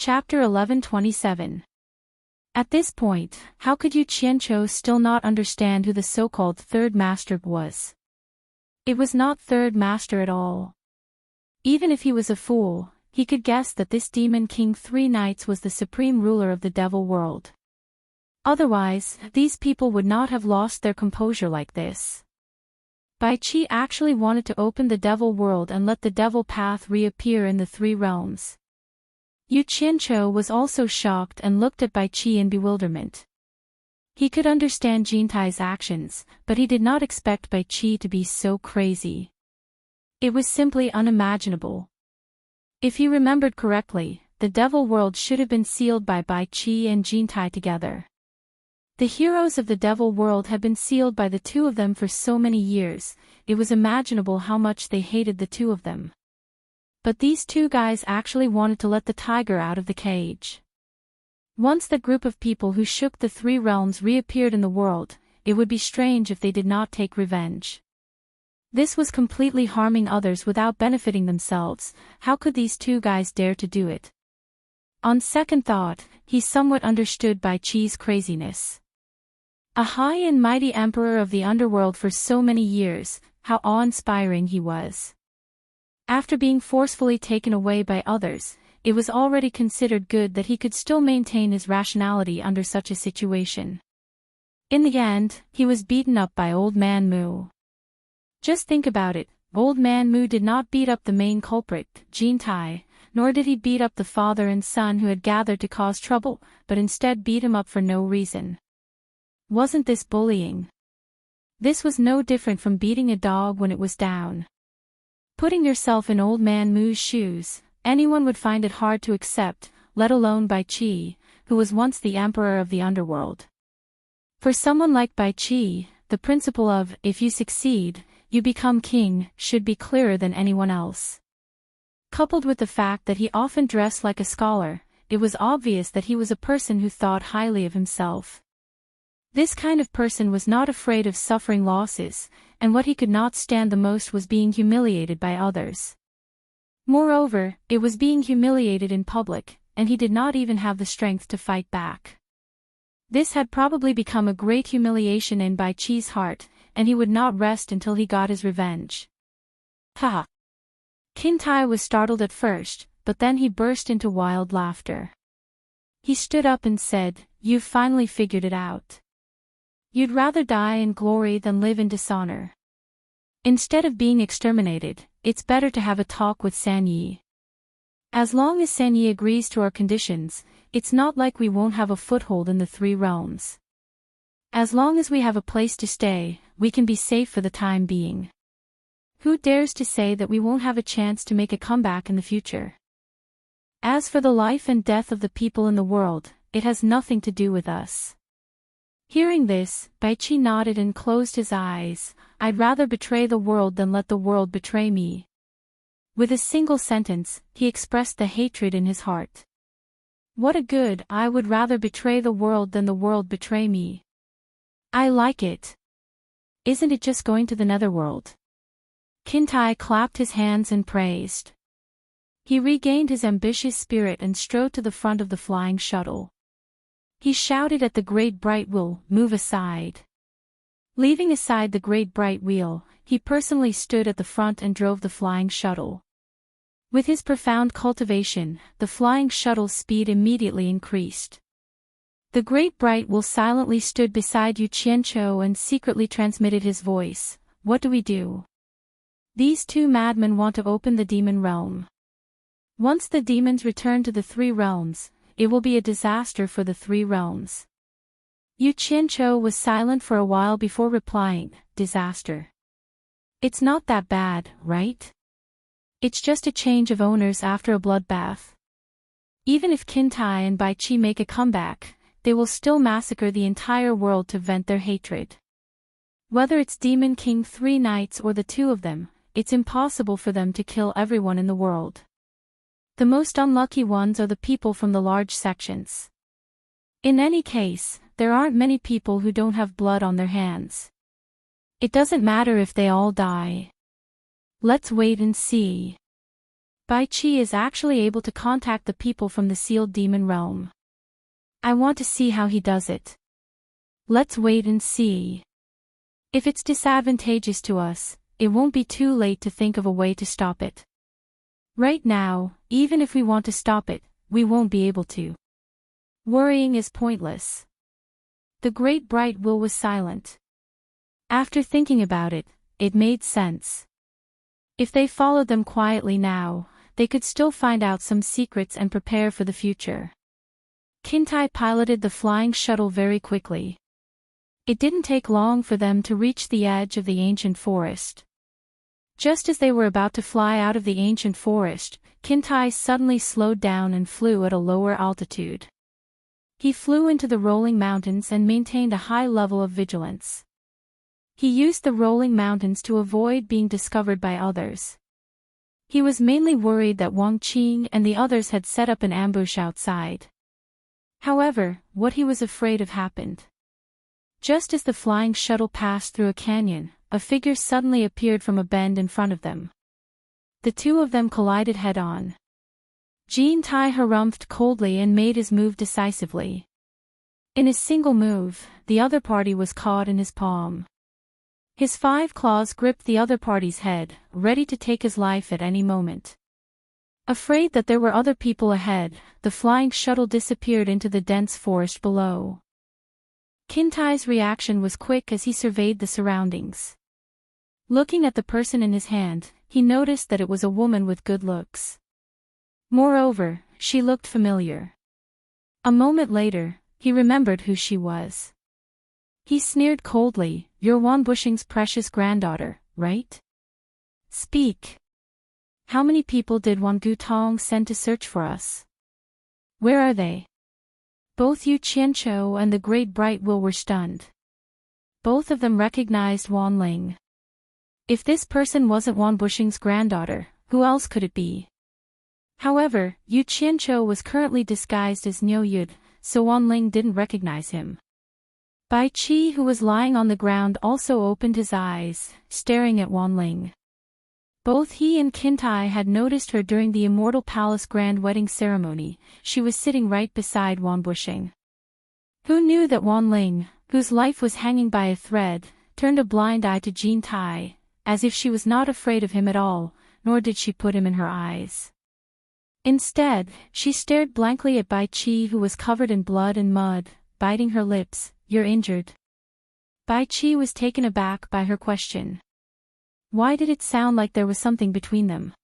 Chapter 1127. At this point, how could Yu Qianqiu still not understand who the so-called third master was? It was not third master at all. Even if he was a fool, he could guess that this demon king 3 nights was the supreme ruler of the devil world. Otherwise, these people would not have lost their composure like this. Bai Qi actually wanted to open the devil world and let the devil path reappear in the 3 realms. Yu Qianqiu was also shocked and looked at Bai Qi in bewilderment. He could understand Jintai's actions, but he did not expect Bai Qi to be so crazy. It was simply unimaginable. If he remembered correctly, the devil world should have been sealed by Bai Qi and Jintai together. The heroes of the devil world had been sealed by the 2 of them for so many years, it was imaginable how much they hated the 2 of them. But these 2 guys actually wanted to let the tiger out of the cage. Once the group of people who shook the 3 realms reappeared in the world, it would be strange if they did not take revenge. This was completely harming others without benefiting themselves. How could these 2 guys dare to do it? On second thought, he somewhat understood Bai Qi's craziness. A high and mighty emperor of the underworld for so many years, how awe-inspiring he was. After being forcefully taken away by others, it was already considered good that he could still maintain his rationality under such a situation. In the end, he was beaten up by Old Man Mu. Just think about it, Old Man Mu did not beat up the main culprit, Jintai, nor did he beat up the father and son who had gathered to cause trouble, but instead beat him up for no reason. Wasn't this bullying? This was no different from beating a dog when it was down. Putting yourself in Old Man Mu's shoes, anyone would find it hard to accept, let alone Bai Qi, who was once the emperor of the underworld. For someone like Bai Qi, the principle of, if you succeed, you become king, should be clearer than anyone else. Coupled with the fact that he often dressed like a scholar, it was obvious that he was a person who thought highly of himself. This kind of person was not afraid of suffering losses, and what he could not stand the most was being humiliated by others. Moreover, it was being humiliated in public, and he did not even have the strength to fight back. This had probably become a great humiliation in Bai Qi's heart, and he would not rest until he got his revenge. Ha! Jintai was startled at first, but then he burst into wild laughter. He stood up and said, "You've finally figured it out. You'd rather die in glory than live in dishonor. Instead of being exterminated, it's better to have a talk with Sanyi. As long as Sanyi agrees to our conditions, it's not like we won't have a foothold in the 3 realms. As long as we have a place to stay, we can be safe for the time being. Who dares to say that we won't have a chance to make a comeback in the future? As for the life and death of the people in the world, it has nothing to do with us." Hearing this, Bai Qi nodded and closed his eyes. "I'd rather betray the world than let the world betray me." With a single sentence, he expressed the hatred in his heart. What a good, "I would rather betray the world than the world betray me." I like it. Isn't it just going to the netherworld? Jintai clapped his hands and praised. He regained his ambitious spirit and strode to the front of the flying shuttle. He shouted at the great bright wheel, "Move aside." Leaving aside the great bright wheel, he personally stood at the front and drove the flying shuttle. With his profound cultivation, the flying shuttle's speed immediately increased. The great bright wheel silently stood beside Yu Qianqiu and secretly transmitted his voice, "What do we do? These 2 madmen want to open the demon realm. Once the demons return to the 3 realms, it will be a disaster for the 3 realms." Yu Qianqiu was silent for a while before replying, "Disaster? It's not that bad, right? It's just a change of owners after a bloodbath. Even if Jintai and Bai Qi make a comeback, they will still massacre the entire world to vent their hatred. Whether it's Demon King 3 Knights or the 2 of them, it's impossible for them to kill everyone in the world. The most unlucky ones are the people from the large sections. In any case, there aren't many people who don't have blood on their hands. It doesn't matter if they all die. Let's wait and see." Bai Qi is actually able to contact the people from the sealed demon realm. I want to see how he does it. Let's wait and see. If it's disadvantageous to us, it won't be too late to think of a way to stop it. Right now, even if we want to stop it, we won't be able to. Worrying is pointless. The great bright will was silent. After thinking about it, it made sense. If they followed them quietly now, they could still find out some secrets and prepare for the future. Kintai piloted the flying shuttle very quickly. It didn't take long for them to reach the edge of the ancient forest. Just as they were about to fly out of the ancient forest, Kintai suddenly slowed down and flew at a lower altitude. He flew into the rolling mountains and maintained a high level of vigilance. He used the rolling mountains to avoid being discovered by others. He was mainly worried that Wang Qing and the others had set up an ambush outside. However, what he was afraid of happened. Just as the flying shuttle passed through a canyon, a figure suddenly appeared from a bend in front of them. The two of them collided head-on. Jin Tai harumphed coldly and made his move decisively. In a single move, the other party was caught in his palm. His 5 claws gripped the other party's head, ready to take his life at any moment. Afraid that there were other people ahead, the flying shuttle disappeared into the dense forest below. Kintai's reaction was quick as he surveyed the surroundings. Looking at the person in his hand, he noticed that it was a woman with good looks. Moreover, she looked familiar. A moment later, he remembered who she was. He sneered coldly, "You're Wan Bushing's precious granddaughter, right? Speak. How many people did Wan Gutong send to search for us? Where are they?" Both Yu Qianqiu and the Great Bright Will were stunned. Both of them recognized Wan Ling. If this person wasn't Wan Bushing's granddaughter, who else could it be? However, Yu Qianqiu was currently disguised as Niu Yud, so Wan Ling didn't recognize him. Bai Qi, who was lying on the ground, also opened his eyes, staring at Wan Ling. Both he and Kintai had noticed her during the Immortal Palace grand wedding ceremony. She was sitting right beside Wan Bushing. Who knew that Wan Ling, whose life was hanging by a thread, turned a blind eye to Jin Tai, as if she was not afraid of him at all, nor did she put him in her eyes. Instead, she stared blankly at Bai Qi, who was covered in blood and mud, biting her lips. "You're injured." Bai Qi was taken aback by her question. Why did it sound like there was something between them?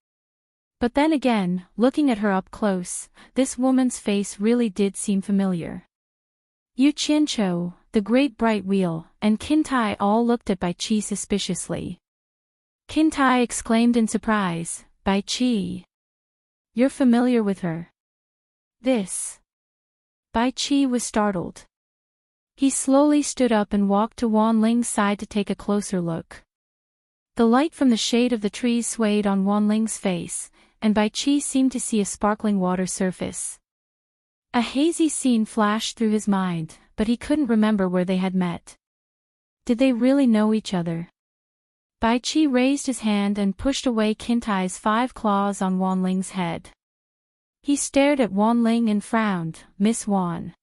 But then again, looking at her up close, this woman's face really did seem familiar. Yu Qianqiu, the Great Bright Wheel, and Kintai all looked at Bai Qi suspiciously. Kintai exclaimed in surprise, "Bai Qi. You're familiar with her." This. Bai Qi was startled. He slowly stood up and walked to Wan Ling's side to take a closer look. The light from the shade of the trees swayed on Wan Ling's face, and Bai Qi seemed to see a sparkling water surface. A hazy scene flashed through his mind, but he couldn't remember where they had met. Did they really know each other? Bai Qi raised his hand and pushed away Kintai's 5 claws on Wan Ling's head. He stared at Wan Ling and frowned. "Miss Wan.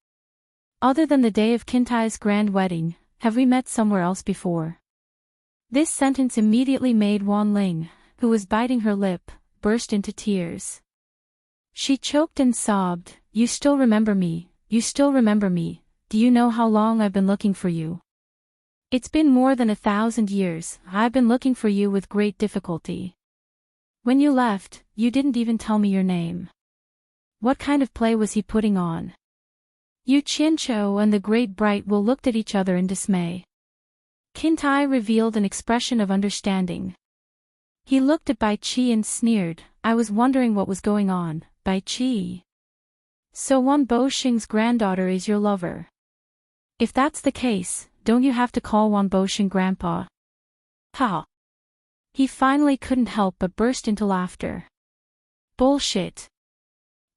Other than the day of Kintai's grand wedding, have we met somewhere else before?" This sentence immediately made Wan Ling, who was biting her lip, burst into tears. She choked and sobbed, "You still remember me, you still remember me. Do you know how long I've been looking for you? It's been more than 1,000 years, I've been looking for you with great difficulty. When you left, you didn't even tell me your name. What kind of play was he putting on?" Yu Qianqiu and the Great Bright Will looked at each other in dismay. Kintai revealed an expression of understanding. He looked at Bai Qi and sneered, "I was wondering what was going on, Bai Qi. So Wan Boxing's granddaughter is your lover. If that's the case, don't you have to call Wan Boxing grandpa?" Ha! He finally couldn't help but burst into laughter. "Bullshit!"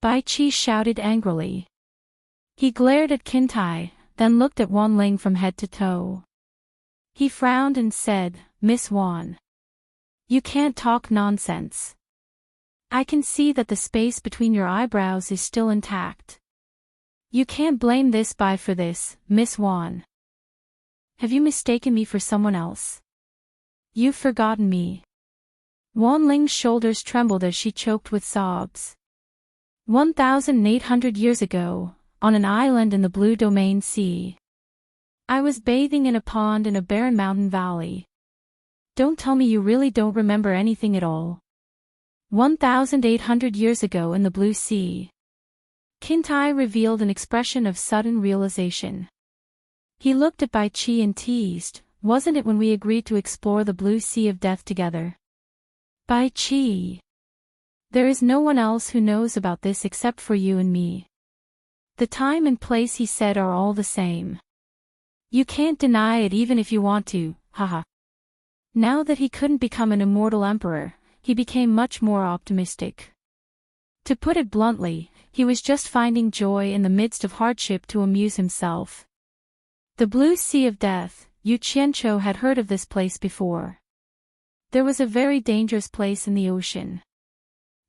Bai Qi shouted angrily. He glared at Kintai, then looked at Wan Ling from head to toe. He frowned and said, "Miss Wan. You can't talk nonsense. I can see that the space between your eyebrows is still intact. You can't blame this Bai for this, Miss Wan. Have you mistaken me for someone else? You've forgotten me. Wan Ling's shoulders trembled as she choked with sobs. 1,800 years ago, on an island in the Blue Domain Sea, I was bathing in a pond in a barren mountain valley. Don't tell me you really don't remember anything at all. 1,800 years ago in the Blue Sea. Kintai revealed an expression of sudden realization. He looked at Bai Chi and teased, wasn't it when we agreed to explore the Blue Sea of Death together? Bai Chi. There is no one else who knows about this except for you and me. The time and place he said are all the same. You can't deny it even if you want to, haha. Now that he couldn't become an immortal emperor, he became much more optimistic. To put it bluntly, he was just finding joy in the midst of hardship to amuse himself. The Blue Sea of Death, Yu Qianqiu had heard of this place before. There was a very dangerous place in the ocean.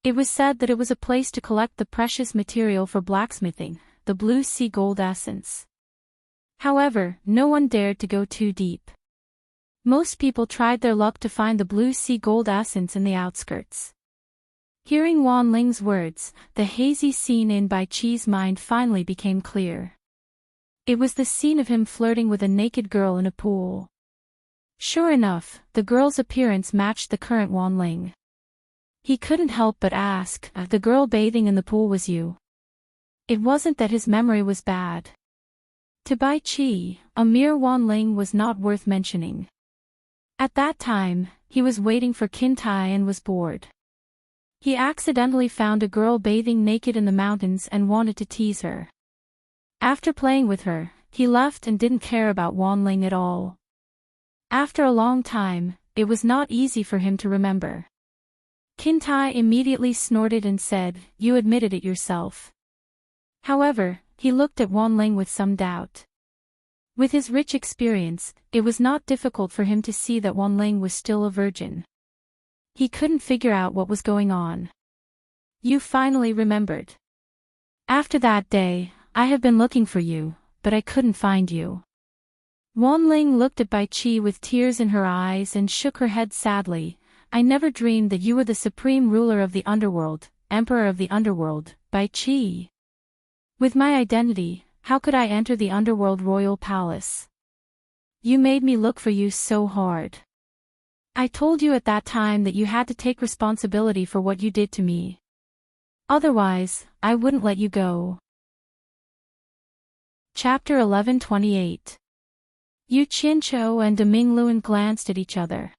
It was said that it was a place to collect the precious material for blacksmithing, the Blue Sea gold essence. However, no one dared to go too deep. Most people tried their luck to find the Blue Sea gold essence in the outskirts. Hearing Wan Ling's words, the hazy scene in Bai Chi's mind finally became clear. It was the scene of him flirting with a naked girl in a pool. Sure enough, the girl's appearance matched the current Wan Ling. He couldn't help but ask, the girl bathing in the pool was you? It wasn't that his memory was bad. To Bai Chi, a mere Wan Ling was not worth mentioning. At that time, he was waiting for Kintai and was bored. He accidentally found a girl bathing naked in the mountains and wanted to tease her. After playing with her, he left and didn't care about Wan Ling at all. After a long time, it was not easy for him to remember. Kintai immediately snorted and said, "You admitted it yourself." However, he looked at Wan Ling with some doubt. With his rich experience, it was not difficult for him to see that Wan Ling was still a virgin. He couldn't figure out what was going on. You finally remembered. After that day, I have been looking for you, but I couldn't find you. Wan Ling looked at Bai Chi with tears in her eyes and shook her head sadly. I never dreamed that you were the supreme ruler of the underworld, emperor of the underworld, Bai Chi. With my identity, how could I enter the underworld royal palace? You made me look for you so hard. I told you at that time that you had to take responsibility for what you did to me. Otherwise, I wouldn't let you go. Chapter 11:28. Yu Qianqiu and Deming Luan glanced at each other.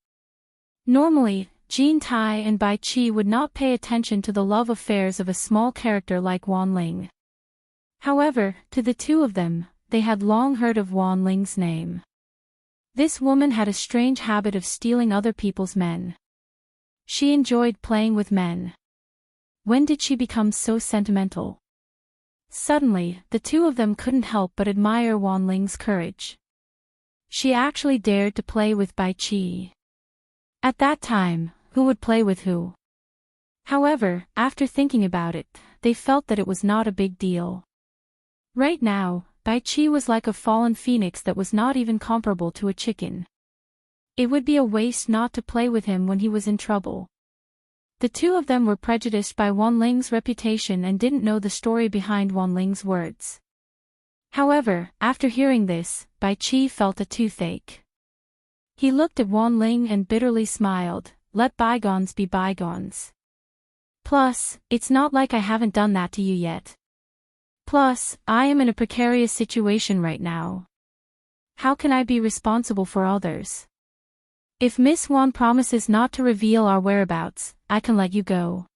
Normally, Jin Tai and Bai Chi would not pay attention to the love affairs of a small character like Wan Ling. However, to the two of them, they had long heard of Wan Ling's name. This woman had a strange habit of stealing other people's men. She enjoyed playing with men. When did she become so sentimental? Suddenly, the two of them couldn't help but admire Wan Ling's courage. She actually dared to play with Bai Chi. At that time, who would play with who? However, after thinking about it, they felt that it was not a big deal. Right now, Bai Chi was like a fallen phoenix that was not even comparable to a chicken. It would be a waste not to play with him when he was in trouble. The two of them were prejudiced by Wan Ling's reputation and didn't know the story behind Wan Ling's words. However, after hearing this, Bai Chi felt a toothache. He looked at Wan Ling and bitterly smiled, let bygones be bygones. Plus, it's not like I haven't done that to you yet. Plus, I am in a precarious situation right now. How can I be responsible for others? If Miss Wan promises not to reveal our whereabouts, I can let you go.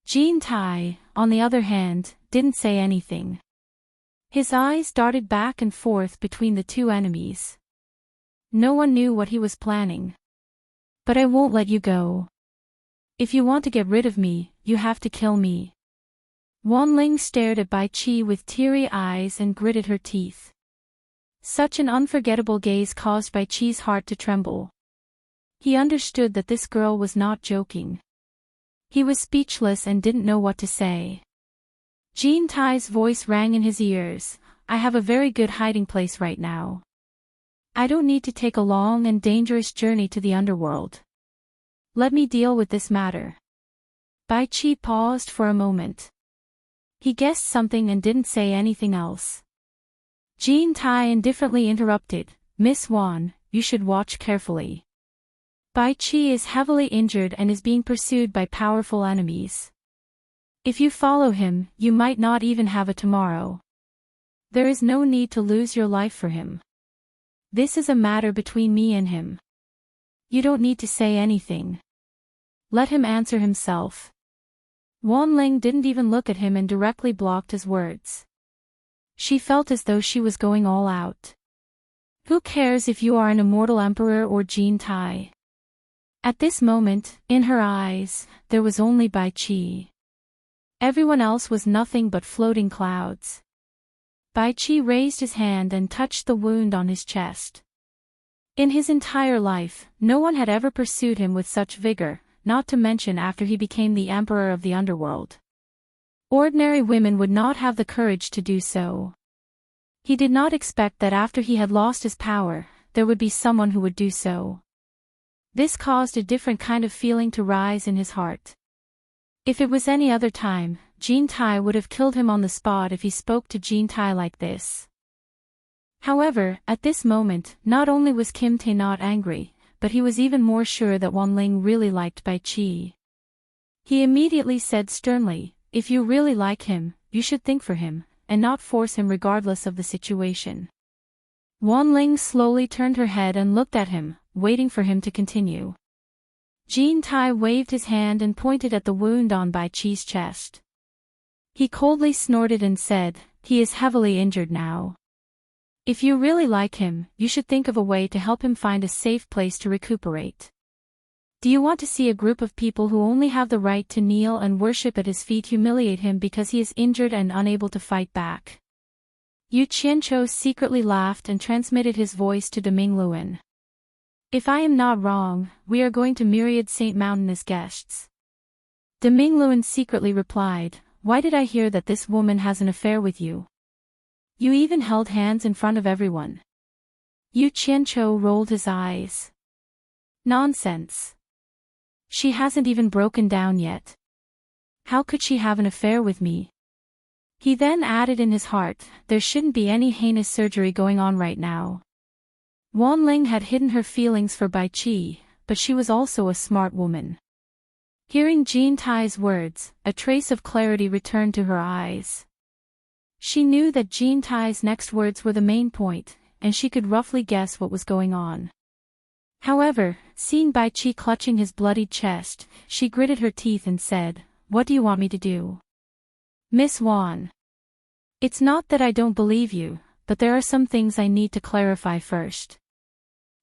Jin Tai, on the other hand, didn't say anything. His eyes darted back and forth between the two enemies. No one knew what he was planning. But I won't let you go. If you want to get rid of me, you have to kill me. Wan Ling stared at Bai Chi with teary eyes and gritted her teeth. Such an unforgettable gaze caused Bai Chi's heart to tremble. He understood that this girl was not joking. He was speechless and didn't know what to say. Jean Tai's voice rang in his ears. I have a very good hiding place right now. I don't need to take a long and dangerous journey to the underworld. Let me deal with this matter. Bai Qi paused for a moment. He guessed something and didn't say anything else. Jean Tai indifferently interrupted, Miss Wan, you should watch carefully. Bai Qi is heavily injured and is being pursued by powerful enemies. If you follow him, you might not even have a tomorrow. There is no need to lose your life for him. This is a matter between me and him. You don't need to say anything. Let him answer himself. Wan Ling didn't even look at him and directly blocked his words. She felt as though she was going all out. Who cares if you are an immortal emperor or Jean Tai? At this moment, in her eyes, there was only Bai Qi. Everyone else was nothing but floating clouds. Bai Qi raised his hand and touched the wound on his chest. In his entire life, no one had ever pursued him with such vigor, not to mention after he became the emperor of the underworld. Ordinary women would not have the courage to do so. He did not expect that after he had lost his power, there would be someone who would do so. This caused a different kind of feeling to rise in his heart. If it was any other time, Jean Tai would have killed him on the spot if he spoke to Jean Tai like this. However, at this moment, not only was Kim Tae not angry, but he was even more sure that Wan Ling really liked Bai Qi. He immediately said sternly, if you really like him, you should think for him, and not force him regardless of the situation. Wan Ling slowly turned her head and looked at him, waiting for him to continue. Jean Tai waved his hand and pointed at the wound on Bai Qi's chest. He coldly snorted and said, he is heavily injured now. If you really like him, you should think of a way to help him find a safe place to recuperate. Do you want to see a group of people who only have the right to kneel and worship at his feet humiliate him because he is injured and unable to fight back? Yu Qianqiu secretly laughed and transmitted his voice to Deming Luan. If I am not wrong, we are going to Myriad Saint Mountain as guests. Deming Luan secretly replied, why did I hear that this woman has an affair with you? You even held hands in front of everyone. Yu Qianqiu rolled his eyes. Nonsense. She hasn't even broken down yet. How could she have an affair with me? He then added in his heart, there shouldn't be any heinous surgery going on right now. Wan Ling had hidden her feelings for Bai Qi, but she was also a smart woman. Hearing Jean Tai's words, a trace of clarity returned to her eyes. She knew that Jean Tai's next words were the main point, and she could roughly guess what was going on. However, seeing Bai Qi clutching his bloodied chest, she gritted her teeth and said, what do you want me to do? Miss Wan. It's not that I don't believe you, but there are some things I need to clarify first.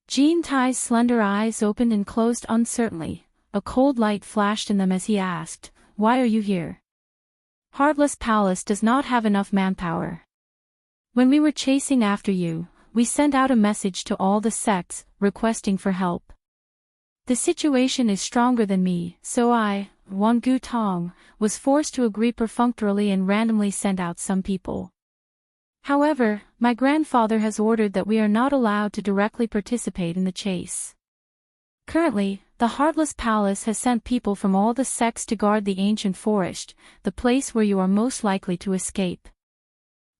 Jean Tai's slender eyes opened and closed uncertainly, a cold light flashed in them as he asked, why are you here? Heartless Palace does not have enough manpower. When we were chasing after you, we sent out a message to all the sects, requesting for help. The situation is stronger than me, so I, Wan Gu Tong, was forced to agree perfunctorily and randomly sent out some people. However, my grandfather has ordered that we are not allowed to directly participate in the chase. Currently, the Heartless Palace has sent people from all the sects to guard the ancient forest, the place where you are most likely to escape.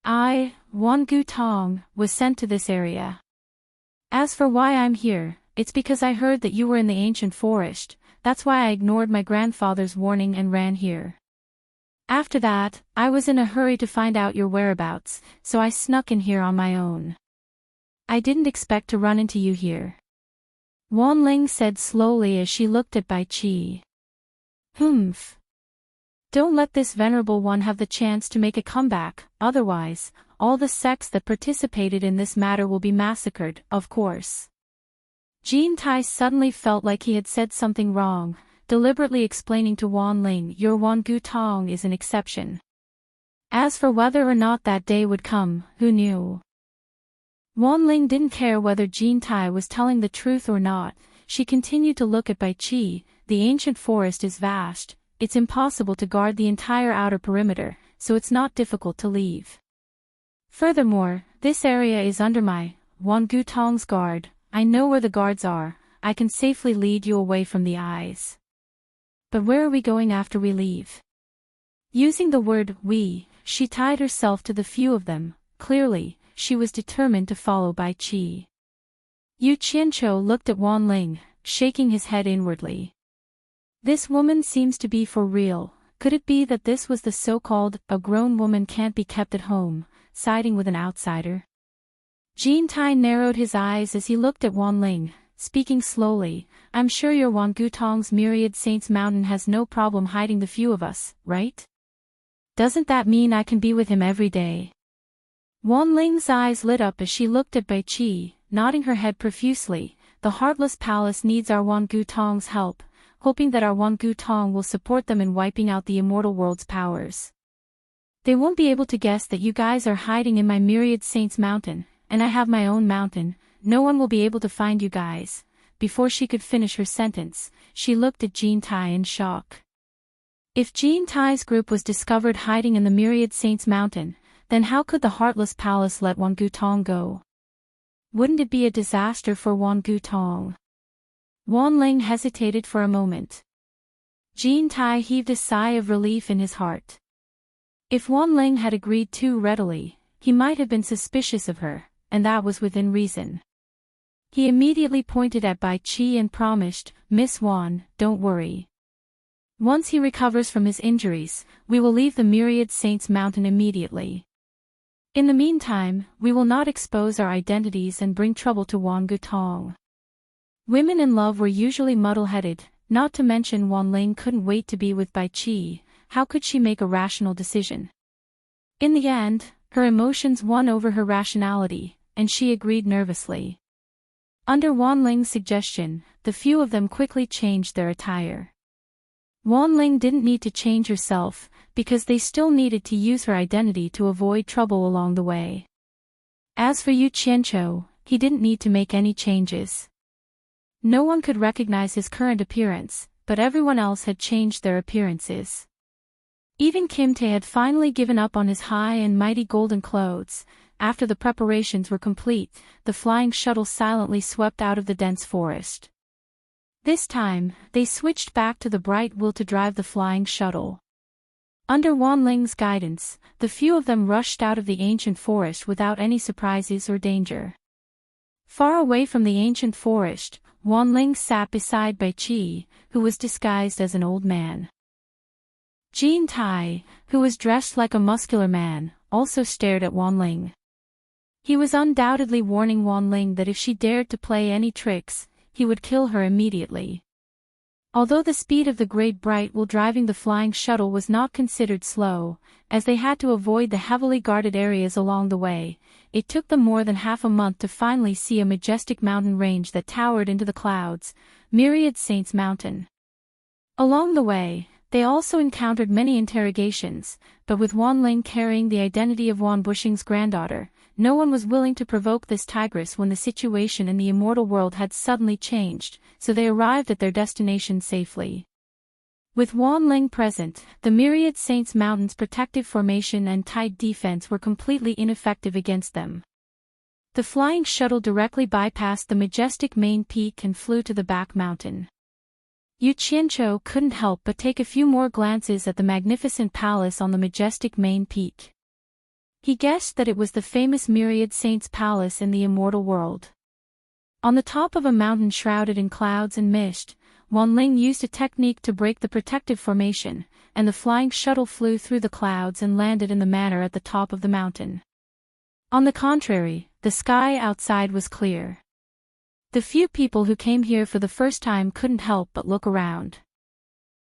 I, Wan Gu Tong, was sent to this area. As for why I'm here, it's because I heard that you were in the ancient forest, that's why I ignored my grandfather's warning and ran here. After that, I was in a hurry to find out your whereabouts, so I snuck in here on my own. I didn't expect to run into you here. Wan Ling said slowly as she looked at Bai Qi. Humph. Don't let this venerable one have the chance to make a comeback, otherwise, all the sects that participated in this matter will be massacred, of course. Jean Tai suddenly felt like he had said something wrong, deliberately explaining to Wan Ling, your Wan Gu Tong is an exception. As for whether or not that day would come, who knew? Wan Ling didn't care whether Jean Tai was telling the truth or not. She continued to look at Bai Qi. The ancient forest is vast, it's impossible to guard the entire outer perimeter, so it's not difficult to leave. Furthermore, this area is under my, Wangutong's guard. I know where the guards are, I can safely lead you away from the eyes. But where are we going after we leave? Using the word we, she tied herself to the few of them. Clearly, she was determined to follow Bai Qi. Yu Qianqiu looked at Wan Ling, shaking his head inwardly. This woman seems to be for real. Could it be that this was the so-called, a grown woman can't be kept at home, siding with an outsider? Jean Tai narrowed his eyes as he looked at Wan Ling, speaking slowly. I'm sure your Wangutong's Myriad Saints Mountain has no problem hiding the few of us, right? Doesn't that mean I can be with him every day? Wan Ling's eyes lit up as she looked at Bai Qi, nodding her head profusely. The Heartless Palace needs our Wangutong's help, hoping that our Wangutong will support them in wiping out the immortal world's powers. They won't be able to guess that you guys are hiding in my Myriad Saints Mountain, and I have my own mountain. No one will be able to find you guys. Before she could finish her sentence, she looked at Jean Tai in shock. If Jean Tai's group was discovered hiding in the Myriad Saints Mountain, then how could the Heartless Palace let Wangutong go? Wouldn't it be a disaster for Wangutong? Wan Ling hesitated for a moment. Jean Tai heaved a sigh of relief in his heart. If Wan Ling had agreed too readily, he might have been suspicious of her, and that was within reason. He immediately pointed at Bai Qi and promised, Miss Wan, don't worry. Once he recovers from his injuries, we will leave the Myriad Saints Mountain immediately. In the meantime, we will not expose our identities and bring trouble to Wangutong. Women in love were usually muddle-headed, not to mention Wan Ling couldn't wait to be with Bai Qi. How could she make a rational decision? In the end, her emotions won over her rationality, and she agreed nervously. Under Wan Ling's suggestion, the few of them quickly changed their attire. Wan Ling didn't need to change herself, because they still needed to use her identity to avoid trouble along the way. As for Yu Qianqiu, he didn't need to make any changes. No one could recognize his current appearance, but everyone else had changed their appearances. Even Kim Tae had finally given up on his high and mighty golden clothes. After the preparations were complete, the flying shuttle silently swept out of the dense forest. This time, they switched back to the bright will to drive the flying shuttle. Under Wan Ling's guidance, the few of them rushed out of the ancient forest without any surprises or danger. Far away from the ancient forest, Wan Ling sat beside Bai Qi, who was disguised as an old man. Jean Tai, who was dressed like a muscular man, also stared at Wan Ling. He was undoubtedly warning Wan Ling that if she dared to play any tricks, he would kill her immediately. Although the speed of the great bright will driving the flying shuttle was not considered slow, as they had to avoid the heavily guarded areas along the way, it took them more than half a month to finally see a majestic mountain range that towered into the clouds, Myriad Saints Mountain. Along the way, they also encountered many interrogations, but with Wan Ling carrying the identity of Wan Bushing's granddaughter, no one was willing to provoke this tigress when the situation in the immortal world had suddenly changed, so they arrived at their destination safely. With Wan Ling present, the Myriad Saints Mountain's protective formation and tight defense were completely ineffective against them. The flying shuttle directly bypassed the majestic main peak and flew to the back mountain. Yu Qianqiu couldn't help but take a few more glances at the magnificent palace on the majestic main peak. He guessed that it was the famous Myriad Saints Palace in the immortal world. On the top of a mountain shrouded in clouds and mist, Wan Ling used a technique to break the protective formation, and the flying shuttle flew through the clouds and landed in the manner at the top of the mountain. On the contrary, the sky outside was clear. The few people who came here for the first time couldn't help but look around.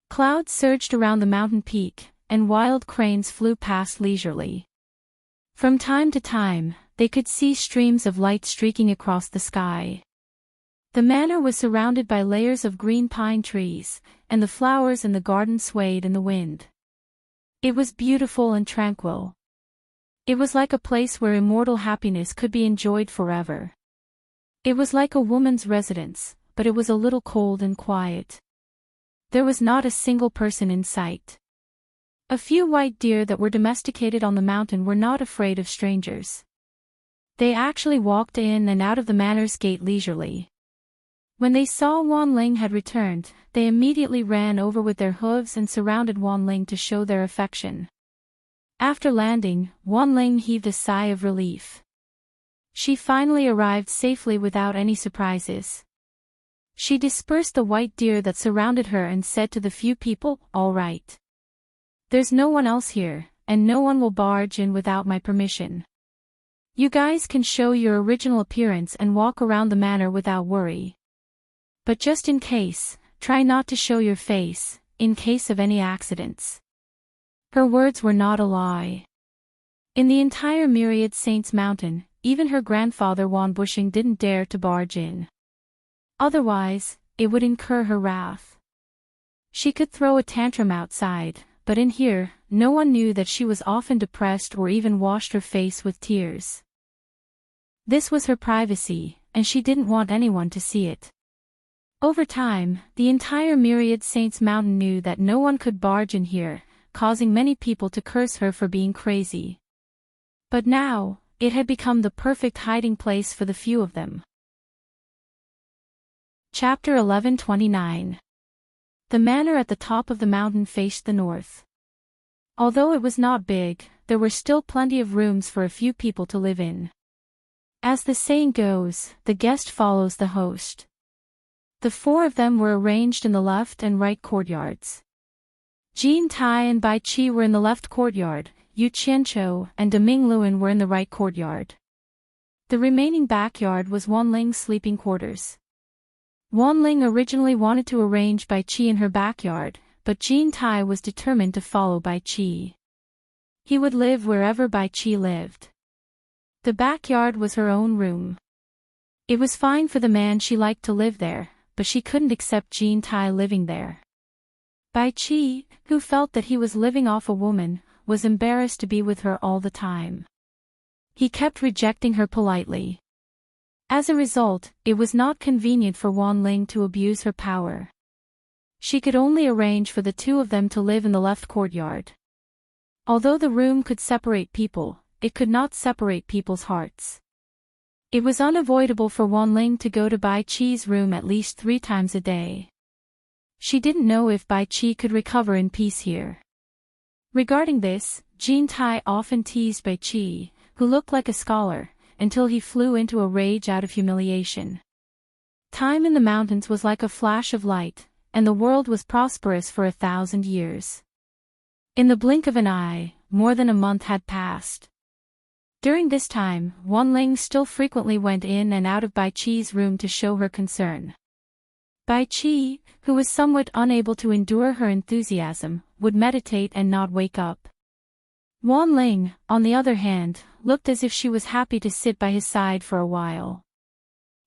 Clouds surged around the mountain peak, and wild cranes flew past leisurely. From time to time, they could see streams of light streaking across the sky. The manor was surrounded by layers of green pine trees, and the flowers in the garden swayed in the wind. It was beautiful and tranquil. It was like a place where immortal happiness could be enjoyed forever. It was like a woman's residence, but it was a little cold and quiet. there was not a single person in sight. A few white deer that were domesticated on the mountain were not afraid of strangers. They actually walked in and out of the manor's gate leisurely. When they saw Wan Ling had returned, they immediately ran over with their hooves and surrounded Wan Ling to show their affection. After landing, Wan Ling heaved a sigh of relief. She finally arrived safely without any surprises. She dispersed the white deer that surrounded her and said to the few people, "All right. There's no one else here, and no one will barge in without my permission. You guys can show your original appearance and walk around the manor without worry. But just in case, try not to show your face, in case of any accidents." Her words were not a lie. In the entire Myriad Saints Mountain, even her grandfather Wan Bushing didn't dare to barge in. Otherwise, it would incur her wrath. She could throw a tantrum outside, but in here, no one knew that she was often depressed or even washed her face with tears. This was her privacy, and she didn't want anyone to see it. Over time, the entire Myriad Saints Mountain knew that no one could barge in here, causing many people to curse her for being crazy. But now, it had become the perfect hiding place for the few of them. Chapter 11:29. The manor at the top of the mountain faced the north. Although it was not big, there were still plenty of rooms for a few people to live in. As the saying goes, the guest follows the host. The four of them were arranged in the left and right courtyards. Jean Tai and Bai Qi were in the left courtyard, Yu Qianqiu and Deming Luan were in the right courtyard. The remaining backyard was Wan Ling's sleeping quarters. Wan Ling originally wanted to arrange Bai Qi in her backyard, but Jean Tai was determined to follow Bai Qi. He would live wherever Bai Qi lived. The backyard was her own room. It was fine for the man she liked to live there, but she couldn't accept Jean Tai living there. Bai Qi, who felt that he was living off a woman, was embarrassed to be with her all the time. He kept rejecting her politely. As a result, it was not convenient for Wan Ling to abuse her power. She could only arrange for the two of them to live in the left courtyard. Although the room could separate people, it could not separate people's hearts. It was unavoidable for Wan Ling to go to Bai Qi's room at least 3 times a day. She didn't know if Bai Qi could recover in peace here. Regarding this, Jean Tai often teased Bai Qi, who looked like a scholar, until he flew into a rage out of humiliation. Time in the mountains was like a flash of light, and the world was prosperous for 1,000 years. In the blink of an eye, more than a month had passed. During this time, Wan Ling still frequently went in and out of Bai Qi's room to show her concern. Bai Qi, who was somewhat unable to endure her enthusiasm, would meditate and not wake up. Wan Ling, on the other hand, looked as if she was happy to sit by his side for a while.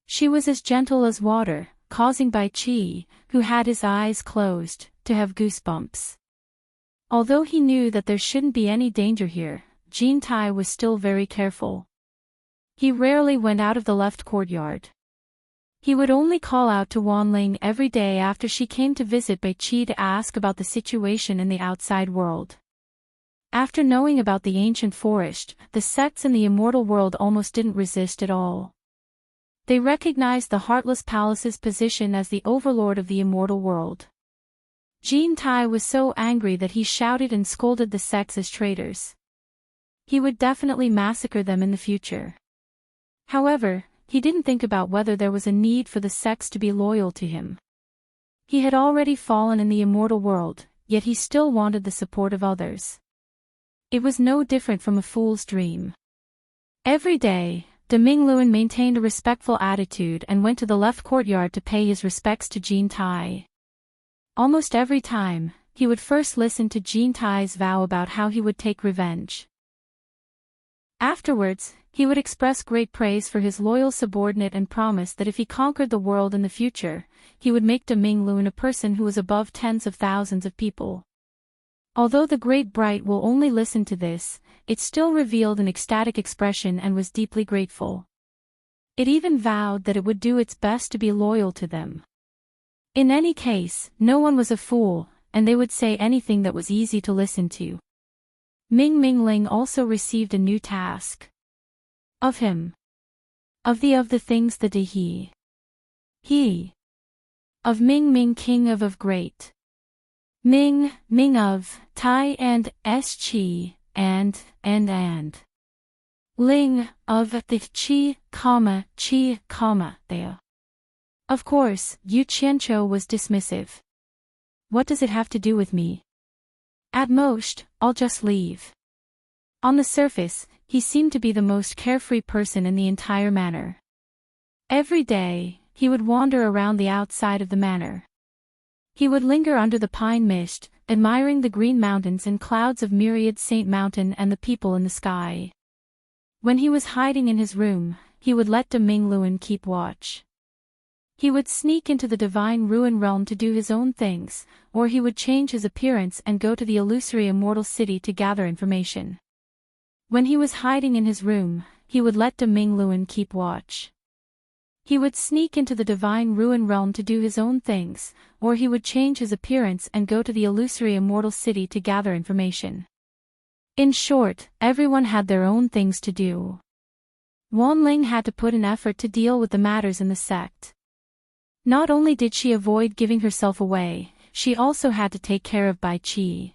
She was as gentle as water, causing Bai Qi, who had his eyes closed, to have goosebumps. Although he knew that there shouldn't be any danger here, Jean Tai was still very careful. He rarely went out of the left courtyard. He would only call out to Wan Ling every day after she came to visit Bai Qi to ask about the situation in the outside world. After knowing about the ancient forest, the sects in the immortal world almost didn't resist at all. They recognized the Heartless Palace's position as the overlord of the immortal world. Jean Tai was so angry that he shouted and scolded the sects as traitors. He would definitely massacre them in the future. However, he didn't think about whether there was a need for the sects to be loyal to him. He had already fallen in the immortal world, yet he still wanted the support of others. It was no different from a fool's dream. Every day, Deming Luan maintained a respectful attitude and went to the left courtyard to pay his respects to Jean Tai. Almost every time, he would first listen to Jean Tai's vow about how he would take revenge. Afterwards, he would express great praise for his loyal subordinate and promise that if he conquered the world in the future, he would make Deming Luan a person who was above tens of thousands of people. Although the Great Bright will only listen to this, it still revealed an ecstatic expression and was deeply grateful. It even vowed that it would do its best to be loyal to them. In any case, no one was a fool, and they would say anything that was easy to listen to. Ming Mingling also received a new task. Of him. Of the things that he. Of Ming Ming king of great. Ming of, Tai and Chi, and. Ling, of the Chi, there. Of course, Yu Qianzhou was dismissive. What does it have to do with me? At most, I'll just leave. On the surface, he seemed to be the most carefree person in the entire manor. Every day, he would wander around the outside of the manor. He would linger under the pine mist, admiring the green mountains and clouds of myriad Saint Mountain and the people in the sky. When he was hiding in his room, he would let De Mingluan keep watch. He would sneak into the divine ruin realm to do his own things, or he would change his appearance and go to the illusory immortal city to gather information. When he was hiding in his room, he would let De Mingluan keep watch. He would sneak into the divine ruin realm to do his own things, or he would change his appearance and go to the illusory immortal city to gather information. In short, everyone had their own things to do. Wanling had to put an effort to deal with the matters in the sect. Not only did she avoid giving herself away, she also had to take care of Bai Qi.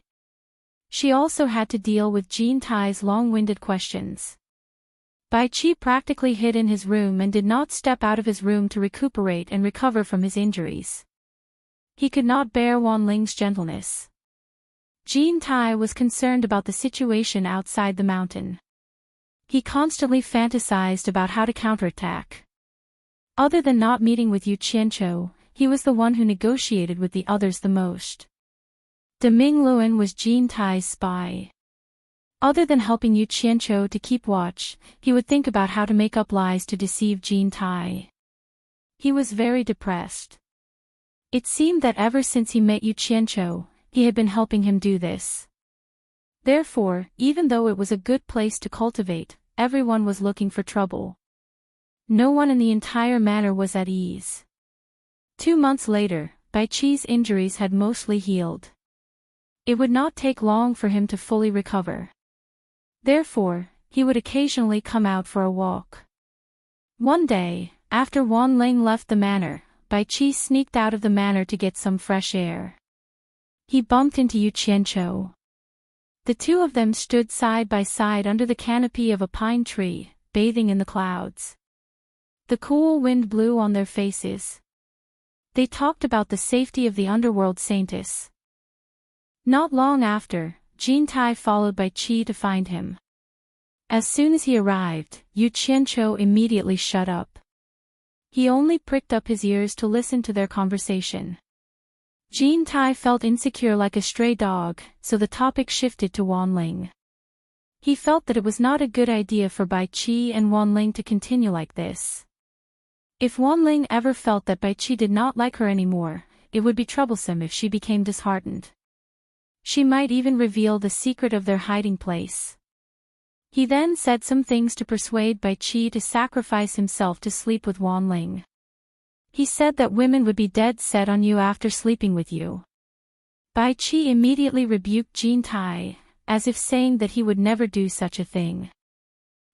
She also had to deal with Jean Tai's long-winded questions. Bai Qi practically hid in his room and did not step out of his room to recuperate and recover from his injuries. He could not bear Wanling's gentleness. Jean Tai was concerned about the situation outside the mountain. He constantly fantasized about how to counterattack. Other than not meeting with Yu Qianzhou, he was the one who negotiated with the others the most. De Mingluan was Jean Tai's spy. Other than helping Yu Qianzhou to keep watch, he would think about how to make up lies to deceive Jean Tai. He was very depressed. It seemed that ever since he met Yu Qianzhou, he had been helping him do this. Therefore, even though it was a good place to cultivate, everyone was looking for trouble. No one in the entire manor was at ease. 2 months later, Bai Qi's injuries had mostly healed. It would not take long for him to fully recover. Therefore, he would occasionally come out for a walk. One day, after Wanling left the manor, Bai Qi sneaked out of the manor to get some fresh air. He bumped into Yu Qianzhou. The two of them stood side by side under the canopy of a pine tree, bathing in the clouds. The cool wind blew on their faces. They talked about the safety of the underworld saintess. Not long after, Jean Tai followed Bai Qi to find him. As soon as he arrived, Yu Qianzhou immediately shut up. He only pricked up his ears to listen to their conversation. Jean Tai felt insecure like a stray dog, so the topic shifted to Wanling. He felt that it was not a good idea for Bai Qi and Wanling to continue like this. If Wanling ever felt that Bai Qi did not like her anymore, it would be troublesome if she became disheartened. She might even reveal the secret of their hiding place. He then said some things to persuade Bai Qi to sacrifice himself to sleep with Wanling. He said that women would be dead set on you after sleeping with you. Bai Qi immediately rebuked Jean Tai, as if saying that he would never do such a thing.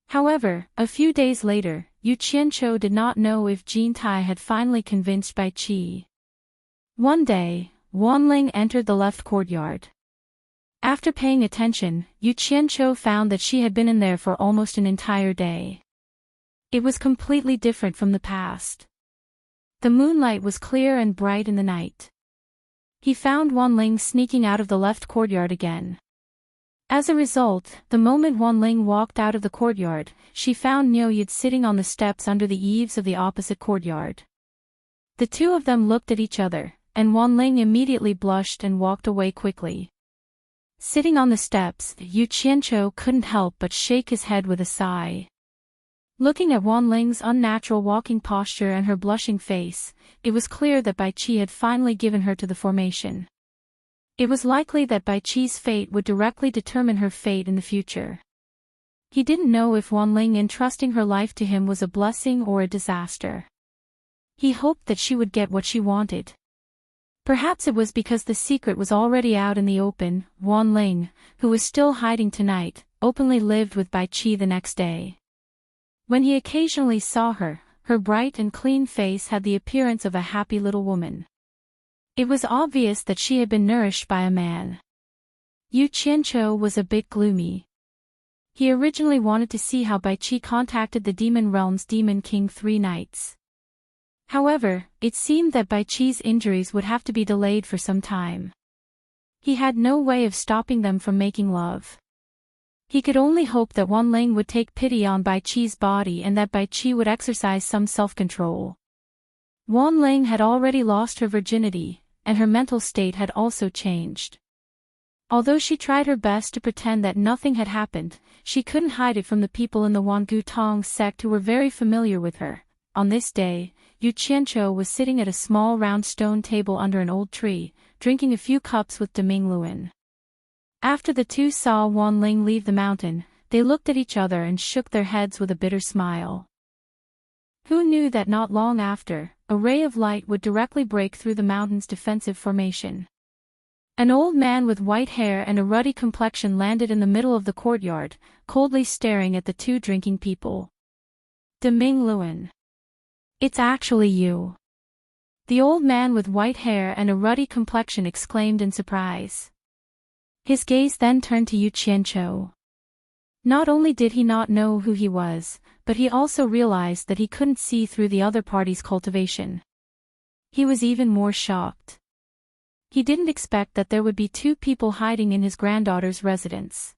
However, a few days later, Yu Qianzhou did not know if Jean Tai had finally convinced Bai Qi. One day, Wanling entered the left courtyard. After paying attention, Yu Qianzhou found that she had been in there for almost an entire day. It was completely different from the past. The moonlight was clear and bright in the night. He found Wanling sneaking out of the left courtyard again. As a result, the moment Wanling walked out of the courtyard, she found Niu Yid sitting on the steps under the eaves of the opposite courtyard. The two of them looked at each other, and Wanling immediately blushed and walked away quickly. Sitting on the steps, Yu Qianzhou couldn't help but shake his head with a sigh. Looking at Wanling's unnatural walking posture and her blushing face, it was clear that Bai Qi had finally given her to the formation. It was likely that Bai Qi's fate would directly determine her fate in the future. He didn't know if Wanling entrusting her life to him was a blessing or a disaster. He hoped that she would get what she wanted. Perhaps it was because the secret was already out in the open. Wan Ling, who was still hiding tonight, openly lived with Bai Qi the next day. When he occasionally saw her, her bright and clean face had the appearance of a happy little woman. It was obvious that she had been nourished by a man. Yu Qianqiu was a bit gloomy. He originally wanted to see how Bai Qi contacted the demon realm's demon king 3 nights. However, it seemed that Bai Qi's injuries would have to be delayed for some time. He had no way of stopping them from making love. He could only hope that Wan Ling would take pity on Bai Qi's body and that Bai Qi would exercise some self-control. Wan Ling had already lost her virginity, and her mental state had also changed. Although she tried her best to pretend that nothing had happened, she couldn't hide it from the people in the Wangu Tong sect who were very familiar with her. On this day, Yu Qianqiu was sitting at a small round stone table under an old tree, drinking a few cups with Deming Luan. After the two saw Wan Ling leave the mountain, they looked at each other and shook their heads with a bitter smile. Who knew that not long after, a ray of light would directly break through the mountain's defensive formation? An old man with white hair and a ruddy complexion landed in the middle of the courtyard, coldly staring at the two drinking people. Deming Luan. It's actually you. The old man with white hair and a ruddy complexion exclaimed in surprise. His gaze then turned to Yu Qianqiu. Not only did he not know who he was, but he also realized that he couldn't see through the other party's cultivation. He was even more shocked. He didn't expect that there would be 2 people hiding in his granddaughter's residence.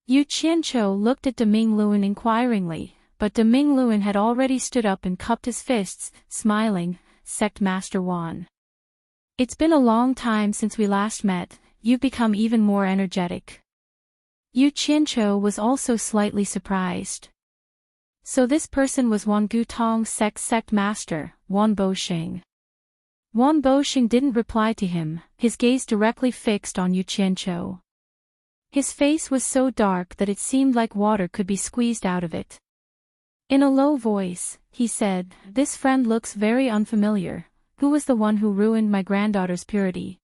Yu Qianqiu looked at Deming Luan inquiringly, but Deming Luan had already stood up and cupped his fists, smiling. Sect Master Wan. It's been a long time since we last met, you've become even more energetic. Yu Qianqiu was also slightly surprised. So this person was Wangu Tong sect master, Wan Boxing. Wan Boxing didn't reply to him, his gaze directly fixed on Yu Qianqiu. His face was so dark that it seemed like water could be squeezed out of it. In a low voice, he said, "This friend looks very unfamiliar. Who was the one who ruined my granddaughter's purity?"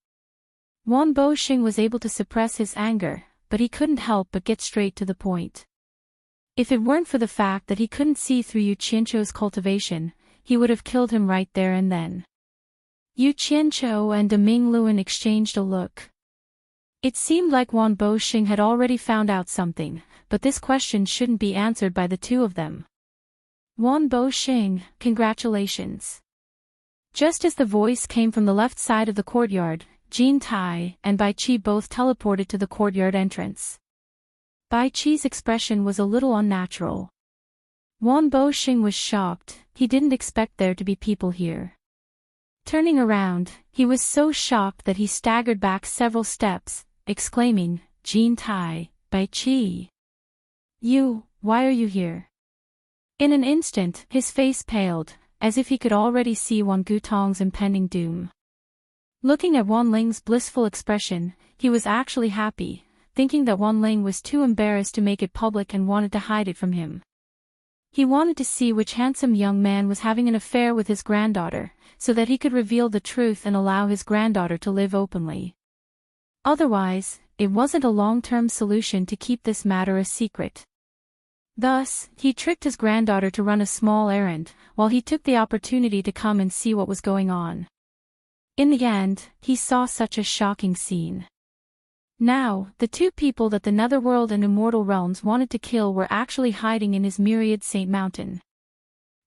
Wan Boxing was able to suppress his anger, but he couldn't help but get straight to the point. If it weren't for the fact that he couldn't see through Yu Qianqiu's cultivation, he would have killed him right there and then. Yu Qianqiu and Deming Luan exchanged a look. It seemed like Wan Boxing had already found out something, but this question shouldn't be answered by the two of them. Wan Boxing, congratulations. Just as the voice came from the left side of the courtyard, Jin Tai and Bai Qi both teleported to the courtyard entrance. Bai Qi's expression was a little unnatural. Wan Boxing was shocked, he didn't expect there to be people here. Turning around, he was so shocked that he staggered back several steps, exclaiming, "Jin Tai, Bai Qi. Why are you here?" In an instant, his face paled, as if he could already see Wangu Tong's impending doom. Looking at Wan Ling's blissful expression, he was actually happy, thinking that Wan Ling was too embarrassed to make it public and wanted to hide it from him. He wanted to see which handsome young man was having an affair with his granddaughter, so that he could reveal the truth and allow his granddaughter to live openly. Otherwise, it wasn't a long-term solution to keep this matter a secret. Thus, he tricked his granddaughter to run a small errand, while he took the opportunity to come and see what was going on. In the end, he saw such a shocking scene. Now, the 2 people that the Netherworld and Immortal Realms wanted to kill were actually hiding in his myriad Saint Mountain.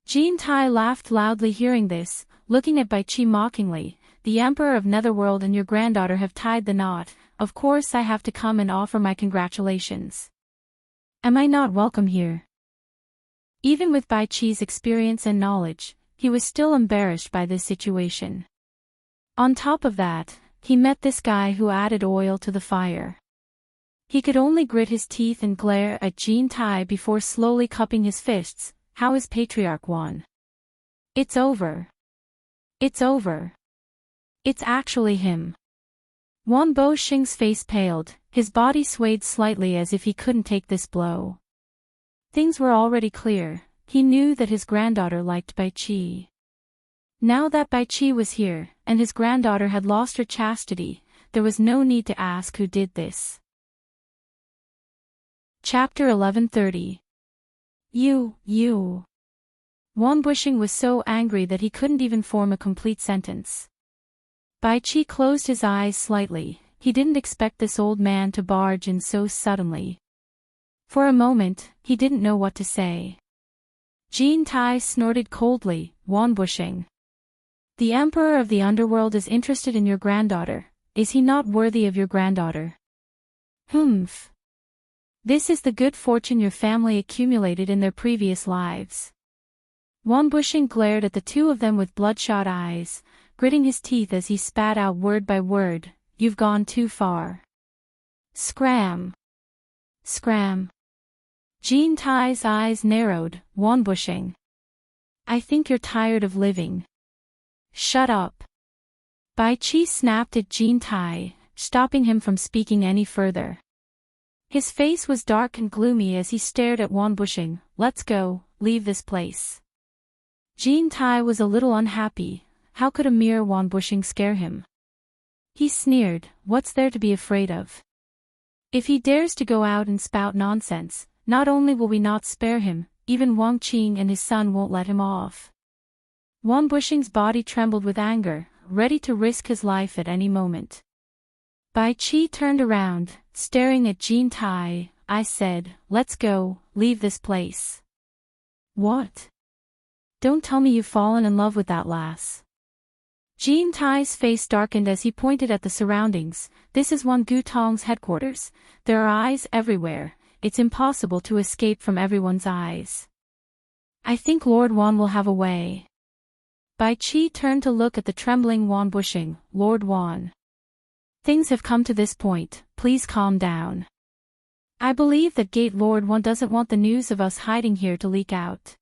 Jin Tai laughed loudly hearing this, looking at Bai Qi mockingly. "The Emperor of Netherworld and your granddaughter have tied the knot, of course I have to come and offer my congratulations. Am I not welcome here?" Even with Bai Qi's experience and knowledge, he was still embarrassed by this situation. On top of that, he met this guy who added oil to the fire. He could only grit his teeth and glare at Jin Tai before slowly cupping his fists. "How is Patriarch Wan?" "It's over. It's over. It's actually him." Wan Boxing's face paled, his body swayed slightly as if he couldn't take this blow. Things were already clear, he knew that his granddaughter liked Bai Qi. Now that Bai Qi was here, and his granddaughter had lost her chastity, there was no need to ask who did this. Chapter 1130. You. Wan Bushing was so angry that he couldn't even form a complete sentence. Bai Qi closed his eyes slightly. He didn't expect this old man to barge in so suddenly. For a moment, he didn't know what to say. Jean Tai snorted coldly, Wan Bushing. The Emperor of the Underworld is interested in your granddaughter. Is he not worthy of your granddaughter? Humph. This is the good fortune your family accumulated in their previous lives. Wan Bushing glared at the two of them with bloodshot eyes, gritting his teeth as he spat out word by word, "You've gone too far." Scram. Scram. Jean Tai's eyes narrowed, Wan Bushing. I think you're tired of living. Shut up. Bai Qi snapped at Jean Tai, stopping him from speaking any further. His face was dark and gloomy as he stared at Wan Bushing. Let's go, leave this place. Jean Tai was a little unhappy. How could a mere Wan Bushing scare him? He sneered, what's there to be afraid of? If he dares to go out and spout nonsense, not only will we not spare him, even Wang Qing and his son won't let him off. Wan Bushing's body trembled with anger, ready to risk his life at any moment. Bai Qi turned around, staring at Jean Tai. I said, let's go, leave this place. What? Don't tell me you've fallen in love with that lass. Jean Tai's face darkened as he pointed at the surroundings. This is Wan Gutong's headquarters. There are eyes everywhere. It's impossible to escape from everyone's eyes. I think Lord Wan will have a way. Bai Qi turned to look at the trembling Wan Bushing. Lord Wan. Things have come to this point, please calm down. I believe that Gate Lord Wan doesn't want the news of us hiding here to leak out.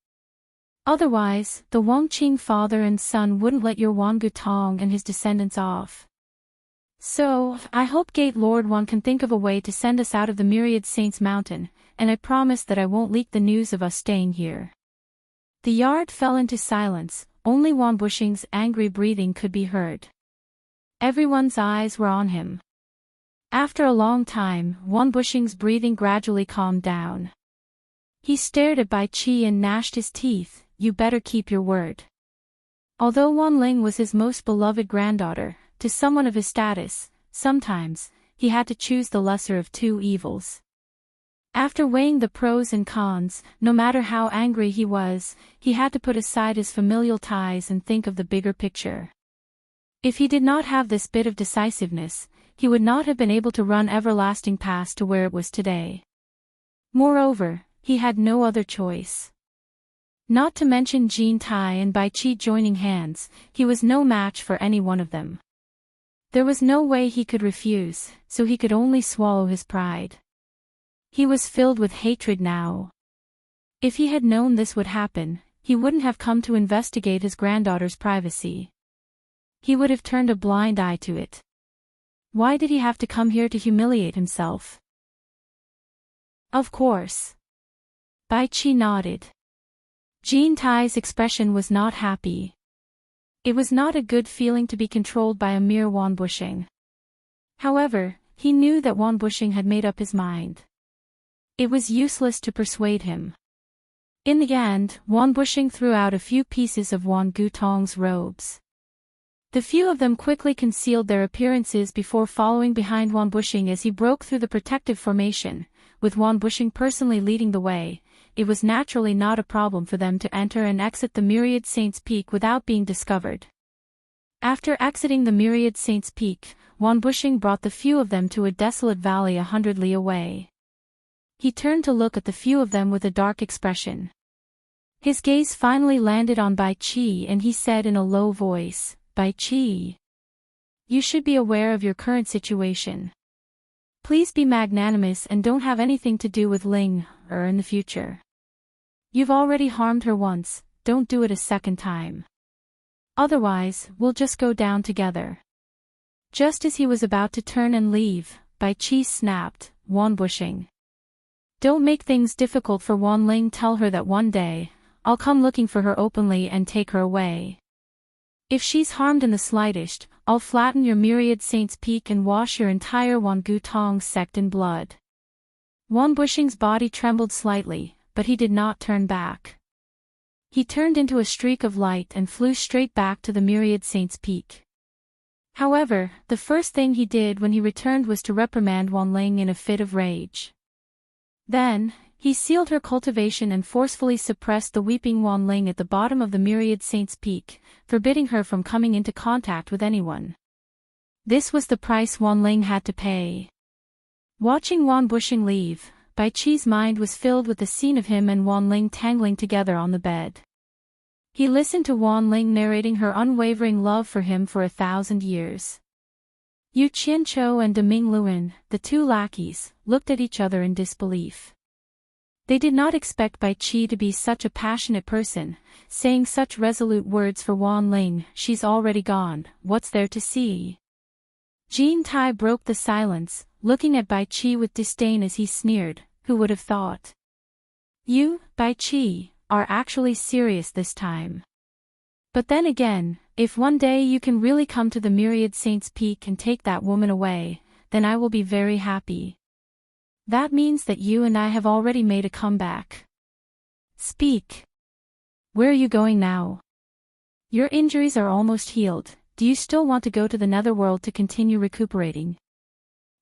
Otherwise, the Wang Qing father and son wouldn't let your Wan Gutong and his descendants off. So, I hope Gate Lord Wan can think of a way to send us out of the Myriad Saints Mountain, and I promise that I won't leak the news of us staying here. The yard fell into silence, only Wan Bushing's angry breathing could be heard. Everyone's eyes were on him. After a long time, Wan Bushing's breathing gradually calmed down. He stared at Bai Qi and gnashed his teeth. You better keep your word. Although Wan Ling was his most beloved granddaughter, to someone of his status, sometimes, he had to choose the lesser of two evils. After weighing the pros and cons, no matter how angry he was, he had to put aside his familial ties and think of the bigger picture. If he did not have this bit of decisiveness, he would not have been able to run everlasting past to where it was today. Moreover, he had no other choice. Not to mention Jean Tai and Bai Qi joining hands, he was no match for any one of them. There was no way he could refuse, so he could only swallow his pride. He was filled with hatred now. If he had known this would happen, he wouldn't have come to investigate his granddaughter's privacy. He would have turned a blind eye to it. Why did he have to come here to humiliate himself? Of course. Bai Qi nodded. Jean Tai's expression was not happy. It was not a good feeling to be controlled by a mere Wan Bushing. However, he knew that Wan Bushing had made up his mind. It was useless to persuade him. In the end, Wan Bushing threw out a few pieces of Wan Gutong's robes. The few of them quickly concealed their appearances before following behind Wan Bushing as he broke through the protective formation. With Wan Bushing personally leading the way, it was naturally not a problem for them to enter and exit the Myriad Saints Peak without being discovered. After exiting the Myriad Saints Peak, Wan Bushing brought the few of them to a desolate valley 100 li away. He turned to look at the few of them with a dark expression. His gaze finally landed on Bai Qi and he said in a low voice, Bai Qi. You should be aware of your current situation. Please be magnanimous and don't have anything to do with Ling, in the future. You've already harmed her once, don't do it a second time. Otherwise, we'll just go down together. Just as he was about to turn and leave, Bai Qi snapped, Wan Bushing. Don't make things difficult for Wan Ling. Tell her that one day, I'll come looking for her openly and take her away. If she's harmed in the slightest, I'll flatten your myriad saint's peak and wash your entire Wangutong sect in blood. Wan Bushing's body trembled slightly, but he did not turn back. He turned into a streak of light and flew straight back to the myriad saint's peak. However, the first thing he did when he returned was to reprimand Wan Ling in a fit of rage. Then, he sealed her cultivation and forcefully suppressed the weeping Wan Ling at the bottom of the myriad saint's peak, forbidding her from coming into contact with anyone. This was the price Wan Ling had to pay. Watching Wan Bushing leave, Bai Chi's mind was filled with the scene of him and Wan Ling tangling together on the bed. He listened to Wan Ling narrating her unwavering love for him for 1,000 years. Yu Qianqiu and De Ming Luan, the two lackeys, looked at each other in disbelief. They did not expect Bai Chi to be such a passionate person, saying such resolute words for Wan Ling. She's already gone, what's there to see? Jean Tai broke the silence, looking at Bai Chi with disdain as he sneered, who would have thought? You, Bai Chi, are actually serious this time. But then again, if one day you can really come to the myriad saint's peak and take that woman away, then I will be very happy. That means that you and I have already made a comeback. Speak. Where are you going now? Your injuries are almost healed. Do you still want to go to the netherworld to continue recuperating?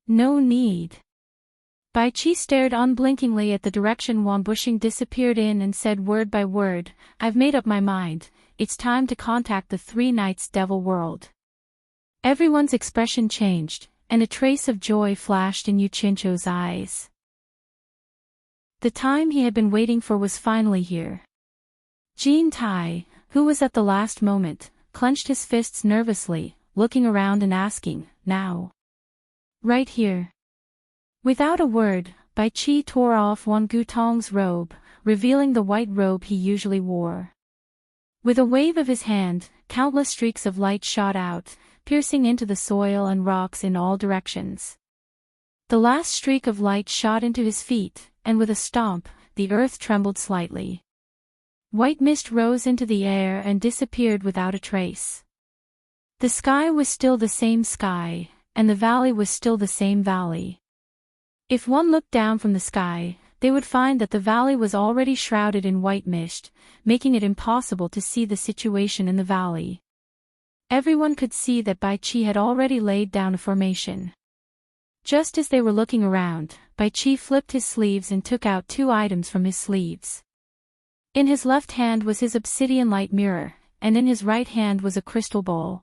No need. Bai Chi stared unblinkingly at the direction Wan Bushing disappeared in and said word by word, I've made up my mind, it's time to contact the Three Knights Devil World. Everyone's expression changed, and a trace of joy flashed in Yu Qianqiu's eyes. The time he had been waiting for was finally here. Jean Tai, who was at the last moment, clenched his fists nervously, looking around and asking, now? Right here. Without a word, Bai Chi tore off Wan Gutong's robe, revealing the white robe he usually wore. With a wave of his hand, countless streaks of light shot out, piercing into the soil and rocks in all directions. The last streak of light shot into his feet, and with a stomp, the earth trembled slightly. White mist rose into the air and disappeared without a trace. The sky was still the same sky, and the valley was still the same valley. If one looked down from the sky, they would find that the valley was already shrouded in white mist, making it impossible to see the situation in the valley. Everyone could see that Bai Chi had already laid down a formation. Just as they were looking around, Bai Chi flipped his sleeves and took out two items from his sleeves. In his left hand was his obsidian light mirror, and in his right hand was a crystal ball.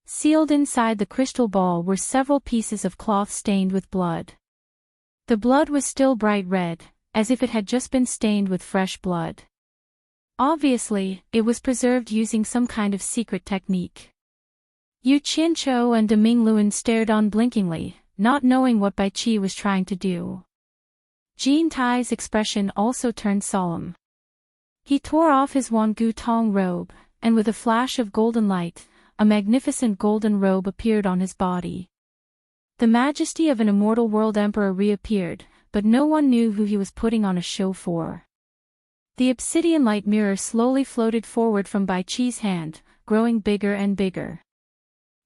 Sealed inside the crystal ball were several pieces of cloth stained with blood. The blood was still bright red, as if it had just been stained with fresh blood. Obviously, it was preserved using some kind of secret technique. Yu Qianqiu and De Ming Luan stared unblinkingly, not knowing what Bai Chi was trying to do. Jean Tai's expression also turned solemn. He tore off his Wan Gutong robe, and with a flash of golden light, a magnificent golden robe appeared on his body. The majesty of an immortal world emperor reappeared, but no one knew who he was putting on a show for. The obsidian light mirror slowly floated forward from Bai Chi's hand, growing bigger and bigger.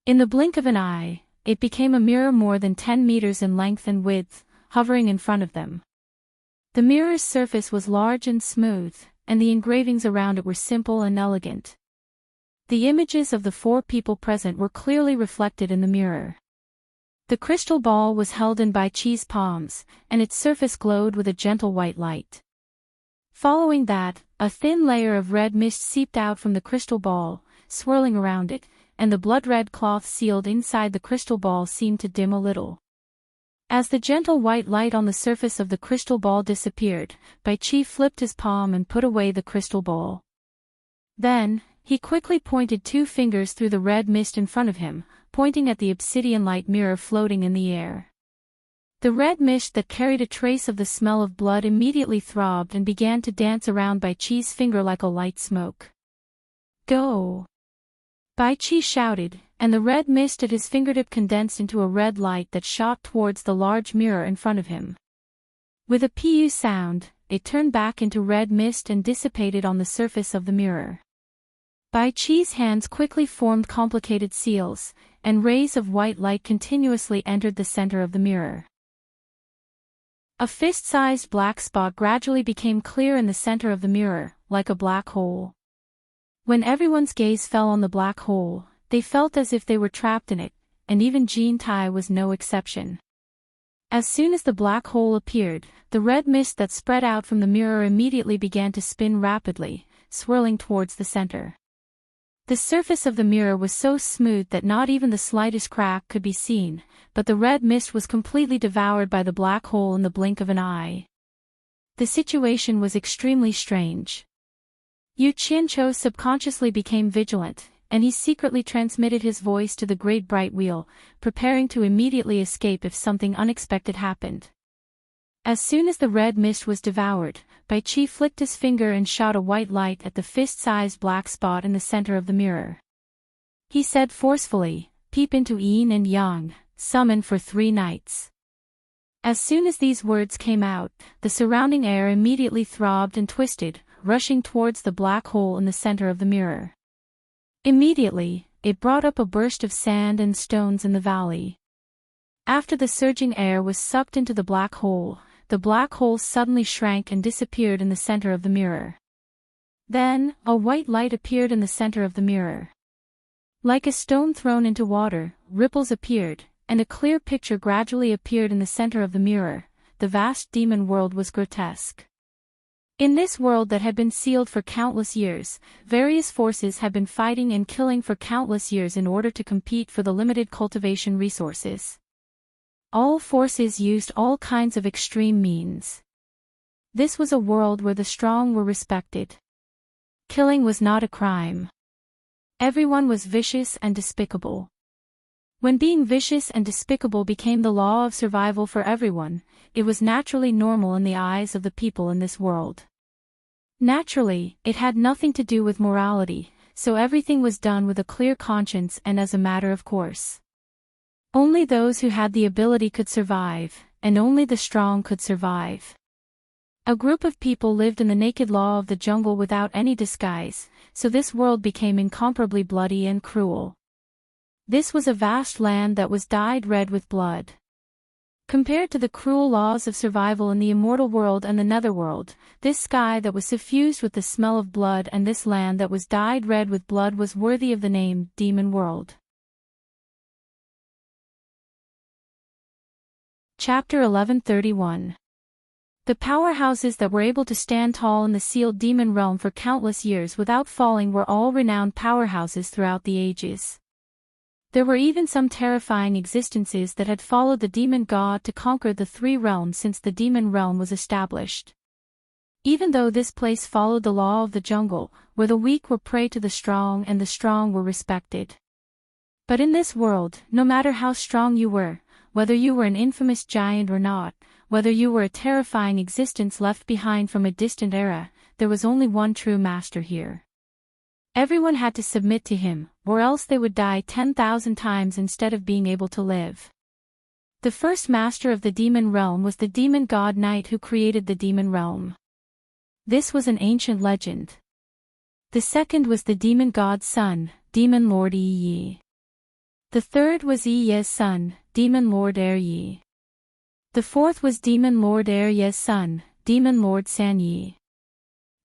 In the blink of an eye, it became a mirror more than 10 meters in length and width, hovering in front of them. The mirror's surface was large and smooth, and the engravings around it were simple and elegant. The images of the four people present were clearly reflected in the mirror. The crystal ball was held in Bai Chi's palms, and its surface glowed with a gentle white light. Following that, a thin layer of red mist seeped out from the crystal ball, swirling around it, and the blood-red cloth sealed inside the crystal ball seemed to dim a little. As the gentle white light on the surface of the crystal ball disappeared, Bai Chi flipped his palm and put away the crystal ball. Then, he quickly pointed two fingers through the red mist in front of him, pointing at the obsidian light mirror floating in the air. The red mist that carried a trace of the smell of blood immediately throbbed and began to dance around Bai Chi's finger like a light smoke. Go! Bai Chi shouted, and the red mist at his fingertip condensed into a red light that shot towards the large mirror in front of him. With a pu sound, it turned back into red mist and dissipated on the surface of the mirror. Bai Chi's hands quickly formed complicated seals, and rays of white light continuously entered the center of the mirror. A fist-sized black spot gradually became clear in the center of the mirror, like a black hole. When everyone's gaze fell on the black hole, they felt as if they were trapped in it, and even Jean Tai was no exception. As soon as the black hole appeared, the red mist that spread out from the mirror immediately began to spin rapidly, swirling towards the center. The surface of the mirror was so smooth that not even the slightest crack could be seen, but the red mist was completely devoured by the black hole in the blink of an eye. The situation was extremely strange. Yu Qianqiu subconsciously became vigilant, and he secretly transmitted his voice to the great bright wheel, preparing to immediately escape if something unexpected happened. As soon as the red mist was devoured, Bai Qi flicked his finger and shot a white light at the fist-sized black spot in the center of the mirror. He said forcefully, "Peep into yin and yang, summon for 3 nights." As soon as these words came out, the surrounding air immediately throbbed and twisted, rushing towards the black hole in the center of the mirror. Immediately, it brought up a burst of sand and stones in the valley. After the surging air was sucked into the black hole suddenly shrank and disappeared in the center of the mirror. Then, a white light appeared in the center of the mirror. Like a stone thrown into water, ripples appeared, and a clear picture gradually appeared in the center of the mirror. The vast demon world was grotesque. In this world that had been sealed for countless years, various forces had been fighting and killing for countless years in order to compete for the limited cultivation resources. All forces used all kinds of extreme means. This was a world where the strong were respected. Killing was not a crime. Everyone was vicious and despicable. When being vicious and despicable became the law of survival for everyone, it was naturally normal in the eyes of the people in this world. Naturally, it had nothing to do with morality, so everything was done with a clear conscience and as a matter of course. Only those who had the ability could survive, and only the strong could survive. A group of people lived in the naked law of the jungle without any disguise, so this world became incomparably bloody and cruel. This was a vast land that was dyed red with blood. Compared to the cruel laws of survival in the immortal world and the netherworld, this sky that was suffused with the smell of blood and this land that was dyed red with blood was worthy of the name Demon World. Chapter 1131. The powerhouses that were able to stand tall in the sealed demon realm for countless years without falling were all renowned powerhouses throughout the ages. There were even some terrifying existences that had followed the demon god to conquer the 3 realms since the demon realm was established. Even though this place followed the law of the jungle, where the weak were prey to the strong and the strong were respected. But in this world, no matter how strong you were, whether you were an infamous giant or not, whether you were a terrifying existence left behind from a distant era, there was only one true master here. Everyone had to submit to him, or else they would die 10,000 times instead of being able to live. The first master of the demon realm was the demon god knight who created the demon realm. This was an ancient legend. The second was the demon god's son, demon lord Yi. The third was Yi's son, demon lord Yi. The fourth was demon lord Yi's son, demon lord San Yi.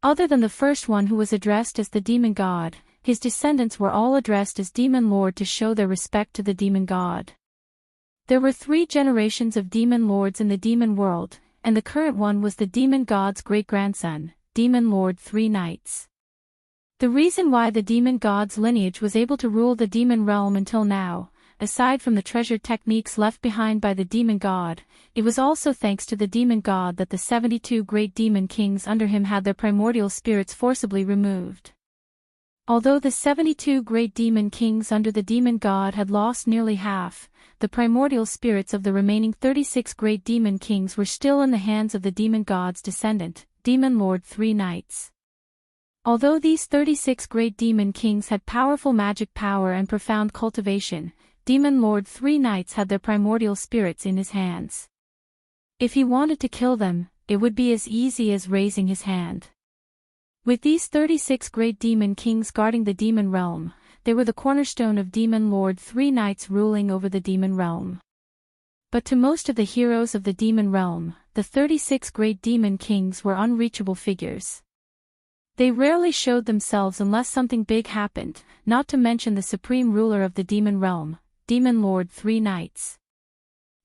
Other than the first one who was addressed as the demon god, his descendants were all addressed as demon lord to show their respect to the demon god. There were 3 generations of demon lords in the demon world, and the current one was the demon god's great-grandson, demon lord 3 Nights. The reason why the demon god's lineage was able to rule the demon realm until now, aside from the treasured techniques left behind by the demon god, it was also thanks to the demon god that the 72 great demon kings under him had their primordial spirits forcibly removed. Although the 72 great demon kings under the demon god had lost nearly half, the primordial spirits of the remaining 36 great demon kings were still in the hands of the demon god's descendant, demon lord 3 Nights. Although these 36 great demon kings had powerful magic power and profound cultivation, demon lord 3 Nights had their primordial spirits in his hands. If he wanted to kill them, it would be as easy as raising his hand. With these 36 great demon kings guarding the demon realm, they were the cornerstone of Demon Lord 3 knights ruling over the demon realm. But to most of the heroes of the demon realm, the 36 great demon kings were unreachable figures. They rarely showed themselves unless something big happened, not to mention the supreme ruler of the demon realm, Demon Lord 3 knights.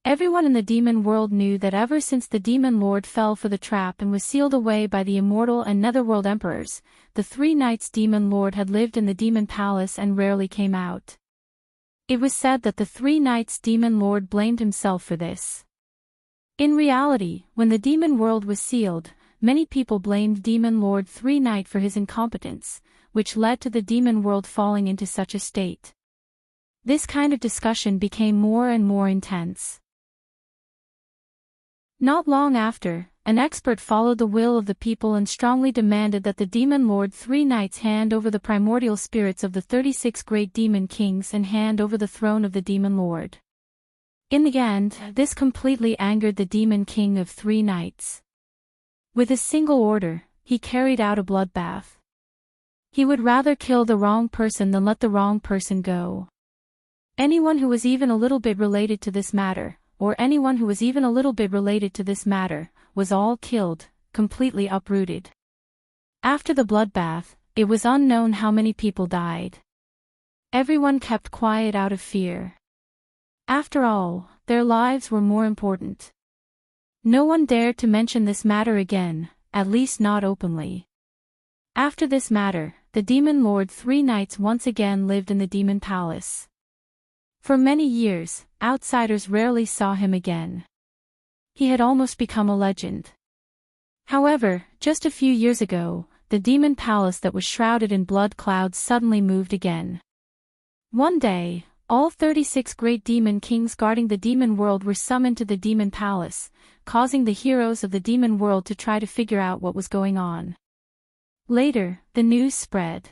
Everyone in the demon world knew that ever since the demon lord fell for the trap and was sealed away by the immortal and netherworld emperors, the 3 knights demon lord had lived in the demon palace and rarely came out. It was said that the 3 knights demon lord blamed himself for this. In reality, when the demon world was sealed, many people blamed Demon Lord 3 Knight for his incompetence, which led to the demon world falling into such a state. This kind of discussion became more and more intense. Not long after, an expert followed the will of the people and strongly demanded that the Demon Lord 3 Knights hand over the primordial spirits of the 36 great demon kings and hand over the throne of the Demon Lord. In the end, this completely angered the Demon King of 3 Knights. With a single order, he carried out a bloodbath. He would rather kill the wrong person than let the wrong person go. Anyone who was even a little bit related to this matter, was all killed, completely uprooted. After the bloodbath, it was unknown how many people died. Everyone kept quiet out of fear. After all, their lives were more important. No one dared to mention this matter again, at least not openly. After this matter, the Demon Lord 3 Knights once again lived in the demon palace. For many years, outsiders rarely saw him again. He had almost become a legend. However, just a few years ago, the demon palace that was shrouded in blood clouds suddenly moved again. One day, all 36 great demon kings guarding the demon world were summoned to the demon palace, causing the heroes of the demon world to try to figure out what was going on. Later, the news spread.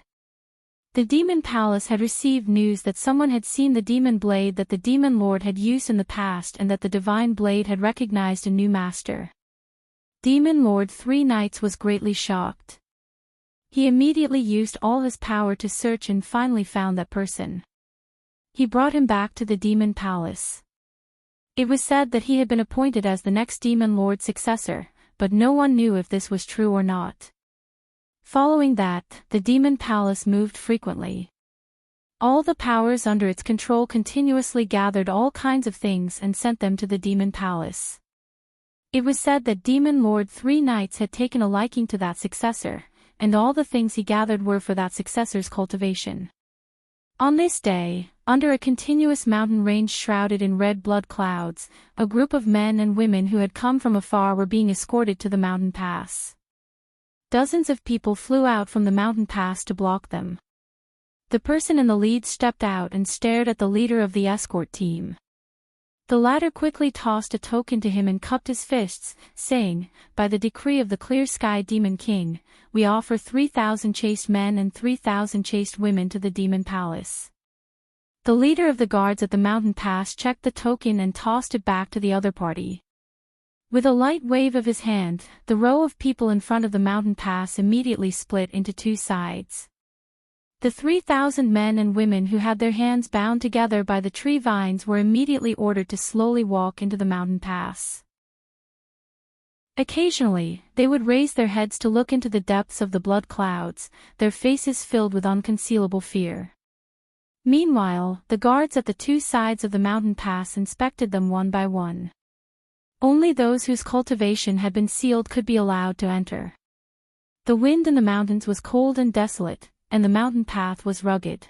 The demon palace had received news that someone had seen the demon blade that the demon lord had used in the past and that the divine blade had recognized a new master. Demon Lord 3 Knights was greatly shocked. He immediately used all his power to search and finally found that person. He brought him back to the demon palace. It was said that he had been appointed as the next demon lord's successor, but no one knew if this was true or not. Following that, the demon palace moved frequently. All the powers under its control continuously gathered all kinds of things and sent them to the demon palace. It was said that Demon Lord 3 Knights had taken a liking to that successor, and all the things he gathered were for that successor's cultivation. On this day, under a continuous mountain range shrouded in red blood clouds, a group of men and women who had come from afar were being escorted to the mountain pass. Dozens of people flew out from the mountain pass to block them. The person in the lead stepped out and stared at the leader of the escort team. The latter quickly tossed a token to him and cupped his fists, saying, "By the decree of the Clear Sky Demon King, we offer 3,000 chaste men and 3,000 chaste women to the demon palace." The leader of the guards at the mountain pass checked the token and tossed it back to the other party. With a light wave of his hand, the row of people in front of the mountain pass immediately split into 2 sides. The 3,000 men and women who had their hands bound together by the tree vines were immediately ordered to slowly walk into the mountain pass. Occasionally, they would raise their heads to look into the depths of the blood clouds, their faces filled with unconcealable fear. Meanwhile, the guards at the 2 sides of the mountain pass inspected them one by one. Only those whose cultivation had been sealed could be allowed to enter. The wind in the mountains was cold and desolate, and the mountain path was rugged.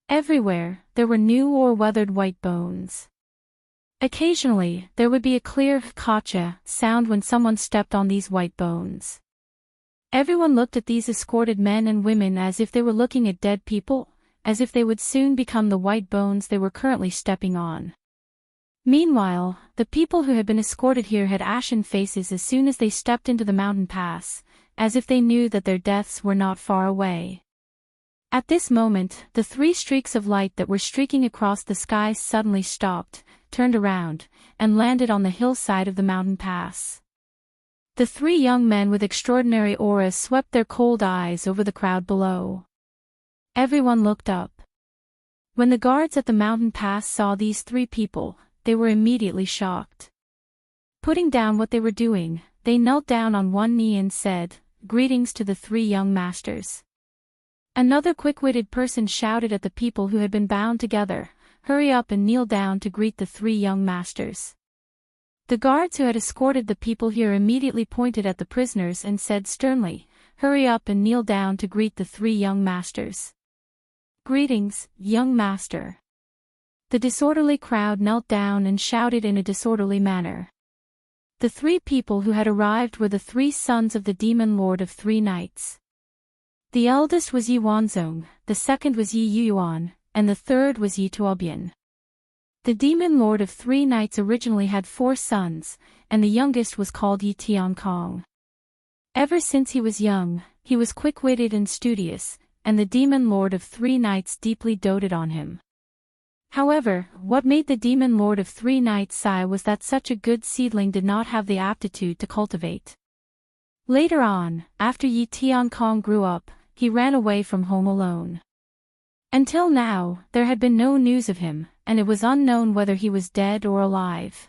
Everywhere, there were new or weathered white bones. Occasionally, there would be a clear "kacha" sound when someone stepped on these white bones. Everyone looked at these escorted men and women as if they were looking at dead people, as if they would soon become the white bones they were currently stepping on. Meanwhile, the people who had been escorted here had ashen faces as soon as they stepped into the mountain pass, as if they knew that their deaths were not far away. At this moment, the 3 streaks of light that were streaking across the sky suddenly stopped, turned around, and landed on the hillside of the mountain pass. The three young men with extraordinary auras swept their cold eyes over the crowd below. Everyone looked up. When the guards at the mountain pass saw these three people, they were immediately shocked. Putting down what they were doing, they knelt down on one knee and said, "Greetings to the three young masters." Another quick-witted person shouted at the people who had been bound together, "Hurry up and kneel down to greet the three young masters." The guards who had escorted the people here immediately pointed at the prisoners and said sternly, "Hurry up and kneel down to greet the three young masters." "Greetings, young master." The disorderly crowd knelt down and shouted in a disorderly manner. The three people who had arrived were the three sons of the demon lord of three nights. The eldest was Yi Wanzong, the second was Yi Yuan, and the third was Yi Tuobian. The demon lord of three nights originally had 4 sons, and the youngest was called Yi Tiankong. Ever since he was young, he was quick-witted and studious, and the demon lord of three nights deeply doted on him. However, what made the demon lord of three nights sigh was that such a good seedling did not have the aptitude to cultivate. Later on, after Yi Tiankong grew up, he ran away from home alone. Until now, there had been no news of him, and it was unknown whether he was dead or alive.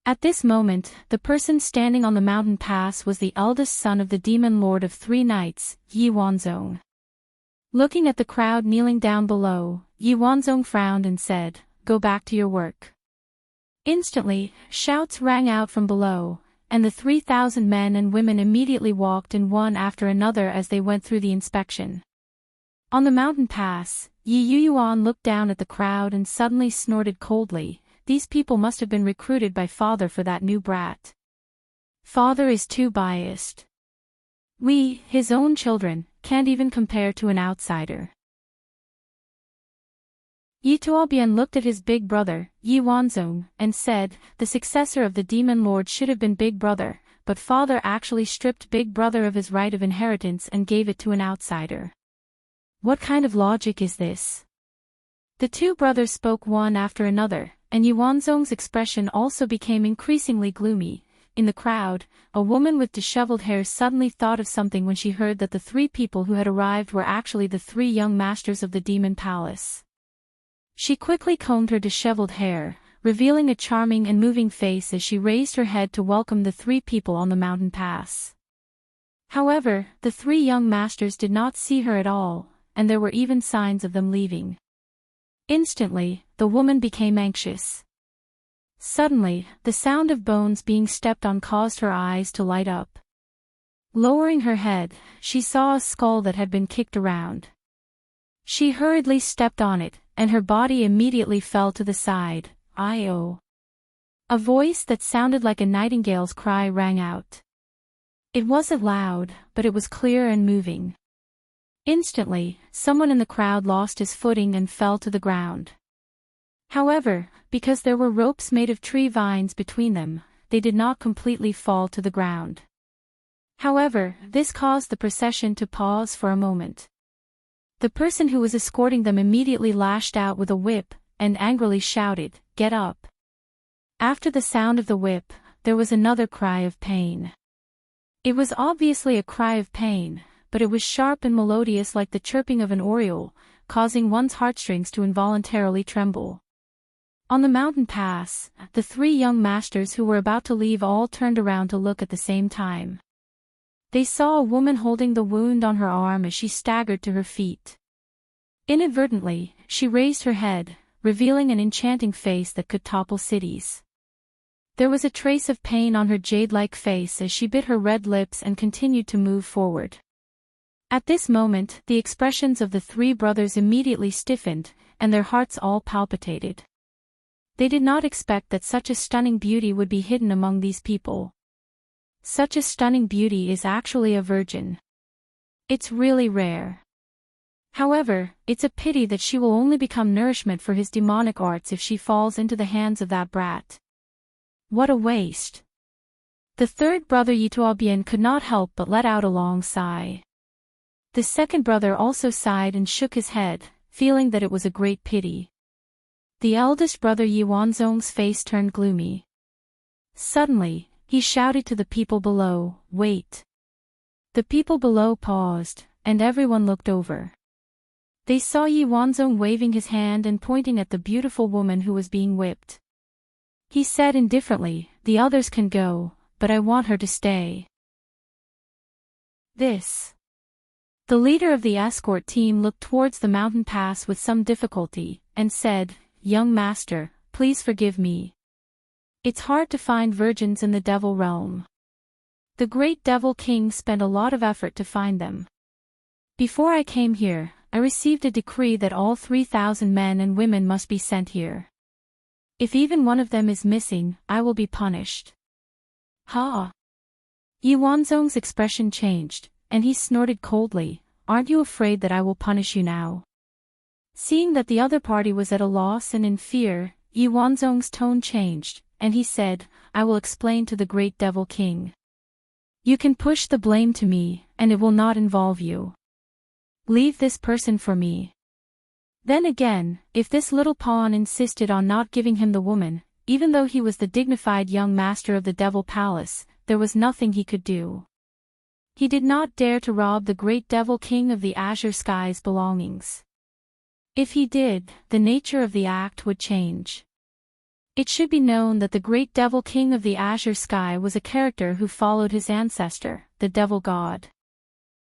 At this moment, the person standing on the mountain pass was the eldest son of the demon lord of three nights, Yi Wanzong. Looking at the crowd kneeling down below, Yi Wanzong frowned and said, "Go back to your work." Instantly, shouts rang out from below, and the 3,000 men and women immediately walked in one after another as they went through the inspection. On the mountain pass, Yi Yuan looked down at the crowd and suddenly snorted coldly, "These people must have been recruited by father for that new brat. Father is too biased. We, his own children, can't even compare to an outsider." Yi Tuobian looked at his big brother, Yi Wanzong, and said, "The successor of the demon lord should have been big brother, but father actually stripped big brother of his right of inheritance and gave it to an outsider. What kind of logic is this?" The two brothers spoke one after another, and Yi Wanzong's expression also became increasingly gloomy. In the crowd, a woman with disheveled hair suddenly thought of something when she heard that the three people who had arrived were actually the three young masters of the demon palace. She quickly combed her disheveled hair, revealing a charming and moving face as she raised her head to welcome the three people on the mountain pass. However, the three young masters did not see her at all, and there were even signs of them leaving. Instantly, the woman became anxious. Suddenly, the sound of bones being stepped on caused her eyes to light up. Lowering her head, she saw a skull that had been kicked around. She hurriedly stepped on it, and her body immediately fell to the side. "I-oh." A voice that sounded like a nightingale's cry rang out. It wasn't loud, but it was clear and moving. Instantly, someone in the crowd lost his footing and fell to the ground. However, because there were ropes made of tree vines between them, they did not completely fall to the ground. However, this caused the procession to pause for a moment. The person who was escorting them immediately lashed out with a whip, and angrily shouted, "Get up!" After the sound of the whip, there was another cry of pain. It was obviously a cry of pain, but it was sharp and melodious like the chirping of an oriole, causing one's heartstrings to involuntarily tremble. On the mountain pass, the three young masters who were about to leave all turned around to look at the same time. They saw a woman holding the wound on her arm as she staggered to her feet. Inadvertently, she raised her head, revealing an enchanting face that could topple cities. There was a trace of pain on her jade-like face as she bit her red lips and continued to move forward. At this moment, the expressions of the three brothers immediately stiffened, and their hearts all palpitated. They did not expect that such a stunning beauty would be hidden among these people. Such a stunning beauty is actually a virgin. It's really rare. However, it's a pity that she will only become nourishment for his demonic arts if she falls into the hands of that brat. What a waste. The third brother Yi Tuobian could not help but let out a long sigh. The second brother also sighed and shook his head, feeling that it was a great pity. The eldest brother Yi Wanzong's face turned gloomy. Suddenly, he shouted to the people below, "Wait." The people below paused, and everyone looked over. They saw Yi Wanzong waving his hand and pointing at the beautiful woman who was being whipped. He said indifferently, "The others can go, but I want her to stay." The leader of the escort team looked towards the mountain pass with some difficulty, and said, "Young master, please forgive me. It's hard to find virgins in the devil realm. The great devil king spent a lot of effort to find them. Before I came here, I received a decree that all 3,000 men and women must be sent here. If even one of them is missing, I will be punished." Ha! Yi Wanzong's expression changed, and he snorted coldly, "Aren't you afraid that I will punish you now?" Seeing that the other party was at a loss and in fear, Yi Wanzong's tone changed, and he said, "I will explain to the great devil king. You can push the blame to me, and it will not involve you. Leave this person for me." Then again, if this little pawn insisted on not giving him the woman, even though he was the dignified young master of the devil palace, there was nothing he could do. He did not dare to rob the great devil king of the azure sky's belongings. If he did, the nature of the act would change. It should be known that the great devil king of the azure sky was a character who followed his ancestor, the devil god.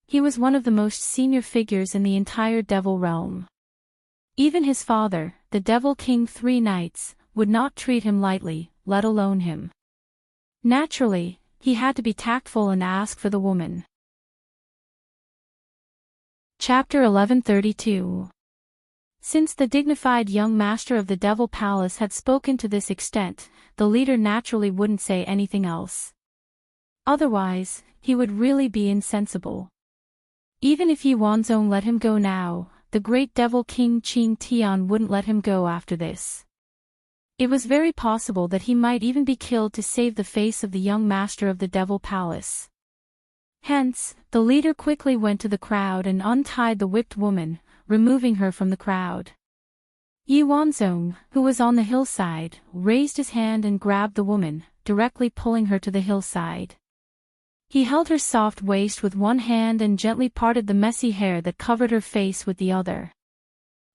He was one of the most senior figures in the entire devil realm. Even his father, the devil king 3 Nights, would not treat him lightly, let alone him. Naturally, he had to be tactful and ask for the woman. Chapter 1132. Since the dignified young master of the devil palace had spoken to this extent, the leader naturally wouldn't say anything else. Otherwise, he would really be insensible. Even if Yi Wanzong let him go now, the great devil king Qing Tian wouldn't let him go after this. It was very possible that he might even be killed to save the face of the young master of the devil palace. Hence, the leader quickly went to the crowd and untied the whipped woman, removing her from the crowd. Yi Wanzong, who was on the hillside, raised his hand and grabbed the woman, directly pulling her to the hillside. He held her soft waist with one hand and gently parted the messy hair that covered her face with the other.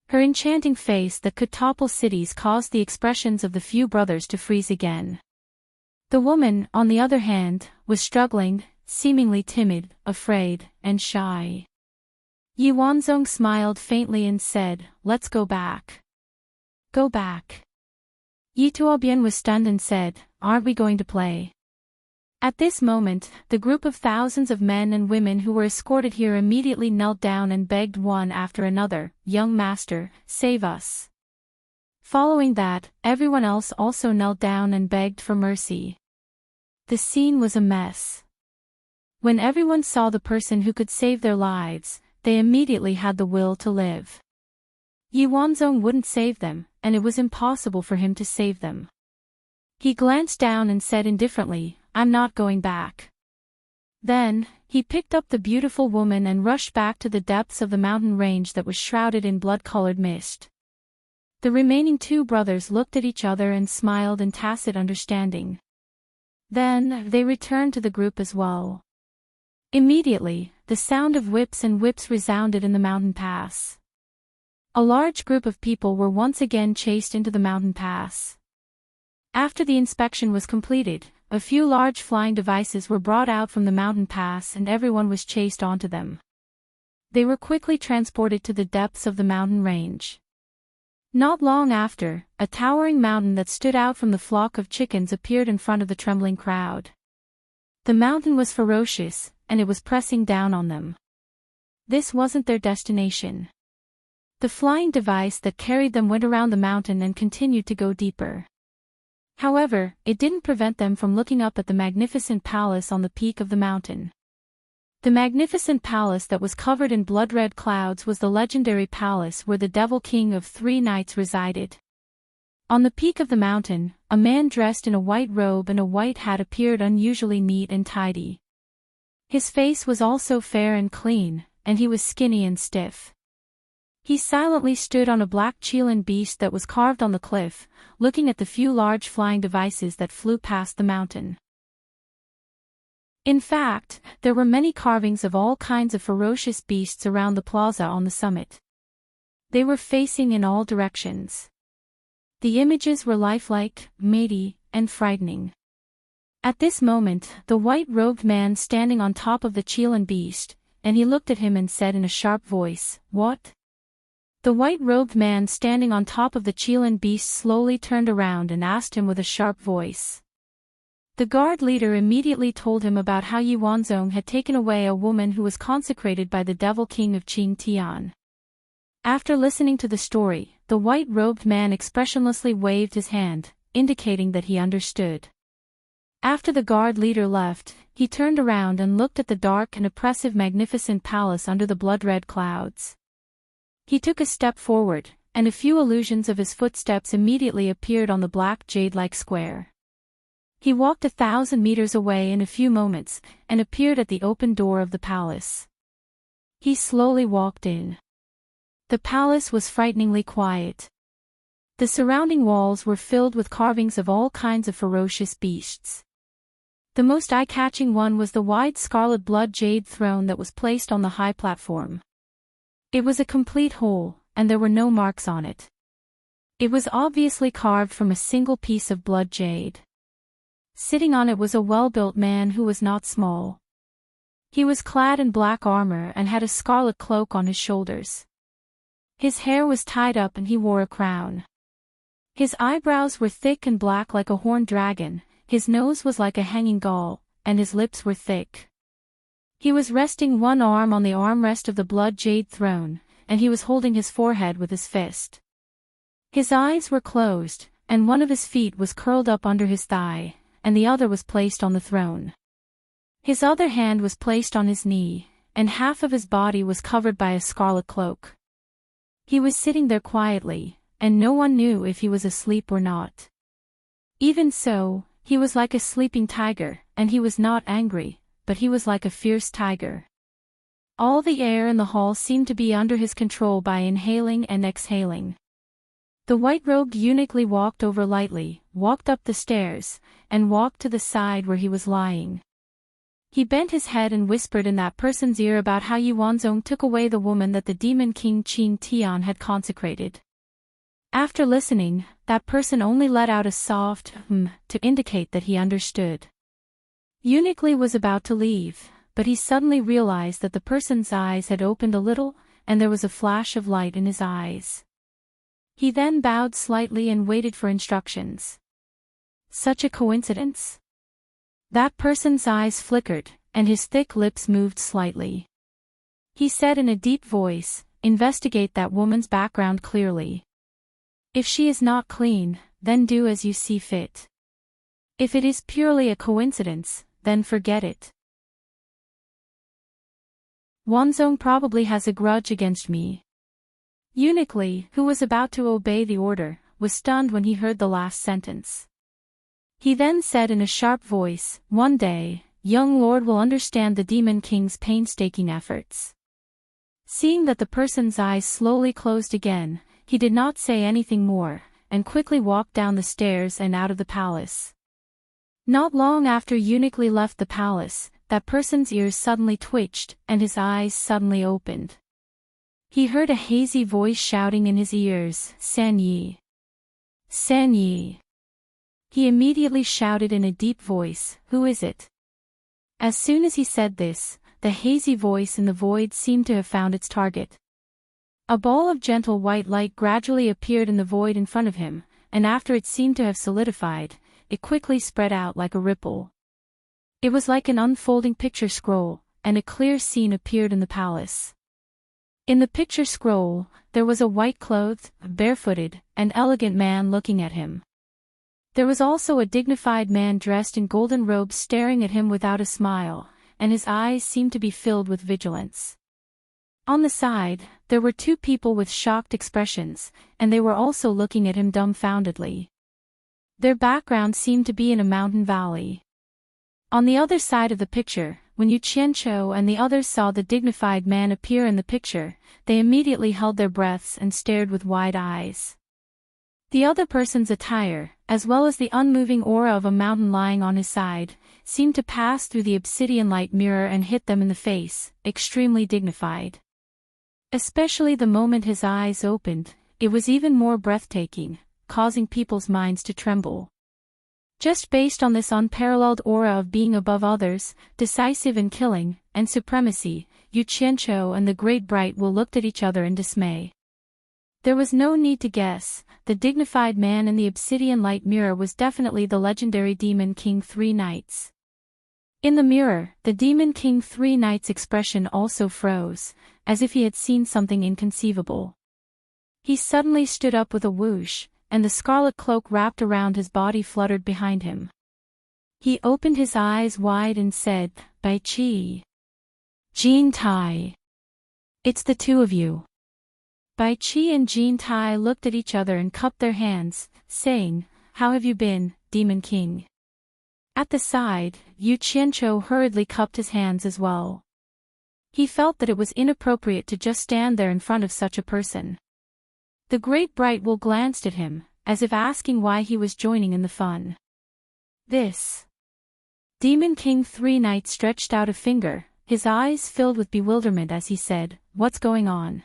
Her enchanting face that could topple cities caused the expressions of the few brothers to freeze again. The woman, on the other hand, was struggling, seemingly timid, afraid, and shy. Yi Wanzong smiled faintly and said, "Let's go back." "Go back?" Yi Tuobian was stunned and said, "Aren't we going to play?" At this moment, the group of thousands of men and women who were escorted here immediately knelt down and begged one after another, "Young master, save us." Following that, everyone else also knelt down and begged for mercy. The scene was a mess. When everyone saw the person who could save their lives, they immediately had the will to live. Yi Wanzong wouldn't save them, and it was impossible for him to save them. He glanced down and said indifferently, "I'm not going back." Then, he picked up the beautiful woman and rushed back to the depths of the mountain range that was shrouded in blood-colored mist. The remaining 2 brothers looked at each other and smiled in tacit understanding. Then, they returned to the group as well. Immediately, the sound of whips and whips resounded in the mountain pass. A large group of people were once again chased into the mountain pass. After the inspection was completed, a few large flying devices were brought out from the mountain pass and everyone was chased onto them. They were quickly transported to the depths of the mountain range. Not long after, a towering mountain that stood out from the flock of chickens appeared in front of the trembling crowd. The mountain was ferocious, and it was pressing down on them. This wasn't their destination. The flying device that carried them went around the mountain and continued to go deeper. However, it didn't prevent them from looking up at the magnificent palace on the peak of the mountain. The magnificent palace that was covered in blood-red clouds was the legendary palace where the Devil King of 3 Nights resided. On the peak of the mountain, a man dressed in a white robe and a white hat appeared unusually neat and tidy. His face was also fair and clean, and he was skinny and stiff. He silently stood on a black Chilan beast that was carved on the cliff, looking at the few large flying devices that flew past the mountain. In fact, there were many carvings of all kinds of ferocious beasts around the plaza on the summit. They were facing in all directions. The images were lifelike, mighty, and frightening. At this moment, the white-robed man standing on top of the Chilean beast, and he looked at him and said in a sharp voice, "What?" The white-robed man standing on top of the Chilean beast slowly turned around and asked him with a sharp voice. The guard leader immediately told him about how Yuanzong had taken away a woman who was consecrated by the devil king of Qing Tian. After listening to the story, the white-robed man expressionlessly waved his hand, indicating that he understood. After the guard leader left, he turned around and looked at the dark and oppressive magnificent palace under the blood-red clouds. He took a step forward, and a few illusions of his footsteps immediately appeared on the black jade-like square. He walked 1,000 meters away in a few moments, and appeared at the open door of the palace. He slowly walked in. The palace was frighteningly quiet. The surrounding walls were filled with carvings of all kinds of ferocious beasts. The most eye-catching one was the wide scarlet blood jade throne that was placed on the high platform. It was a complete whole, and there were no marks on it. It was obviously carved from a single piece of blood jade. Sitting on it was a well-built man who was not small. He was clad in black armor and had a scarlet cloak on his shoulders. His hair was tied up and he wore a crown. His eyebrows were thick and black like a horned dragon, his nose was like a hanging gull, and his lips were thick. He was resting one arm on the armrest of the blood jade throne, and he was holding his forehead with his fist. His eyes were closed, and one of his feet was curled up under his thigh, and the other was placed on the throne. His other hand was placed on his knee, and half of his body was covered by a scarlet cloak. He was sitting there quietly, and no one knew if he was asleep or not. Even so, he was like a sleeping tiger, and he was not angry, but he was like a fierce tiger. All the air in the hall seemed to be under his control by inhaling and exhaling. The white-robed eunuch walked over lightly, walked up the stairs, and walked to the side where he was lying. He bent his head and whispered in that person's ear about how Yuanzong took away the woman that the demon king Qing Tian had consecrated. After listening, that person only let out a soft to indicate that he understood. Eunuch was about to leave, but he suddenly realized that the person's eyes had opened a little, and there was a flash of light in his eyes. He then bowed slightly and waited for instructions. Such a coincidence? That person's eyes flickered, and his thick lips moved slightly. He said in a deep voice, "Investigate that woman's background clearly. If she is not clean, then do as you see fit. If it is purely a coincidence, then forget it. Yuanzong probably has a grudge against me." Eunuch, who was about to obey the order, was stunned when he heard the last sentence. He then said in a sharp voice, "One day, young lord will understand the demon king's painstaking efforts." Seeing that the person's eyes slowly closed again, he did not say anything more, and quickly walked down the stairs and out of the palace. Not long after Eunuch left the palace, that person's ears suddenly twitched, and his eyes suddenly opened. He heard a hazy voice shouting in his ears, "San Yi! San Yi!" He immediately shouted in a deep voice, "Who is it?" As soon as he said this, the hazy voice in the void seemed to have found its target. A ball of gentle white light gradually appeared in the void in front of him, and after it seemed to have solidified, it quickly spread out like a ripple. It was like an unfolding picture scroll, and a clear scene appeared in the palace. In the picture scroll, there was a white-clothed, barefooted, and elegant man looking at him. There was also a dignified man dressed in golden robes staring at him without a smile, and his eyes seemed to be filled with vigilance. On the side, there were two people with shocked expressions, and they were also looking at him dumbfoundedly. Their background seemed to be in a mountain valley. On the other side of the picture, when Yu Qianqiu and the others saw the dignified man appear in the picture, they immediately held their breaths and stared with wide eyes. The other person's attire, as well as the unmoving aura of a mountain lying on his side, seemed to pass through the obsidian light mirror and hit them in the face, extremely dignified. Especially the moment his eyes opened, it was even more breathtaking, causing people's minds to tremble. Just based on this unparalleled aura of being above others, decisive in killing, and supremacy, Yu Qianqiu and the Great Bright Will looked at each other in dismay. There was no need to guess, the dignified man in the obsidian light mirror was definitely the legendary Demon King Three Knights. In the mirror, the Demon King Three Knights' expression also froze, as if he had seen something inconceivable. He suddenly stood up with a whoosh, and the scarlet cloak wrapped around his body fluttered behind him. He opened his eyes wide and said, "Bai Qi. Jin Tai. It's the two of you." Bai Qi and Jin Tai looked at each other and cupped their hands, saying, "How have you been, Demon King?" At the side, Yu Qianqiu hurriedly cupped his hands as well. He felt that it was inappropriate to just stand there in front of such a person. The Great Bright Will glanced at him, as if asking why he was joining in the fun. This. Demon King Three Knights stretched out a finger, his eyes filled with bewilderment as he said, "What's going on?"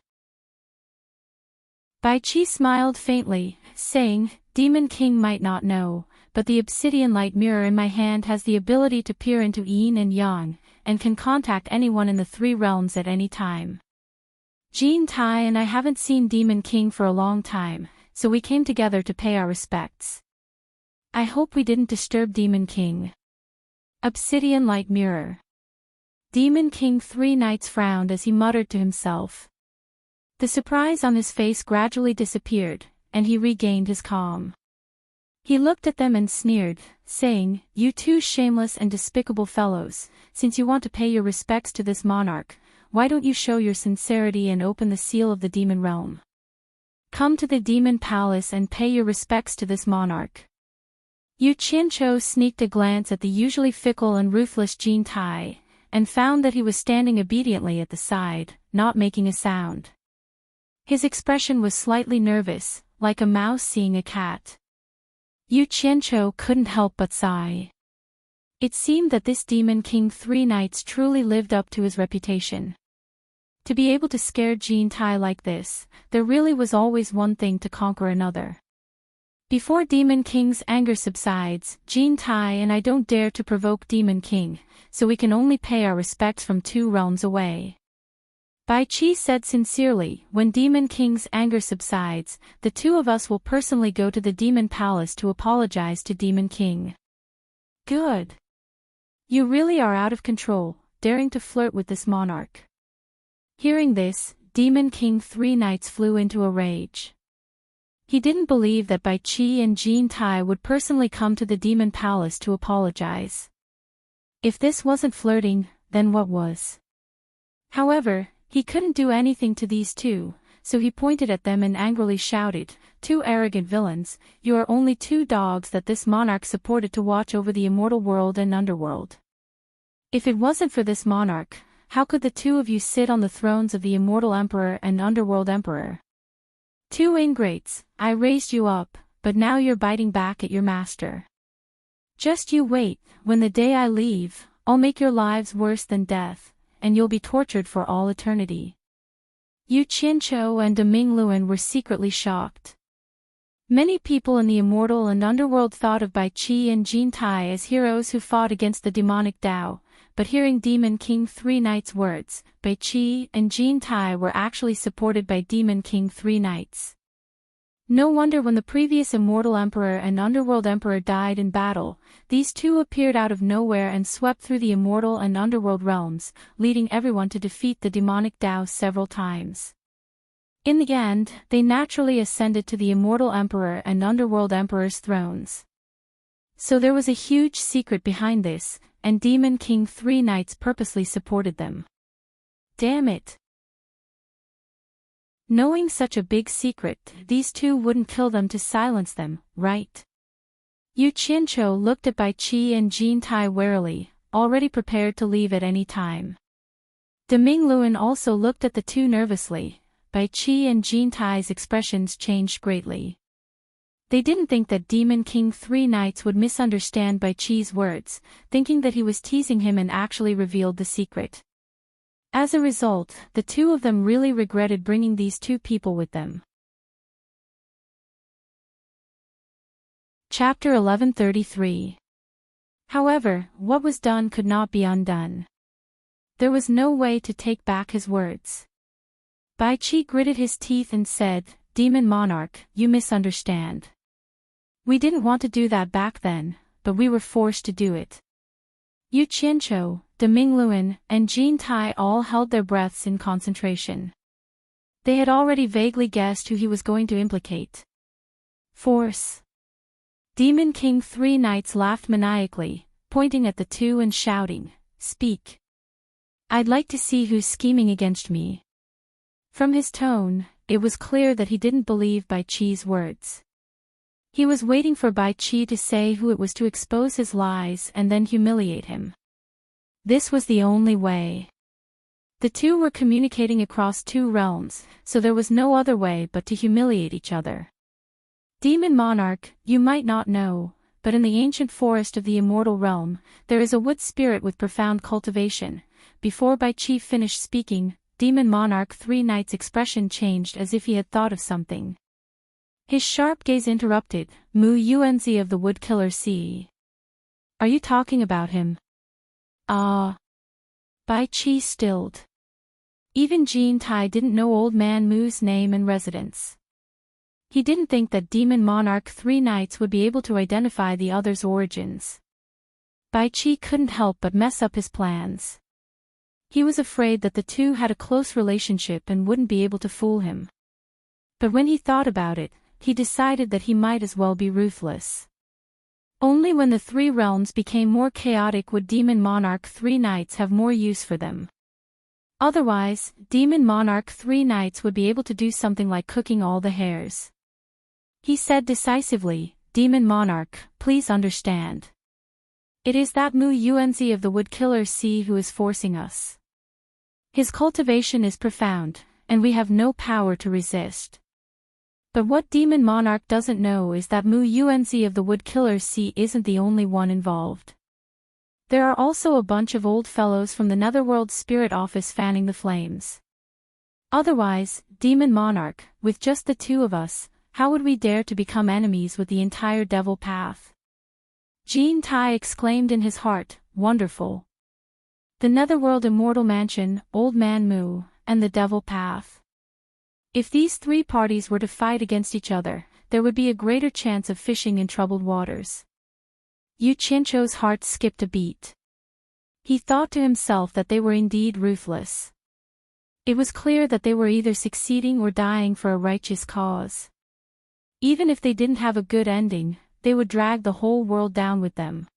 Bai Qi smiled faintly, saying, "Demon King might not know, but the obsidian light mirror in my hand has the ability to peer into yin and yang, and can contact anyone in the three realms at any time. Jin Tai and I haven't seen Demon King for a long time, so we came together to pay our respects. I hope we didn't disturb Demon King." Obsidian light mirror. Demon King Three Knights frowned as he muttered to himself. The surprise on his face gradually disappeared, and he regained his calm. He looked at them and sneered, saying, "You two shameless and despicable fellows, since you want to pay your respects to this monarch, why don't you show your sincerity and open the seal of the demon realm? Come to the demon palace and pay your respects to this monarch." Yu Qianqiu sneaked a glance at the usually fickle and ruthless Jin Tai, and found that he was standing obediently at the side, not making a sound. His expression was slightly nervous, like a mouse seeing a cat. Yu Qianqiu couldn't help but sigh. It seemed that this Demon King Three Knights truly lived up to his reputation. To be able to scare Jin Tai like this, there really was always one thing to conquer another. Before Demon King's anger subsides, Jin Tai and I don't dare to provoke Demon King, so we can only pay our respects from 2 realms away. Bai Qi said sincerely, "When Demon King's anger subsides, the 2 of us will personally go to the Demon Palace to apologize to Demon King." "Good. You really are out of control, daring to flirt with this monarch." Hearing this, Demon King Three Knights flew into a rage. He didn't believe that Bai Qi and Jin Tai would personally come to the Demon Palace to apologize. If this wasn't flirting, then what was? However, he couldn't do anything to these 2, so he pointed at them and angrily shouted, "2 arrogant villains, you are only 2 dogs that this monarch supported to watch over the immortal world and underworld. If it wasn't for this monarch, how could the 2 of you sit on the thrones of the immortal emperor and underworld emperor? 2 ingrates, I raised you up, but now you're biting back at your master. Just you wait, when the day I leave, I'll make your lives worse than death, and you'll be tortured for all eternity." Yu Qianqiu and De Mingluan were secretly shocked. Many people in the immortal and underworld thought of Bai Qi and Jin Tai as heroes who fought against the demonic Tao, but hearing Demon King Three Knights' words, Bai Qi and Jin Tai were actually supported by Demon King Three Knights. No wonder when the previous immortal emperor and underworld emperor died in battle, these 2 appeared out of nowhere and swept through the immortal and underworld realms, leading everyone to defeat the demonic Tao several times. In the end, they naturally ascended to the immortal emperor and underworld emperor's thrones. So there was a huge secret behind this, and Demon King Three Knights purposely supported them. Damn it! Knowing such a big secret, these 2 wouldn't kill them to silence them, right? Yu Qianqiu looked at Bai Qi and Jin Tai warily, already prepared to leave at any time. De Mingluan also looked at the 2 nervously. Bai Qi and Jin Tai's expressions changed greatly. They didn't think that Demon King 3 Knights would misunderstand Bai Chi's words, thinking that he was teasing him and actually revealed the secret. As a result, the two of them really regretted bringing these two people with them. Chapter 1133. However, what was done could not be undone. There was no way to take back his words. Bai Chi gritted his teeth and said, "Demon Monarch, you misunderstand. We didn't want to do that back then, but we were forced to do it." Yu Qianqiu, De Mingluan, and Jin Tai all held their breaths in concentration. They had already vaguely guessed who he was going to implicate. Force. Demon King 3 Knights laughed maniacally, pointing at the two and shouting, "Speak. I'd like to see who's scheming against me." From his tone, it was clear that he didn't believe Bai Chi's words. He was waiting for Bai Chi to say who it was to expose his lies and then humiliate him. This was the only way. The two were communicating across two realms, so there was no other way but to humiliate each other. Demon Monarch, you might not know, but in the ancient forest of the immortal realm, there is a wood spirit with profound cultivation. Before Bai Chi finished speaking, Demon Monarch 3 Knights' expression changed as if he had thought of something. His sharp gaze interrupted, "Mu Yuanzi of the Wood Killer Sea. Are you talking about him?" "Ah." Bai Chi stilled. Even Jin Tai didn't know Old Man Mu's name and residence. He didn't think that Demon Monarch 3 Knights would be able to identify the other's origins. Bai Chi couldn't help but mess up his plans. He was afraid that the two had a close relationship and wouldn't be able to fool him. But when he thought about it, he decided that he might as well be ruthless. Only when the three realms became more chaotic would Demon Monarch 3 Knights have more use for them. Otherwise, Demon Monarch 3 Knights would be able to do something like cooking all the hairs. He said decisively, "Demon Monarch, please understand. It is that Mu Yuanzi of the Wood Killer Sea who is forcing us. His cultivation is profound, and we have no power to resist. But what Demon Monarch doesn't know is that Mu Yuanzi of the Wood Killer Sea isn't the only one involved. There are also a bunch of old fellows from the Netherworld Spirit Office fanning the flames. Otherwise, Demon Monarch, with just the two of us, how would we dare to become enemies with the entire Devil Path?" Jin Tai exclaimed in his heart, "Wonderful. The Netherworld Immortal Mansion, Old Man Mu, and the Devil Path. If these three parties were to fight against each other, there would be a greater chance of fishing in troubled waters." Yu Qianqiu's heart skipped a beat. He thought to himself that they were indeed ruthless. It was clear that they were either succeeding or dying for a righteous cause. Even if they didn't have a good ending, they would drag the whole world down with them.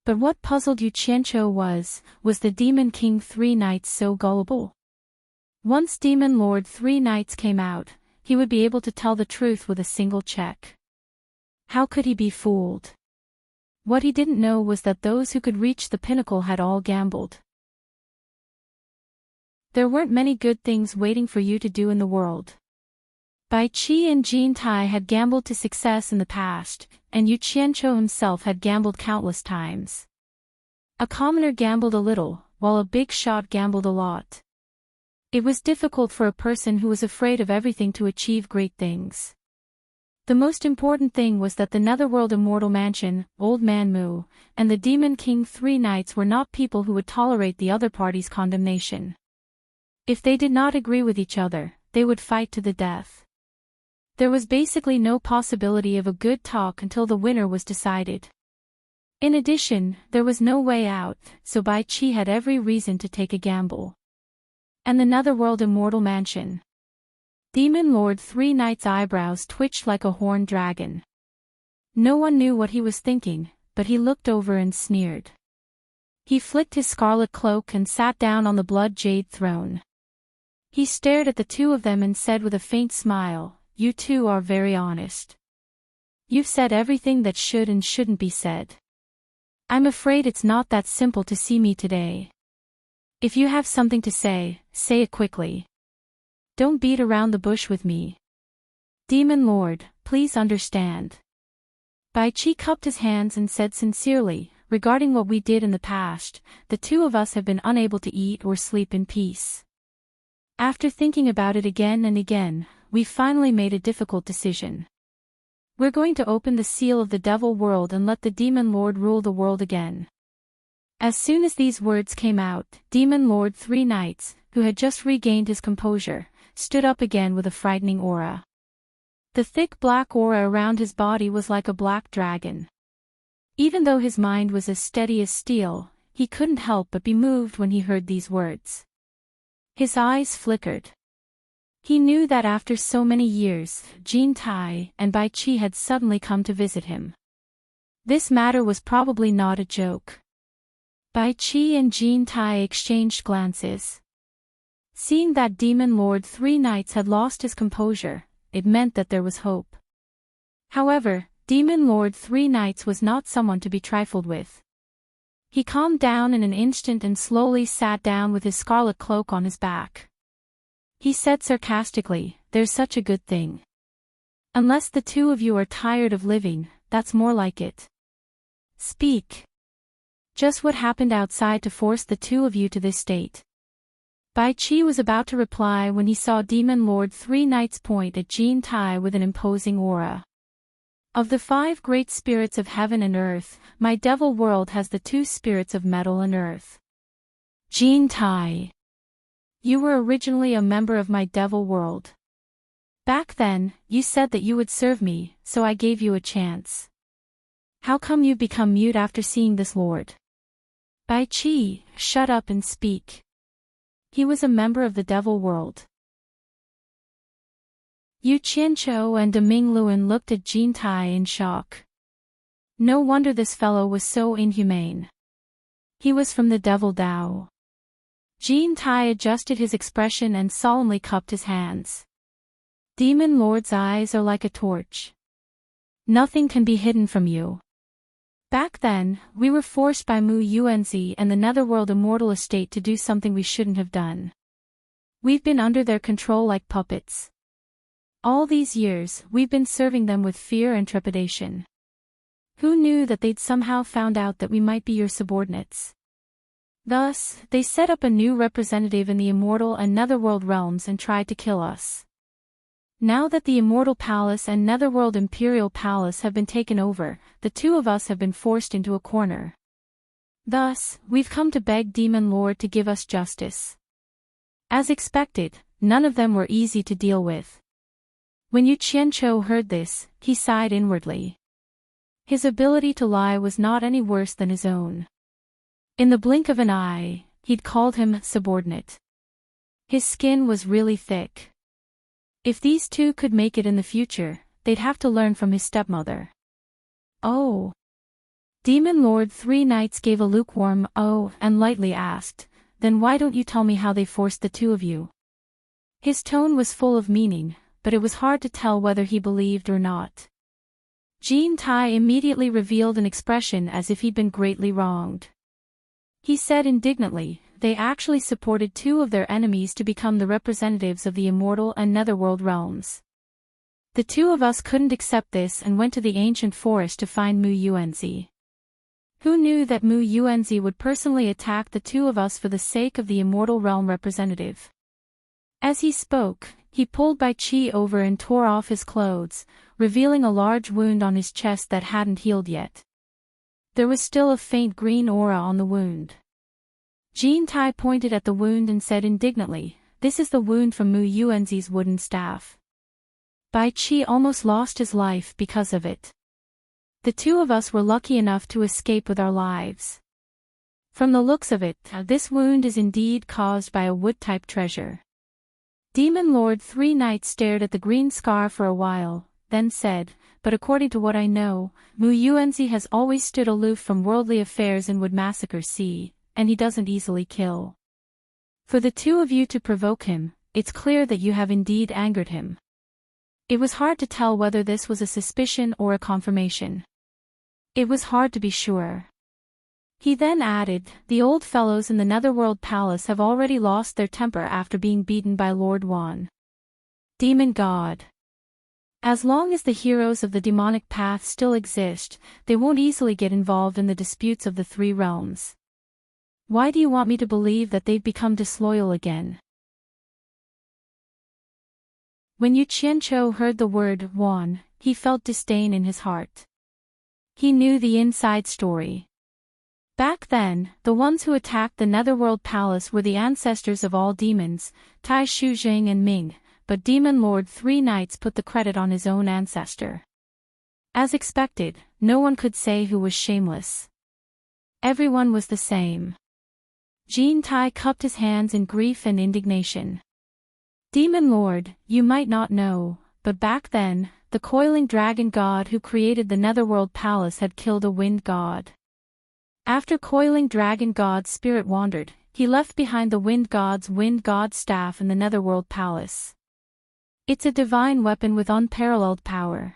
But what puzzled Yu Qianqiu was the Demon King 3 Knights so gullible? Once Demon Lord 3 Knights came out, he would be able to tell the truth with a single check. How could he be fooled? What he didn't know was that those who could reach the pinnacle had all gambled. There weren't many good things waiting for you to do in the world. Bai Chi and Jin Tai had gambled to success in the past, and Yu Qianqiu himself had gambled countless times. A commoner gambled a little, while a big shot gambled a lot. It was difficult for a person who was afraid of everything to achieve great things. The most important thing was that the Netherworld Immortal Mansion, Old Man Mu, and the Demon King 3 Knights were not people who would tolerate the other party's condemnation. If they did not agree with each other, they would fight to the death. There was basically no possibility of a good talk until the winner was decided. In addition, there was no way out, so Bai Chi had every reason to take a gamble. And the Netherworld Immortal Mansion. Demon Lord 3 Knights' eyebrows twitched like a horned dragon. No one knew what he was thinking, but he looked over and sneered. He flicked his scarlet cloak and sat down on the blood jade throne. He stared at the two of them and said with a faint smile, "You two are very honest. You've said everything that should and shouldn't be said. I'm afraid it's not that simple to see me today. If you have something to say, say it quickly. Don't beat around the bush with me. Demon Lord, please understand. Bai Chi cupped his hands and said sincerely, regarding what we did in the past, the two of us have been unable to eat or sleep in peace. After thinking about it again and again, we finally made a difficult decision. We're going to open the seal of the devil world and let the demon lord rule the world again. As soon as these words came out, Demon Lord Three Knights, who had just regained his composure, stood up again with a frightening aura. The thick black aura around his body was like a black dragon. Even though his mind was as steady as steel, he couldn't help but be moved when he heard these words. His eyes flickered. He knew that after so many years, Jin Tai and Bai Chi had suddenly come to visit him. This matter was probably not a joke. Bai Chi and Jin Tai exchanged glances. Seeing that Demon Lord Three Knights had lost his composure, it meant that there was hope. However, Demon Lord Three Knights was not someone to be trifled with. He calmed down in an instant and slowly sat down with his scarlet cloak on his back. He said sarcastically, "There's such a good thing. Unless the two of you are tired of living, that's more like it. Speak. Just what happened outside to force the two of you to this state?" Bai Chi was about to reply when he saw Demon Lord Three Knights point at Jin Tai with an imposing aura. "Of the 5 great spirits of heaven and earth, my devil world has the 2 spirits of metal and earth. Jin Tai, you were originally a member of my devil world. Back then, you said that you would serve me, so I gave you a chance. How come you've become mute after seeing this lord?" Bai Chi, shut up and speak. He was a member of the devil world. Yu Qianqiu and Deming Luan looked at Jin Tai in shock. No wonder this fellow was so inhumane. He was from the devil Dao. Jin Tai adjusted his expression and solemnly cupped his hands. Demon Lord's eyes are like a torch. Nothing can be hidden from you. Back then, we were forced by Mu Yuanzi and the Netherworld Immortal Estate to do something we shouldn't have done. We've been under their control like puppets. All these years, we've been serving them with fear and trepidation. Who knew that they'd somehow found out that we might be your subordinates? Thus, they set up a new representative in the Immortal and Netherworld realms and tried to kill us. Now that the Immortal Palace and Netherworld Imperial Palace have been taken over, the two of us have been forced into a corner. Thus, we've come to beg Demon Lord to give us justice. As expected, none of them were easy to deal with. When Yu Qianqiu heard this, he sighed inwardly. His ability to lie was not any worse than his own. In the blink of an eye, he'd called him subordinate. His skin was really thick. If these two could make it in the future, they'd have to learn from his stepmother. "Oh." Demon Lord Three Knights gave a lukewarm "oh" and lightly asked, "Then why don't you tell me how they forced the two of you?" His tone was full of meaning, but it was hard to tell whether he believed or not. Jin Tai immediately revealed an expression as if he'd been greatly wronged. He said indignantly, "They actually supported 2 of their enemies to become the representatives of the Immortal and Netherworld realms. The 2 of us couldn't accept this and went to the ancient forest to find Mu Yuanzi. Who knew that Mu Yuanzi would personally attack the 2 of us for the sake of the Immortal Realm representative?" As he spoke, he pulled Bai Chi over and tore off his clothes, revealing a large wound on his chest that hadn't healed yet. There was still a faint green aura on the wound. Jin Tai pointed at the wound and said indignantly, "This is the wound from Mu Yuanzi's wooden staff. Bai Chi almost lost his life because of it. The 2 of us were lucky enough to escape with our lives. From the looks of it, this wound is indeed caused by a wood-type treasure." Demon Lord Three Knights stared at the green scar for a while, then said, "But according to what I know, Mu Yuanzi has always stood aloof from worldly affairs and would massacre see, and he doesn't easily kill. For the 2 of you to provoke him, it's clear that you have indeed angered him." It was hard to tell whether this was a suspicion or a confirmation. It was hard to be sure. He then added, "The old fellows in the Netherworld Palace have already lost their temper after being beaten by Lord Wan. Demon God. As long as the heroes of the demonic path still exist, they won't easily get involved in the disputes of the three realms. Why do you want me to believe that they've become disloyal again? When Yu Qianqiu heard the word Wan, he felt disdain in his heart. He knew the inside story. Back then, the ones who attacked the Netherworld Palace were the ancestors of all demons, Tai Shujing and Ming, but Demon Lord Three Knights put the credit on his own ancestor. As expected, no one could say who was shameless. Everyone was the same. Jin Tai cupped his hands in grief and indignation. Demon Lord, you might not know, but back then, the coiling dragon god who created the Netherworld Palace had killed a wind god. After coiling dragon god's spirit wandered, he left behind the wind god staff in the Netherworld Palace. It's a divine weapon with unparalleled power.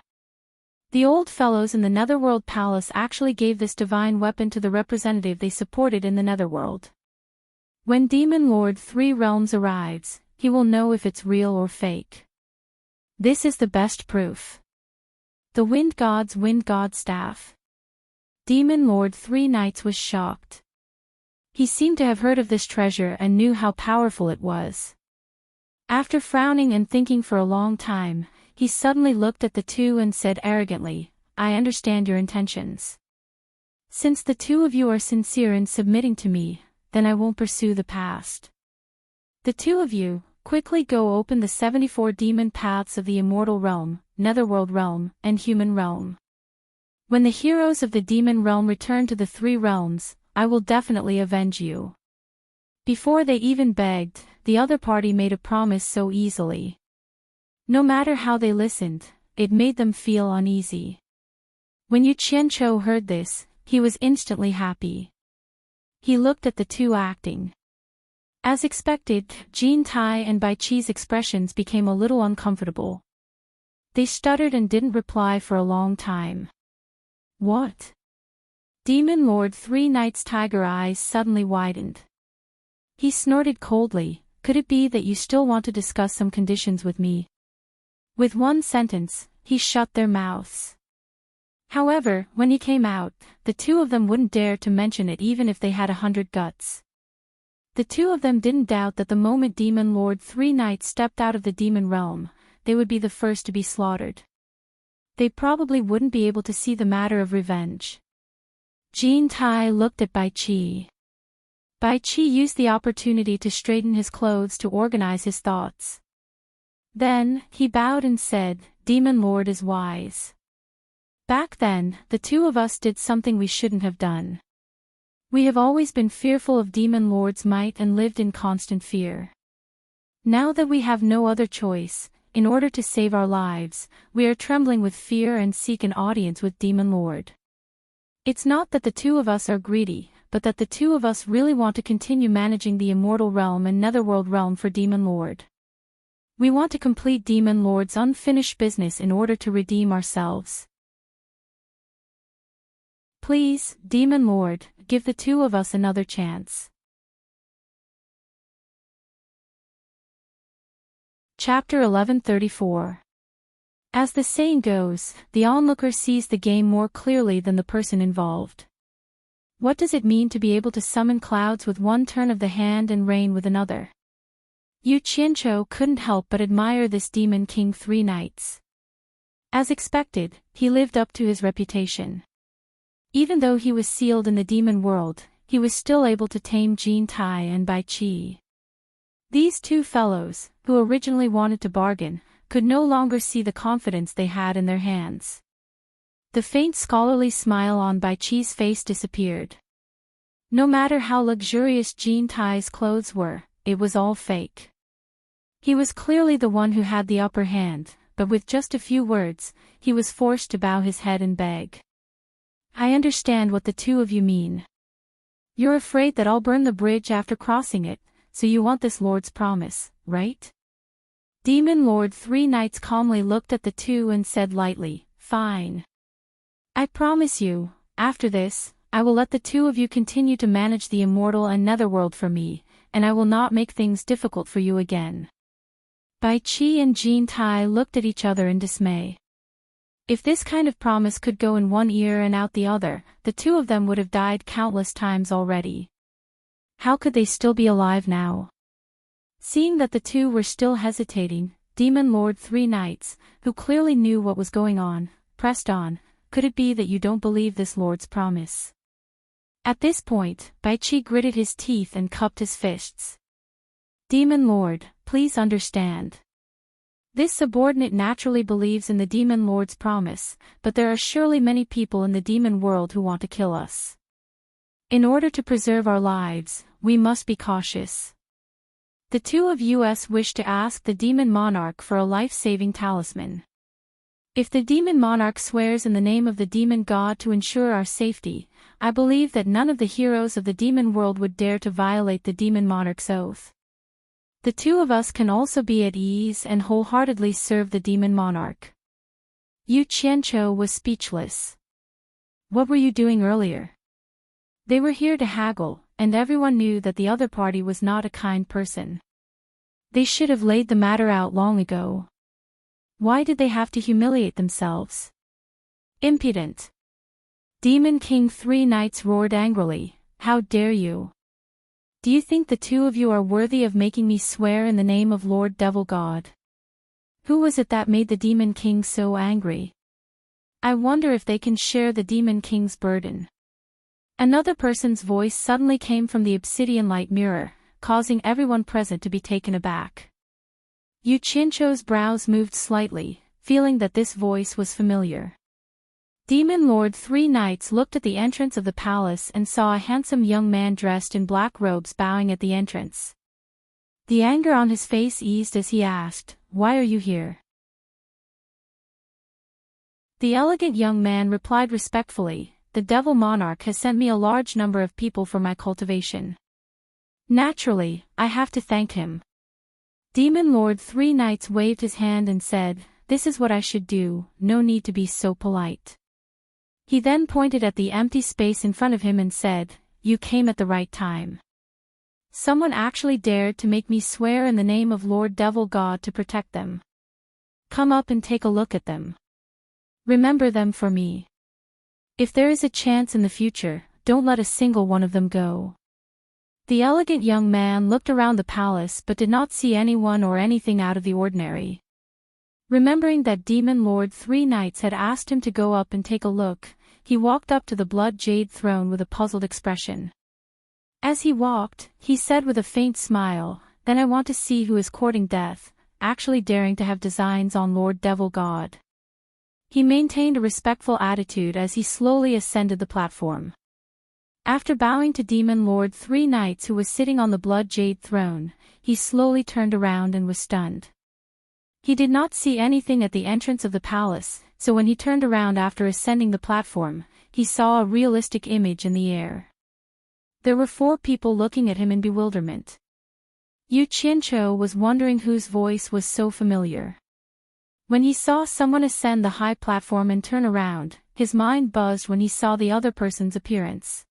The old fellows in the Netherworld Palace actually gave this divine weapon to the representative they supported in the Netherworld. When Demon Lord Three Realms arrives, he will know if it's real or fake. This is the best proof. The wind god staff. Demon Lord Three Knights was shocked. He seemed to have heard of this treasure and knew how powerful it was. After frowning and thinking for a long time, he suddenly looked at the two and said arrogantly, I understand your intentions. Since the two of you are sincere in submitting to me, then I won't pursue the past. The two of you, quickly go open the 74 demon paths of the immortal realm, Netherworld realm, and human realm. When the heroes of the demon realm return to the three realms, I will definitely avenge you. Before they even begged, the other party made a promise so easily. No matter how they listened, it made them feel uneasy. When Yu Qianqiu heard this, he was instantly happy. He looked at the two acting. As expected, Jin Tai and Bai Qi's expressions became a little uncomfortable. They stuttered and didn't reply for a long time. What? Demon Lord Three Knights' tiger eyes suddenly widened. He snorted coldly, could it be that you still want to discuss some conditions with me? With one sentence, he shut their mouths. However, when he came out, the two of them wouldn't dare to mention it even if they had 100 guts. The two of them didn't doubt that the moment Demon Lord Three Knights stepped out of the demon realm, they would be the first to be slaughtered. They probably wouldn't be able to see the matter of revenge. Jin Tai looked at Bai Qi. Bai Qi used the opportunity to straighten his clothes to organize his thoughts. Then, he bowed and said, Demon Lord is wise. Back then, the two of us did something we shouldn't have done. We have always been fearful of Demon Lord's might and lived in constant fear. Now that we have no other choice, in order to save our lives, we are trembling with fear and seek an audience with Demon Lord. It's not that the two of us are greedy, but that the two of us really want to continue managing the immortal realm and Netherworld realm for Demon Lord. We want to complete Demon Lord's unfinished business in order to redeem ourselves. Please, Demon Lord, give the two of us another chance. Chapter 1134. As the saying goes, the onlooker sees the game more clearly than the person involved. What does it mean to be able to summon clouds with one turn of the hand and rain with another? Yu Qianqiu couldn't help but admire this demon king Three Knights. As expected, he lived up to his reputation. Even though he was sealed in the demon world, he was still able to tame Jin Tai and Bai Qi. These two fellows, who originally wanted to bargain, could no longer see the confidence they had in their hands. The faint scholarly smile on Bai Qi's face disappeared. No matter how luxurious Jin Tai's clothes were, it was all fake. He was clearly the one who had the upper hand, but with just a few words, he was forced to bow his head and beg. I understand what the two of you mean. You're afraid that I'll burn the bridge after crossing it, so you want this Lord's promise, right? Demon Lord Three Knights calmly looked at the two and said lightly, Fine. I promise you, after this, I will let the two of you continue to manage the immortal and netherworld for me, and I will not make things difficult for you again. Bai Qi and Jin Tai looked at each other in dismay. If this kind of promise could go in one ear and out the other, the two of them would have died countless times already. How could they still be alive now? Seeing that the two were still hesitating, Demon Lord Three Knights, who clearly knew what was going on, pressed on. Could it be that you don't believe this Lord's promise? At this point, Bai Qi gritted his teeth and cupped his fists. Demon Lord, please understand. This subordinate naturally believes in the Demon Lord's promise, but there are surely many people in the demon world who want to kill us. In order to preserve our lives, we must be cautious. The two of us wish to ask the demon monarch for a life-saving talisman. If the demon monarch swears in the name of the demon god to ensure our safety, I believe that none of the heroes of the demon world would dare to violate the demon monarch's oath. The two of us can also be at ease and wholeheartedly serve the demon monarch. Yu Qianqiu was speechless. What were you doing earlier? They were here to haggle, and everyone knew that the other party was not a kind person. They should have laid the matter out long ago. Why did they have to humiliate themselves? Impudent! Demon King Three Knights roared angrily, how dare you? Do you think the two of you are worthy of making me swear in the name of Lord Devil God? Who was it that made the Demon King so angry? I wonder if they can share the Demon King's burden. Another person's voice suddenly came from the obsidian light mirror, causing everyone present to be taken aback. Yu Qianqiu's brows moved slightly, feeling that this voice was familiar. Demon Lord Three Knights looked at the entrance of the palace and saw a handsome young man dressed in black robes bowing at the entrance. The anger on his face eased as he asked, "Why are you here?" The elegant young man replied respectfully, "The Devil Monarch has sent me a large number of people for my cultivation. Naturally, I have to thank him." Demon Lord Three Knights waved his hand and said, "This is what I should do, no need to be so polite." He then pointed at the empty space in front of him and said, "You came at the right time. Someone actually dared to make me swear in the name of Lord Devil God to protect them. Come up and take a look at them. Remember them for me. If there is a chance in the future, don't let a single one of them go." The elegant young man looked around the palace but did not see anyone or anything out of the ordinary. Remembering that Demon Lord Three Knights had asked him to go up and take a look, he walked up to the blood jade throne with a puzzled expression. As he walked, he said with a faint smile, "Then I want to see who is courting death, actually daring to have designs on Lord Devil God." He maintained a respectful attitude as he slowly ascended the platform. After bowing to Demon Lord Three Knights who was sitting on the blood jade throne, he slowly turned around and was stunned. He did not see anything at the entrance of the palace, so when he turned around after ascending the platform, he saw a realistic image in the air. There were 4 people looking at him in bewilderment. Yu Qianqiu was wondering whose voice was so familiar. When he saw someone ascend the high platform and turn around, his mind buzzed when he saw the other person's appearance.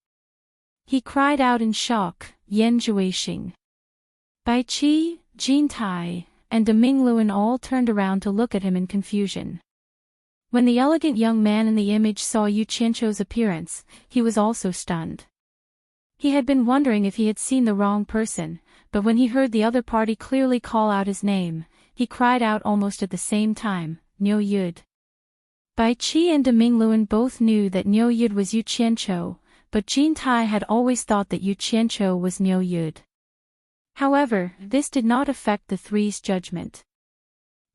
He cried out in shock, "Yan Zhuixing!" Bai Qi, Jin Tai, and Demingluan all turned around to look at him in confusion. When the elegant young man in the image saw Yu Qianqiu's appearance, he was also stunned. He had been wondering if he had seen the wrong person, but when he heard the other party clearly call out his name, he cried out almost at the same time, "Niu Yud!" Bai Qi and Demingluan both knew that Niu Yud was Yu Qianqiu, but Jin Tai had always thought that Yu Qianqiu was Niu Yud. However, this did not affect the three's judgment.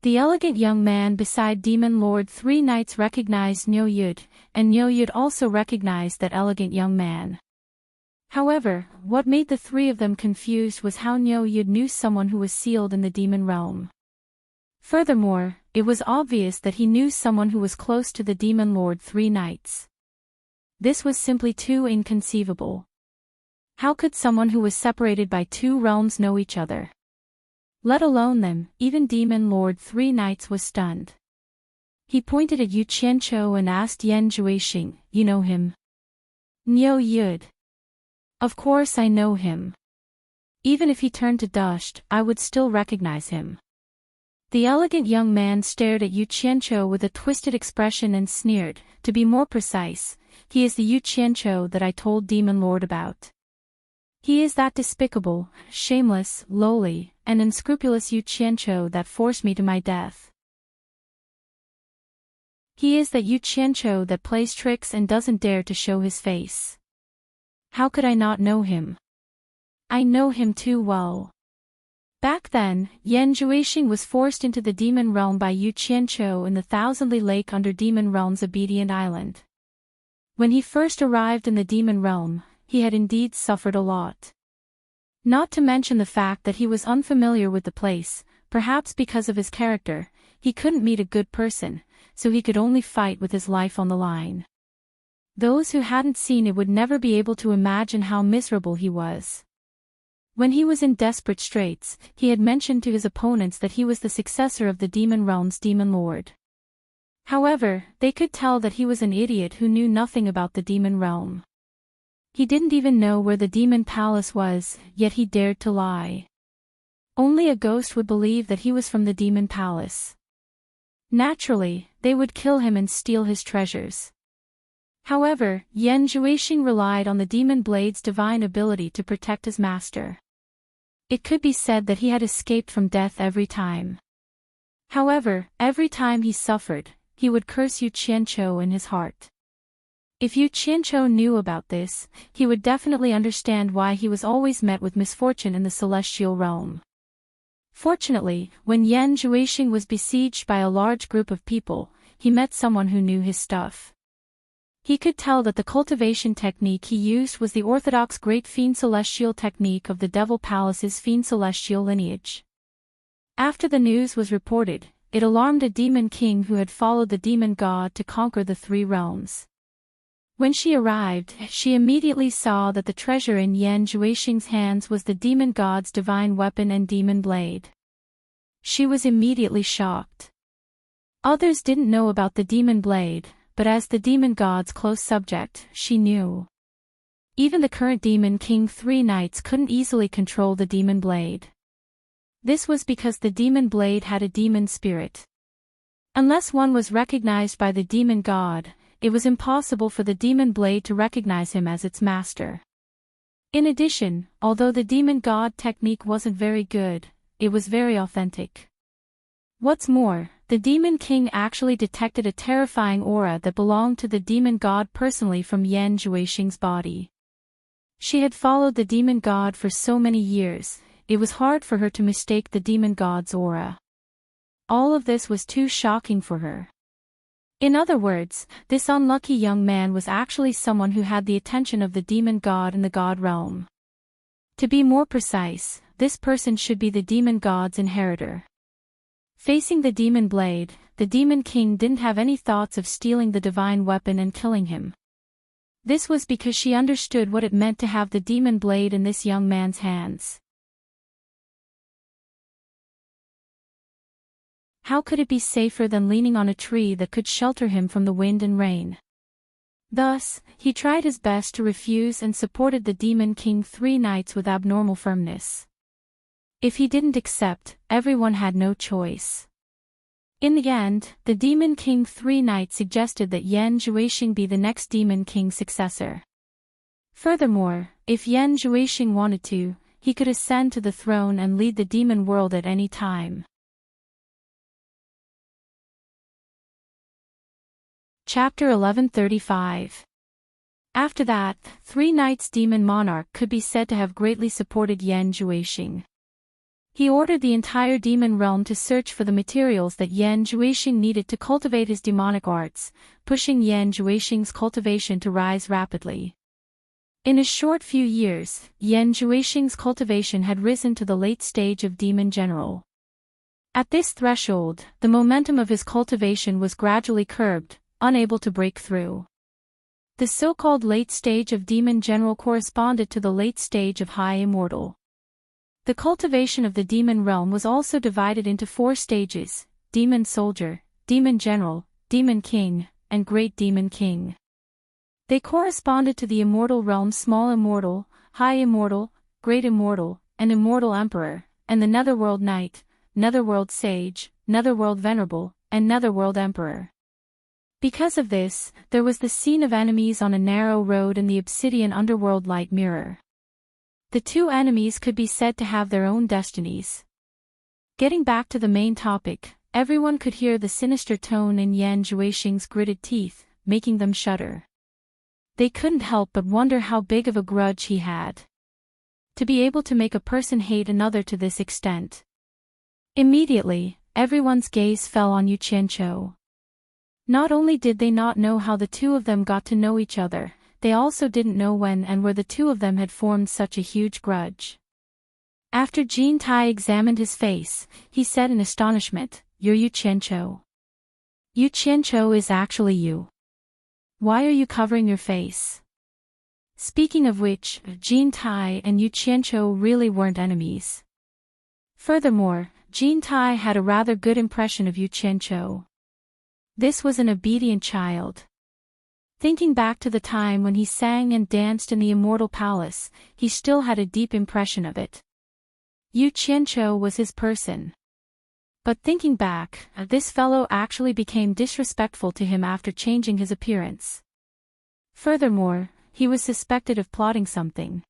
The elegant young man beside Demon Lord Three Knights recognized Niu Yud, and Niu Yud also recognized that elegant young man. However, what made the 3 of them confused was how Niu Yud knew someone who was sealed in the demon realm. Furthermore, it was obvious that he knew someone who was close to the Demon Lord Three Knights. This was simply too inconceivable. How could someone who was separated by 2 realms know each other? Let alone them, even Demon Lord Three Knights was stunned. He pointed at Yu Qianqiu and asked Yan Zhuixing, "You know him?" "Niu Yud. Of course I know him. Even if he turned to dust, I would still recognize him." The elegant young man stared at Yu Qianqiu with a twisted expression and sneered, "To be more precise, he is the Yu Qianqiu that I told Demon Lord about. He is that despicable, shameless, lowly, and unscrupulous Yu Qianqiu that forced me to my death. He is that Yu Qianqiu that plays tricks and doesn't dare to show his face. How could I not know him? I know him too well." Back then, Yan Zhuixing was forced into the demon realm by Yu Qianqiu in the thousandly lake under demon realm's obedient island. When he first arrived in the demon realm, he had indeed suffered a lot. Not to mention the fact that he was unfamiliar with the place, perhaps because of his character, he couldn't meet a good person, so he could only fight with his life on the line. Those who hadn't seen it would never be able to imagine how miserable he was. When he was in desperate straits, he had mentioned to his opponents that he was the successor of the demon realm's demon lord. However, they could tell that he was an idiot who knew nothing about the demon realm. He didn't even know where the demon palace was, yet he dared to lie. Only a ghost would believe that he was from the demon palace. Naturally, they would kill him and steal his treasures. However, Yan Zhuixing relied on the demon blade's divine ability to protect his master. It could be said that he had escaped from death every time. However, every time he suffered, he would curse Yu Qianqiu in his heart. If Yu Qianqiu knew about this, he would definitely understand why he was always met with misfortune in the celestial realm. Fortunately, when Yan Zhuixing was besieged by a large group of people, he met someone who knew his stuff. He could tell that the cultivation technique he used was the orthodox Great Fiend Celestial technique of the Devil Palace's Fiend Celestial lineage. After the news was reported, it alarmed a demon king who had followed the demon god to conquer the three realms. When she arrived, she immediately saw that the treasure in Yan Zhuixing's hands was the demon god's divine weapon and demon blade. She was immediately shocked. Others didn't know about the demon blade, but as the demon god's close subject, she knew. Even the current demon king 3 knights couldn't easily control the demon blade. This was because the demon blade had a demon spirit. Unless one was recognized by the demon god, it was impossible for the demon blade to recognize him as its master. In addition, although the demon god technique wasn't very good, it was very authentic. What's more, the demon king actually detected a terrifying aura that belonged to the demon god personally from Yan Zhuixing's body. She had followed the demon god for so many years, it was hard for her to mistake the demon god's aura. All of this was too shocking for her. In other words, this unlucky young man was actually someone who had the attention of the demon god in the god realm. To be more precise, this person should be the demon god's inheritor. Facing the demon blade, the demon king didn't have any thoughts of stealing the divine weapon and killing him. This was because she understood what it meant to have the demon blade in this young man's hands. How could it be safer than leaning on a tree that could shelter him from the wind and rain? Thus, he tried his best to refuse and supported the demon king 3 knights with abnormal firmness. If he didn't accept, everyone had no choice. In the end, the demon king 3 knights suggested that Yan Zhuixing be the next demon king's successor. Furthermore, if Yan Zhuixing wanted to, he could ascend to the throne and lead the demon world at any time. Chapter 1135. After that, 3 knights demon monarch could be said to have greatly supported Yan Zhuixing. He ordered the entire demon realm to search for the materials that Yan Zhuixing needed to cultivate his demonic arts, pushing Yan Zhuixing's cultivation to rise rapidly. In a short few years, Yan Zhuixing's cultivation had risen to the late stage of demon general. At this threshold, the momentum of his cultivation was gradually curbed, unable to break through. The so-called late stage of demon general corresponded to the late stage of high immortal. The cultivation of the demon realm was also divided into 4 stages: demon soldier, demon general, demon king, and great demon king. They corresponded to the immortal realm: small immortal, high immortal, great immortal, and immortal emperor, and the netherworld knight, netherworld sage, netherworld venerable, and netherworld emperor. Because of this, there was the scene of enemies on a narrow road in the obsidian underworld light mirror. The two enemies could be said to have their own destinies. Getting back to the main topic, everyone could hear the sinister tone in Yan Zhuixing's gritted teeth, making them shudder. They couldn't help but wonder how big of a grudge he had. To be able to make a person hate another to this extent. Immediately, everyone's gaze fell on Yu Qianqiu. Not only did they not know how the two of them got to know each other, they also didn't know when and where the two of them had formed such a huge grudge. After Jin Tai examined his face, he said in astonishment, "You're Yu Qianqiu. Yu Qianqiu is actually you. Why are you covering your face?" Speaking of which, Jin Tai and Yu Qianqiu really weren't enemies. Furthermore, Jin Tai had a rather good impression of Yu Qianqiu. This was an obedient child. Thinking back to the time when he sang and danced in the immortal palace, he still had a deep impression of it. Yu Qianqiu was his person. But thinking back, this fellow actually became disrespectful to him after changing his appearance. Furthermore, he was suspected of plotting something.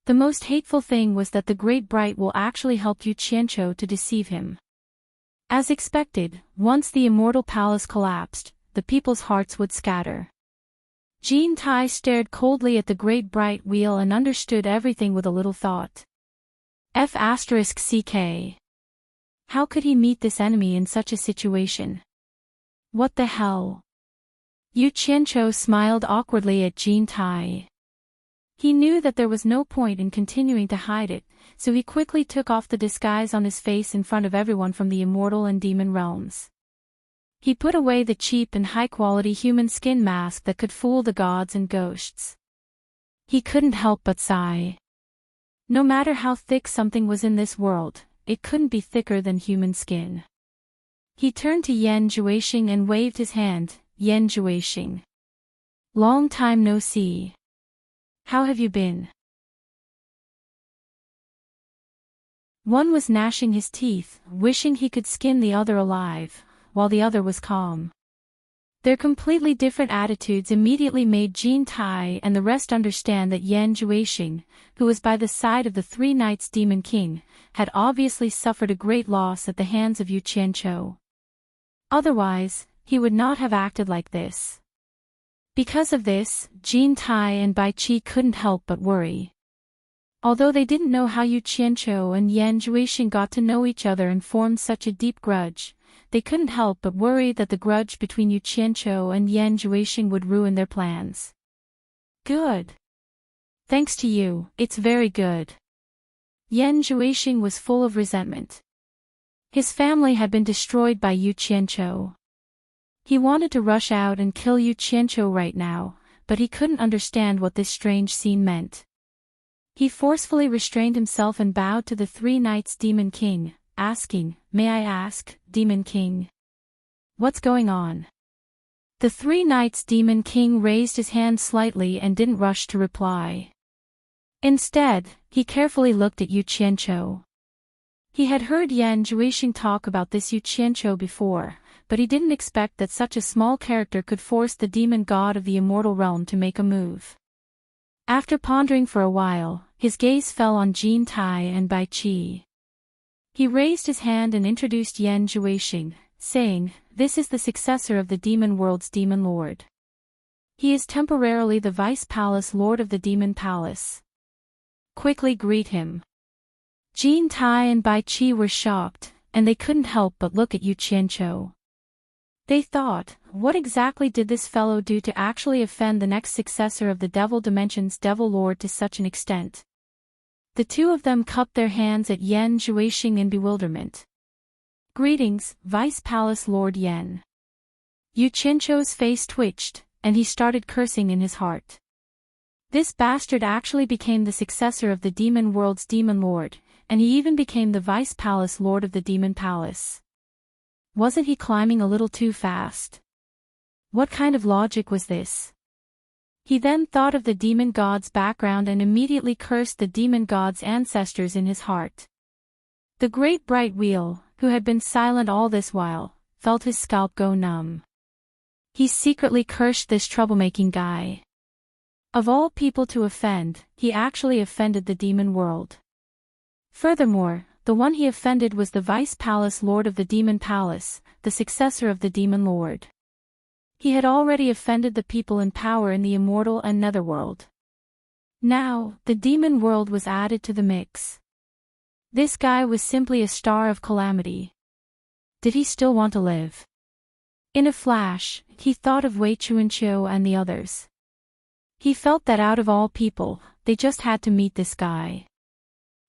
The most hateful thing was that the Great Bright will actually help Yu Qianqiu to deceive him. As expected, once the immortal palace collapsed, the people's hearts would scatter. Jin Tai stared coldly at the Great Bright Wheel and understood everything with a little thought. F***ck. How could he meet this enemy in such a situation? What the hell? Yu Qianqiu smiled awkwardly at Jin Tai. He knew that there was no point in continuing to hide it, so he quickly took off the disguise on his face in front of everyone from the immortal and demon realms. He put away the cheap and high-quality human skin mask that could fool the gods and ghosts. He couldn't help but sigh. No matter how thick something was in this world, it couldn't be thicker than human skin. He turned to Yan Zhuixing and waved his hand. "Yan Zhuixing. Long time no see. How have you been?" One was gnashing his teeth, wishing he could skin the other alive, while the other was calm. Their completely different attitudes immediately made Jin Tai and the rest understand that Yan Zhuixing, who was by the side of the three knights Demon King, had obviously suffered a great loss at the hands of Yu Qianqiu. Otherwise, he would not have acted like this. Because of this, Jin Tai and Bai Qi couldn't help but worry. Although they didn't know how Yu Qianqiu and Yan Zhuixing got to know each other and formed such a deep grudge, they couldn't help but worry that the grudge between Yu Qianqiu and Yan Zhuixing would ruin their plans. Good. Thanks to you, it's very good. Yan Zhuixing was full of resentment. His family had been destroyed by Yu Qianqiu. He wanted to rush out and kill Yu Qianqiu right now, but he couldn't understand what this strange scene meant. He forcefully restrained himself and bowed to the three knights Demon King, asking, "May I ask, Demon King? What's going on?" The three knights Demon King raised his hand slightly and didn't rush to reply. Instead, he carefully looked at Yu Qianqiu. He had heard Yan Zhuixing talk about this Yu Qianqiu before, but he didn't expect that such a small character could force the demon god of the immortal realm to make a move. After pondering for a while, his gaze fell on Jin Tai and Bai Qi. He raised his hand and introduced Yan Zhuixing, saying, "This is the successor of the demon world's demon lord. He is temporarily the vice palace lord of the demon palace. Quickly greet him." Jin Tai and Bai Qi were shocked, and they couldn't help but look at Yu Qianqiu. They thought, what exactly did this fellow do to actually offend the next successor of the Devil Dimension's Devil Lord to such an extent? The two of them cupped their hands at Yan Zhuixing in bewilderment. "Greetings, Vice Palace Lord Yan." Yu Qianqiu's face twitched, and he started cursing in his heart. This bastard actually became the successor of the demon world's demon lord, and he even became the Vice Palace Lord of the Demon Palace. Wasn't he climbing a little too fast? What kind of logic was this? He then thought of the demon god's background and immediately cursed the demon god's ancestors in his heart. The Great Bright Wheel, who had been silent all this while, felt his scalp go numb. He secretly cursed this troublemaking guy. Of all people to offend, he actually offended the demon world. Furthermore, the one he offended was the Vice Palace Lord of the Demon Palace, the successor of the Demon Lord. He had already offended the people in power in the immortal and netherworld. Now, the demon world was added to the mix. This guy was simply a star of calamity. Did he still want to live? In a flash, he thought of Wei Chuanqiu and the others. He felt that out of all people, they just had to meet this guy.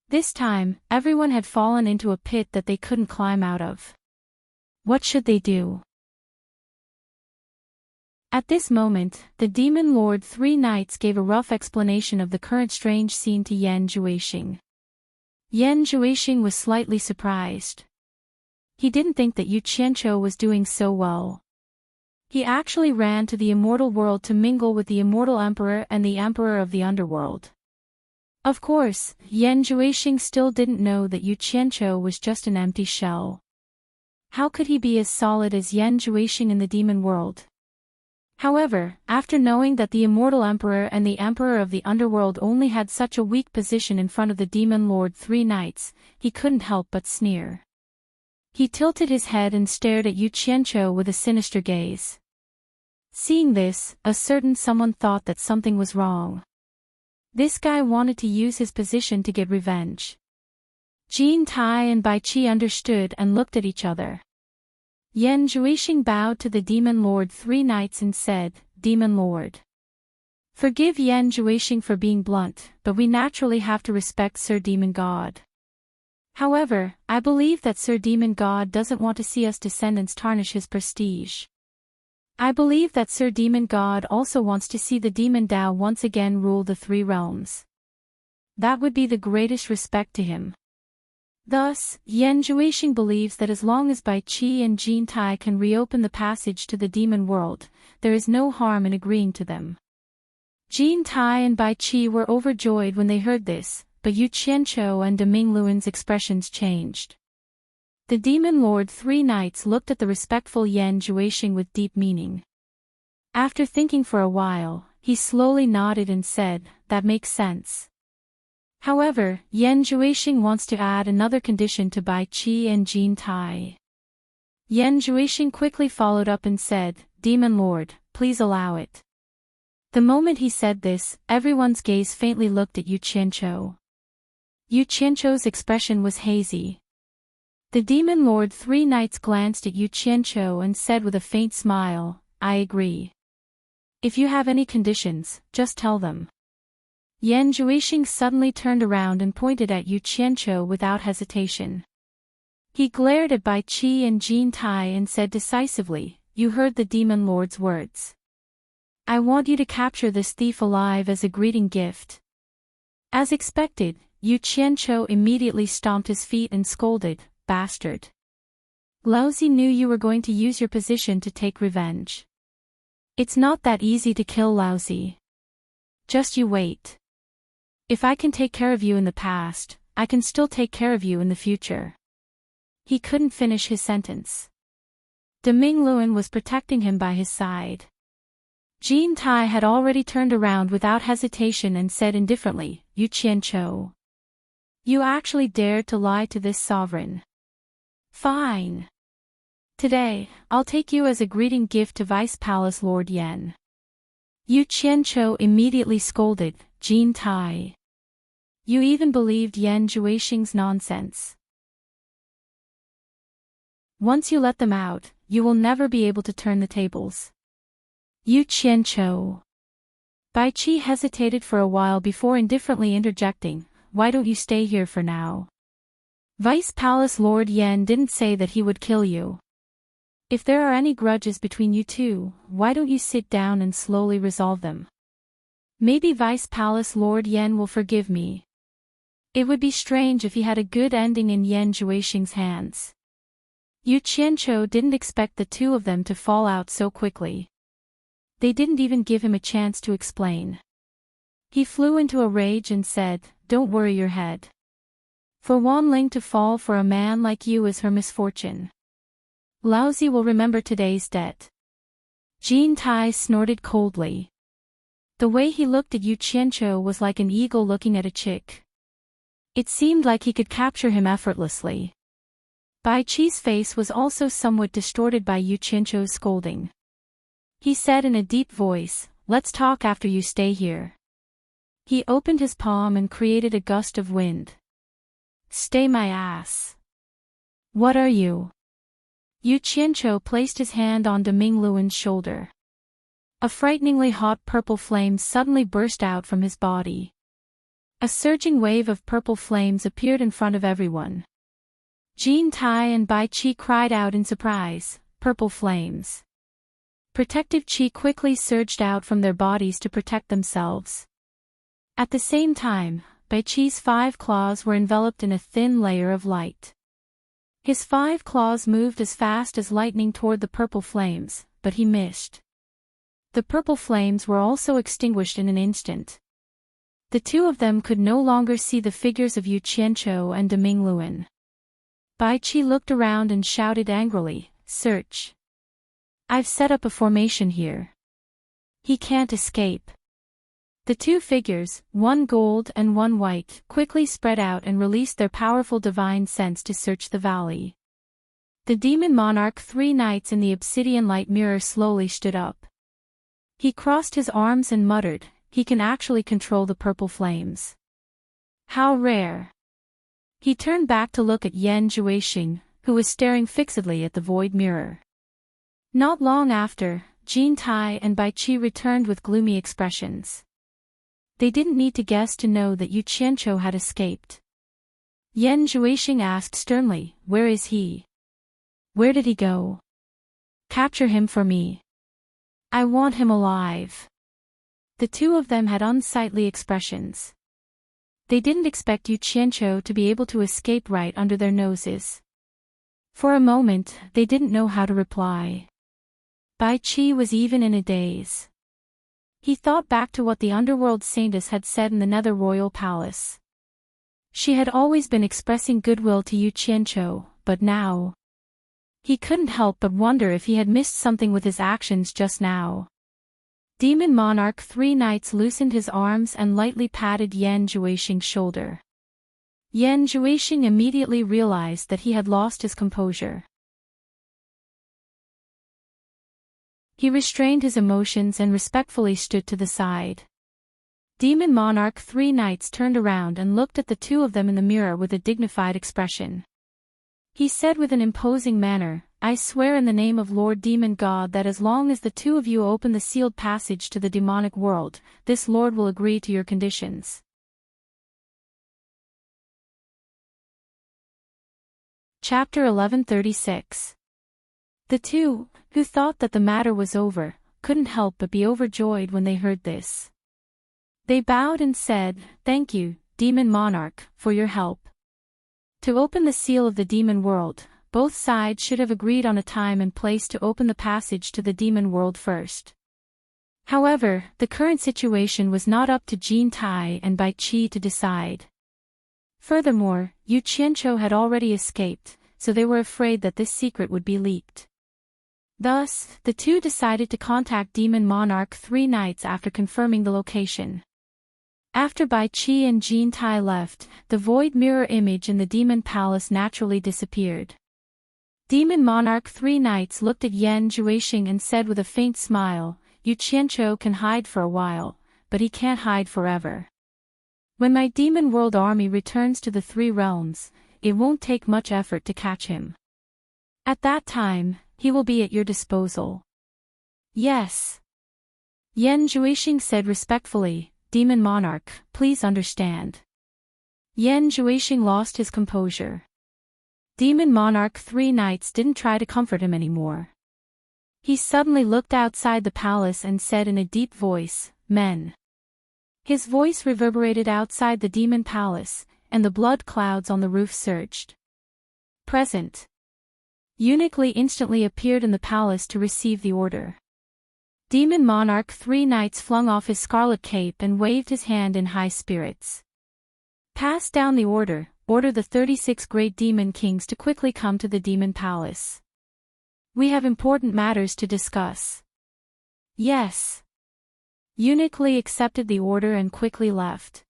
This time, everyone had fallen into a pit that they couldn't climb out of. What should they do? At this moment, the Demon Lord 3 Knights gave a rough explanation of the current strange scene to Yan Zhuixing. Yan Zhuixing was slightly surprised. He didn't think that Yu Qianqiu was doing so well. He actually ran to the immortal world to mingle with the immortal emperor and the emperor of the underworld. Of course, Yan Zhuixing still didn't know that Yu Qianqiu was just an empty shell. How could he be as solid as Yan Zhuixing in the demon world? However, after knowing that the immortal emperor and the emperor of the underworld only had such a weak position in front of the Demon Lord 3 Knights, he couldn't help but sneer. He tilted his head and stared at Yu Qianqiu with a sinister gaze. Seeing this, a certain someone thought that something was wrong. This guy wanted to use his position to get revenge. Jin Tai and Bai Qi understood and looked at each other. Yan Zhuixing bowed to the Demon Lord 3 Knights and said, "Demon Lord. Forgive Yan Zhuixing for being blunt, but we naturally have to respect Sir Demon God. However, I believe that Sir Demon God doesn't want to see us descendants tarnish his prestige. I believe that Sir Demon God also wants to see the Demon Tao once again rule the 3 realms. That would be the greatest respect to him." Thus, Yan Zhuixing believes that as long as Bai Qi and Jin Tai can reopen the passage to the demon world, there is no harm in agreeing to them. Jin Tai and Bai Qi were overjoyed when they heard this, but Yu Qianqiu and De Mingluan's expressions changed. The Demon Lord 3 Knights looked at the respectful Yan Zhuixing with deep meaning. After thinking for a while, he slowly nodded and said, "That makes sense." However, Yan Zhuixing wants to add another condition to Bai Qi and Jin Tai. Yan Zhuixing quickly followed up and said, "Demon Lord, please allow it." The moment he said this, everyone's gaze faintly looked at Yu Qianqiu. Yu Qianqiu's expression was hazy. The Demon Lord 3 Knights glanced at Yu Qianqiu and said with a faint smile, "I agree. If you have any conditions, just tell them." Yan Zhuixing suddenly turned around and pointed at Yu Qianqiu without hesitation. He glared at Bai Qi and Jin Tai and said decisively, "You heard the Demon Lord's words. I want you to capture this thief alive as a greeting gift." As expected, Yu Qianqiu immediately stomped his feet and scolded, "Bastard. Laozi knew you were going to use your position to take revenge. It's not that easy to kill Laozi. Just you wait. If I can take care of you in the past, I can still take care of you in the future." He couldn't finish his sentence. De Mingluan was protecting him by his side. Jin Tai had already turned around without hesitation and said indifferently, "Yu Qianqiu. You actually dared to lie to this sovereign. Fine. Today, I'll take you as a greeting gift to Vice Palace Lord Yan." Yu Qianqiu immediately scolded, "Jin Tai. You even believed Yan Zhuixing's nonsense. Once you let them out, you will never be able to turn the tables." Yu Qianqiu. Bai Qi hesitated for a while before indifferently interjecting, "Why don't you stay here for now? Vice Palace Lord Yan didn't say that he would kill you. If there are any grudges between you two, why don't you sit down and slowly resolve them? Maybe Vice Palace Lord Yan will forgive me." It would be strange if he had a good ending in Yan Zhuixing's hands. Yu Qianqiu didn't expect the two of them to fall out so quickly. They didn't even give him a chance to explain. He flew into a rage and said, "Don't worry your head. For Wan Ling to fall for a man like you is her misfortune. Laozi will remember today's debt. Jean Tai snorted coldly. The way he looked at Yu Qianqiu was like an eagle looking at a chick. It seemed like he could capture him effortlessly. Bai Qi's face was also somewhat distorted by Yu Qianqiu's scolding. He said in a deep voice, "Let's talk after you stay here." He opened his palm and created a gust of wind. "Stay my ass. What are you?" Yu Qianqiu placed his hand on De Mingluan's shoulder. A frighteningly hot purple flame suddenly burst out from his body. A surging wave of purple flames appeared in front of everyone. Jean Tai and Bai Qi cried out in surprise, "Purple flames!" Protective qi quickly surged out from their bodies to protect themselves. At the same time, Bai Qi's 5 claws were enveloped in a thin layer of light. His 5 claws moved as fast as lightning toward the purple flames, but he missed. The purple flames were also extinguished in an instant. The two of them could no longer see the figures of Yu Qianqiu and De Mingluan. Bai Qi looked around and shouted angrily, "Search! I've set up a formation here. He can't escape." The two figures, one gold and one white, quickly spread out and released their powerful divine sense to search the valley. The demon monarch 3 knights in the obsidian light mirror slowly stood up. He crossed his arms and muttered, "He can actually control the purple flames. How rare." He turned back to look at Yan Zhuixing, who was staring fixedly at the void mirror. Not long after, Jean Tai and Bai Qi returned with gloomy expressions. They didn't need to guess to know that Yu Qianqiu had escaped. Yan Zhuixing asked sternly, "Where is he? Where did he go? Capture him for me. I want him alive." The two of them had unsightly expressions. They didn't expect Yu Qianqiu to be able to escape right under their noses. For a moment, they didn't know how to reply. Bai Qi was even in a daze. He thought back to what the underworld saintess had said in the Nether Royal Palace. She had always been expressing goodwill to Yu Qianqiu, but now... He couldn't help but wonder if he had missed something with his actions just now. Demon Monarch 3 Knights loosened his arms and lightly patted Yan Zhuixing's shoulder. Yan Zhuixing immediately realized that he had lost his composure. He restrained his emotions and respectfully stood to the side. Demon Monarch 3 Knights turned around and looked at the two of them in the mirror with a dignified expression. He said with an imposing manner, "I swear in the name of Lord Demon God that as long as the two of you open the sealed passage to the demonic world, this Lord will agree to your conditions." Chapter 1136. The two, who thought that the matter was over, couldn't help but be overjoyed when they heard this. They bowed and said, "Thank you, Demon Monarch, for your help." To open the seal of the demon world, both sides should have agreed on a time and place to open the passage to the demon world first. However, the current situation was not up to Jean Tai and Bai Qi to decide. Furthermore, Yu Qianqiu had already escaped, so they were afraid that this secret would be leaked. Thus, the two decided to contact Demon Monarch 3 Knights after confirming the location. After Bai Qi and Jean Tai left, the void mirror image in the demon palace naturally disappeared. Demon Monarch 3 Knights looked at Yan Zhuixing and said with a faint smile, "Yu Qianqiu can hide for a while, but he can't hide forever. When my demon world army returns to the 3 realms, it won't take much effort to catch him. At that time, he will be at your disposal." "Yes." Yan Zhuixing said respectfully, "Demon Monarch, please understand." Yan Zhuixing lost his composure. Demon Monarch 3 Knights didn't try to comfort him anymore. He suddenly looked outside the palace and said in a deep voice, "Men." His voice reverberated outside the demon palace, and the blood clouds on the roof surged. "Present." Eunuch Li instantly appeared in the palace to receive the order. Demon Monarch 3 Knights flung off his scarlet cape and waved his hand in high spirits. "Pass down the order, order the 36 great demon kings to quickly come to the demon palace. We have important matters to discuss. Yes. Eunuch Li accepted the order and quickly left.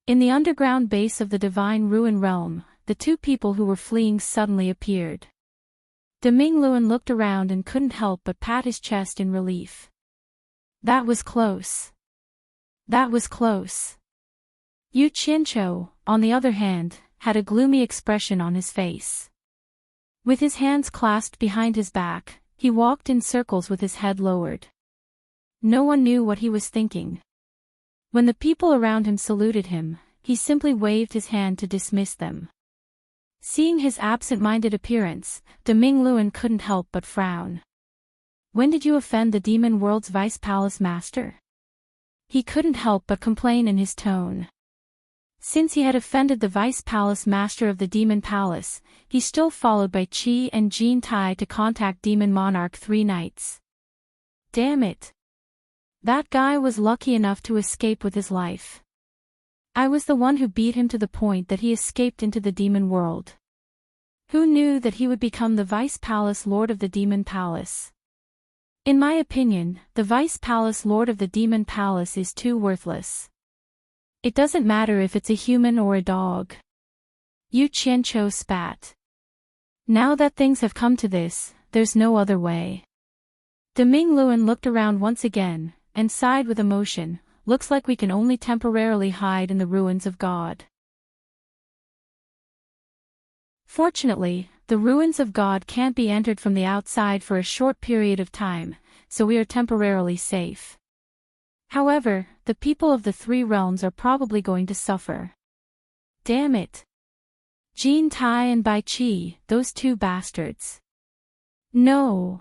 In the underground base of the divine ruin realm, the two people who were fleeing suddenly appeared. Deming Luan looked around and couldn't help but pat his chest in relief. That was close. That was close. Yu Qianqiu, on the other hand, had a gloomy expression on his face. With his hands clasped behind his back, he walked in circles with his head lowered. No one knew what he was thinking. When the people around him saluted him, he simply waved his hand to dismiss them. Seeing his absent-minded appearance, Deming Luan couldn't help but frown. When did you offend the demon world's vice palace master? He couldn't help but complain in his tone. Since he had offended the vice palace master of the demon palace, he still followed by Qi and Jin Tai to contact demon monarch 3 nights. Damn it. That guy was lucky enough to escape with his life. I was the one who beat him to the point that he escaped into the demon world. Who knew that he would become the vice palace lord of the demon palace? In my opinion, the vice palace lord of the demon palace is too worthless. It doesn't matter if it's a human or a dog. Yu Qianqiu spat. Now that things have come to this, there's no other way. Deming Luan looked around once again, and sighed with emotion. Looks like we can only temporarily hide in the ruins of God. Fortunately, the ruins of God can't be entered from the outside for a short period of time, so we are temporarily safe. However, the people of the 3 realms are probably going to suffer. Damn it. Jin Tai and Bai Qi, those 2 bastards. No.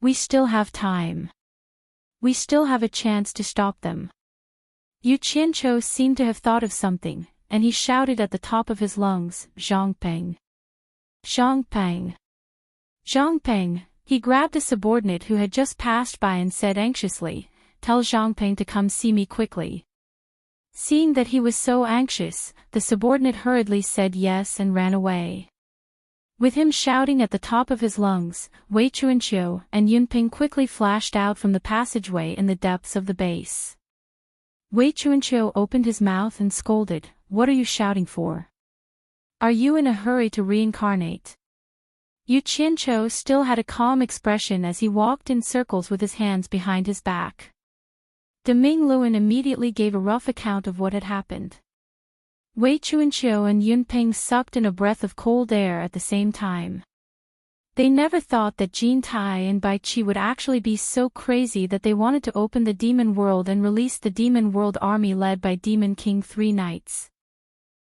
We still have time. We still have a chance to stop them. Yu Qianqiu seemed to have thought of something, and he shouted at the top of his lungs, Zhangpeng. Zhangpeng. Zhangpeng. He grabbed a subordinate who had just passed by and said anxiously, "Tell Zhangpeng to come see me quickly." Seeing that he was so anxious, the subordinate hurriedly said yes and ran away. With him shouting at the top of his lungs, Wei Chuanqiu and Yunping quickly flashed out from the passageway in the depths of the base. Wei Chuanqiu opened his mouth and scolded, "What are you shouting for? Are you in a hurry to reincarnate?" Yu Qianqiu still had a calm expression as he walked in circles with his hands behind his back. Deming Luan immediately gave a rough account of what had happened. Wei Chuanqiu and Yunping sucked in a breath of cold air at the same time. They never thought that Jin Tai and Bai Qi would actually be so crazy that they wanted to open the demon world and release the demon world army led by Demon King 3 Knights.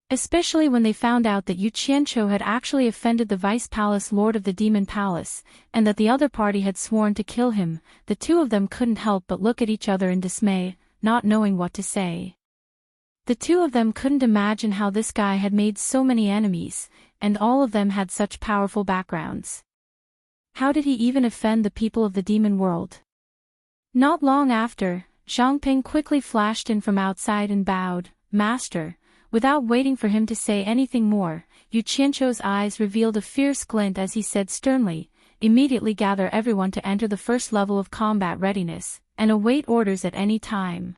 Especially when they found out that Yu Qianqiu had actually offended the vice palace lord of the demon palace, and that the other party had sworn to kill him, the 2 of them couldn't help but look at each other in dismay, not knowing what to say. The 2 of them couldn't imagine how this guy had made so many enemies, and all of them had such powerful backgrounds. How did he even offend the people of the demon world? Not long after, Zhangping quickly flashed in from outside and bowed, "Master." Without waiting for him to say anything more, Yu Qianqiu's eyes revealed a fierce glint as he said sternly, "Immediately gather everyone to enter the first level of combat readiness, and await orders at any time."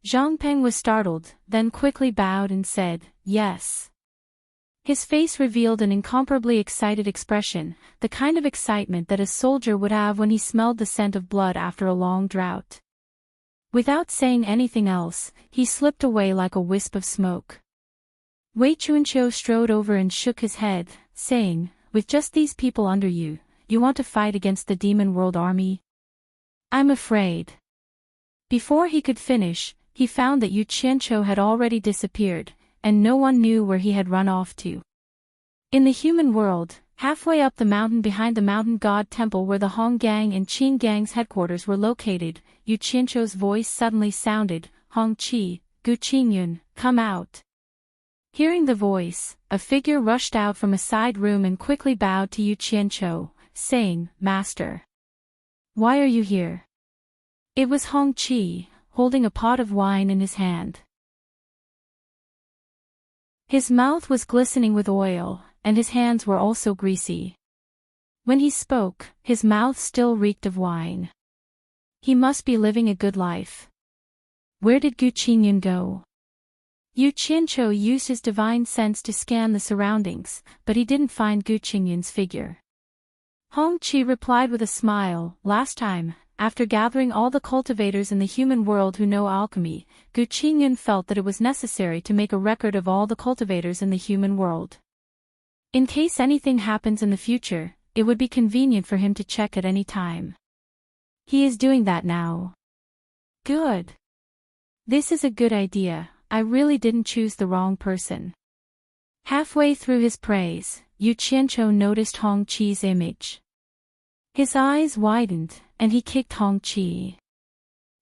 Zhangpeng was startled, then quickly bowed and said, "Yes." His face revealed an incomparably excited expression, the kind of excitement that a soldier would have when he smelled the scent of blood after a long drought. Without saying anything else, he slipped away like a wisp of smoke. Wei Chuanqiu strode over and shook his head, saying, "With just these people under you, you want to fight against the demon world army? I'm afraid." Before he could finish, he found that Yu Qianqiu had already disappeared, and no one knew where he had run off to. In the human world, halfway up the mountain behind the mountain god temple where the Hong Gang and Qing Gang's headquarters were located, Yu Qianqiu's voice suddenly sounded, "Hong Qi, Gu Qingyun, come out." Hearing the voice, a figure rushed out from a side room and quickly bowed to Yu Qianqiu, saying, "Master. Why are you here?" It was Hong Qi, holding a pot of wine in his hand. His mouth was glistening with oil, and his hands were also greasy. When he spoke, his mouth still reeked of wine. He must be living a good life. Where did Gu Qingyun go? Yu Qianzhou used his divine sense to scan the surroundings, but he didn't find Gu Qingyun's figure. Hong Qi replied with a smile, last time, after gathering all the cultivators in the human world who know alchemy, Gu Qingyun felt that it was necessary to make a record of all the cultivators in the human world. In case anything happens in the future, it would be convenient for him to check at any time. He is doing that now. Good. This is a good idea. I really didn't choose the wrong person. Halfway through his praise, Yu Qianzhou noticed Hong Qi's image. His eyes widened, and he kicked Hong Qi.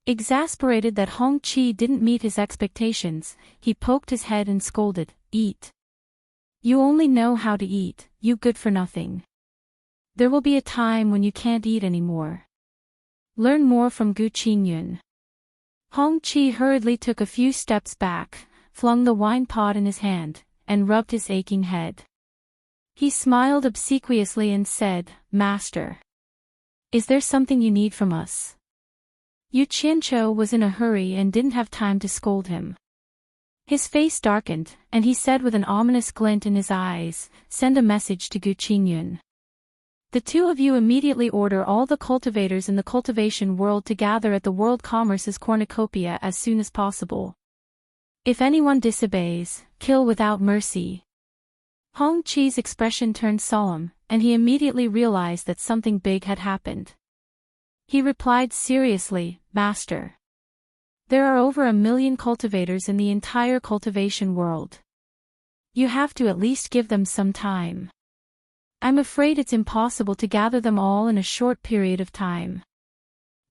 Exasperated that Hong Qi didn't meet his expectations, he poked his head and scolded, "Eat. You only know how to eat, you good for nothing. There will be a time when you can't eat anymore. Learn more from Gu Qingyun." Hong Qi hurriedly took a few steps back, flung the wine pot in his hand, and rubbed his aching head. He smiled obsequiously and said, "Master. Is there something you need from us?" Yu Qianzhou was in a hurry and didn't have time to scold him. His face darkened, and he said with an ominous glint in his eyes, "Send a message to Gu Qingyun. The two of you immediately order all the cultivators in the cultivation world to gather at the World Commerce's cornucopia as soon as possible. If anyone disobeys, kill without mercy." Hong Qi's expression turned solemn, and he immediately realized that something big had happened. He replied seriously, "Master. There are over 1 million cultivators in the entire cultivation world. You have to at least give them some time. I'm afraid it's impossible to gather them all in a short period of time."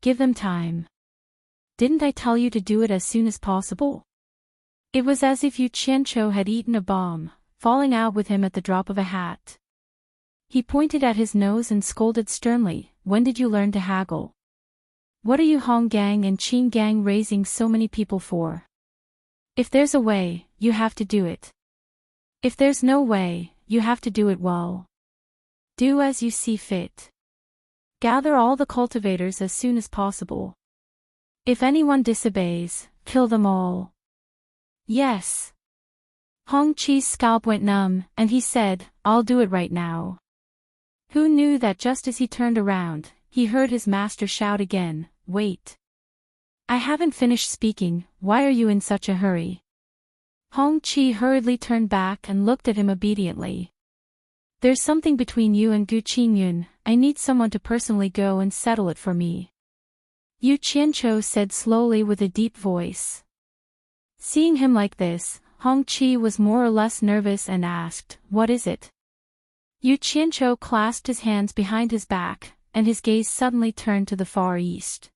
Give them time. Didn't I tell you to do it as soon as possible? It was as if Yu Qianzhou had eaten a bomb, falling out with him at the drop of a hat. He pointed at his nose and scolded sternly, "When did you learn to haggle? What are you Hong Gang and Qin Gang raising so many people for? If there's a way, you have to do it. If there's no way, you have to do it well. Do as you see fit. Gather all the cultivators as soon as possible. If anyone disobeys, kill them all." "Yes." Hong Qi's scalp went numb, and he said, "I'll do it right now." Who knew that just as he turned around, he heard his master shout again, "Wait. I haven't finished speaking, why are you in such a hurry?" Hong Qi hurriedly turned back and looked at him obediently. "There's something between you and Gu Qingyun, I need someone to personally go and settle it for me," Yu Qianzhou said slowly with a deep voice. Seeing him like this, Hong Qi was more or less nervous and asked, "What is it?" Yu Qianzhou clasped his hands behind his back, and his gaze suddenly turned to the far east.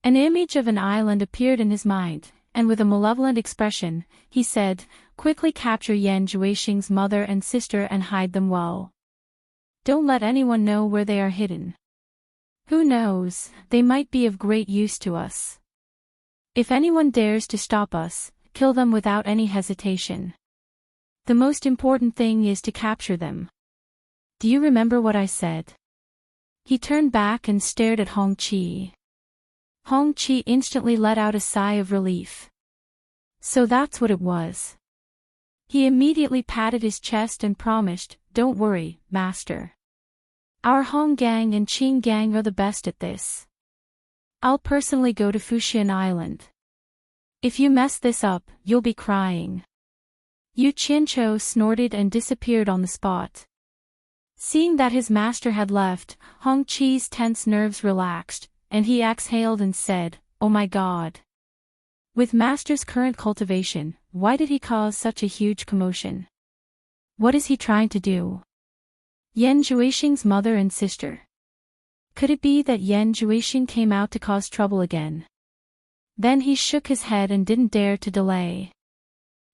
An image of an island appeared in his mind, and with a malevolent expression, he said, "Quickly capture Yan Zhuixing's mother and sister and hide them well. Don't let anyone know where they are hidden. Who knows, they might be of great use to us. If anyone dares to stop us, kill them without any hesitation. The most important thing is to capture them. Do you remember what I said?" He turned back and stared at Hong Qi. Hong Qi instantly let out a sigh of relief. So that's what it was. He immediately patted his chest and promised, "Don't worry, master. Our Hong Gang and Qin Gang are the best at this. I'll personally go to Fuxian Island. If you mess this up, you'll be crying." Yu Qianzhou snorted and disappeared on the spot. Seeing that his master had left, Hong Qi's tense nerves relaxed, and he exhaled and said, "Oh my God. With master's current cultivation, why did he cause such a huge commotion? What is he trying to do? Yan Zhuixing's mother and sister. Could it be that Yan Zhuixing came out to cause trouble again?" Then he shook his head and didn't dare to delay.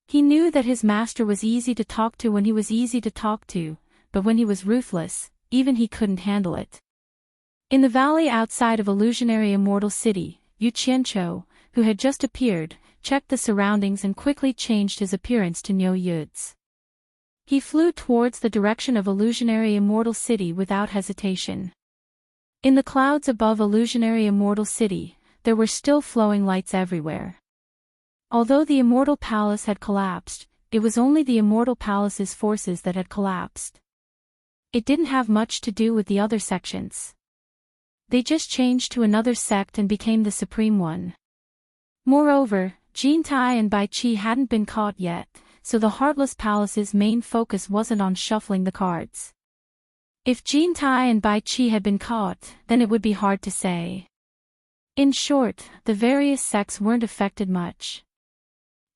He knew that his master was easy to talk to when he was easy to talk to, but when he was ruthless, even he couldn't handle it. In the valley outside of illusionary immortal city, Yu Qianzhou, who had just appeared, checked the surroundings and quickly changed his appearance to No Yud's. He flew towards the direction of illusionary immortal city without hesitation. In the clouds above illusionary immortal city, there were still flowing lights everywhere. Although the immortal palace had collapsed, it was only the immortal palace's forces that had collapsed. It didn't have much to do with the other sections. They just changed to another sect and became the supreme one. Moreover, Jin Tai and Bai Chi hadn't been caught yet, so the Heartless Palace's main focus wasn't on shuffling the cards. If Jin Tai and Bai Chi had been caught, then it would be hard to say. In short, the various sects weren't affected much.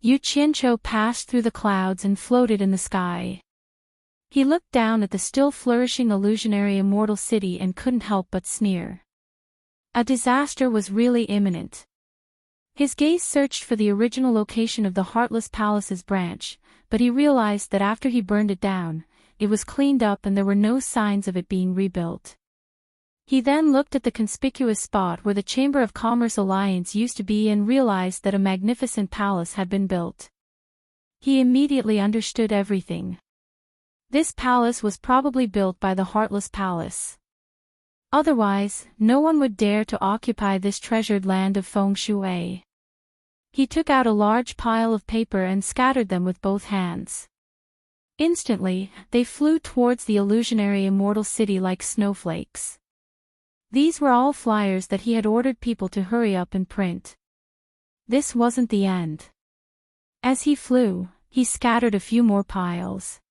Yu Qianqiu passed through the clouds and floated in the sky. He looked down at the still flourishing illusionary immortal city and couldn't help but sneer. A disaster was really imminent. His gaze searched for the original location of the Heartless Palace's branch, but he realized that after he burned it down, it was cleaned up and there were no signs of it being rebuilt. He then looked at the conspicuous spot where the Chamber of Commerce Alliance used to be and realized that a magnificent palace had been built. He immediately understood everything. This palace was probably built by the Heartless Palace. Otherwise, no one would dare to occupy this treasured land of feng shui. He took out a large pile of paper and scattered them with both hands. Instantly, they flew towards the illusionary immortal city like snowflakes. These were all flyers that he had ordered people to hurry up and print. This wasn't the end. As he flew, he scattered a few more piles.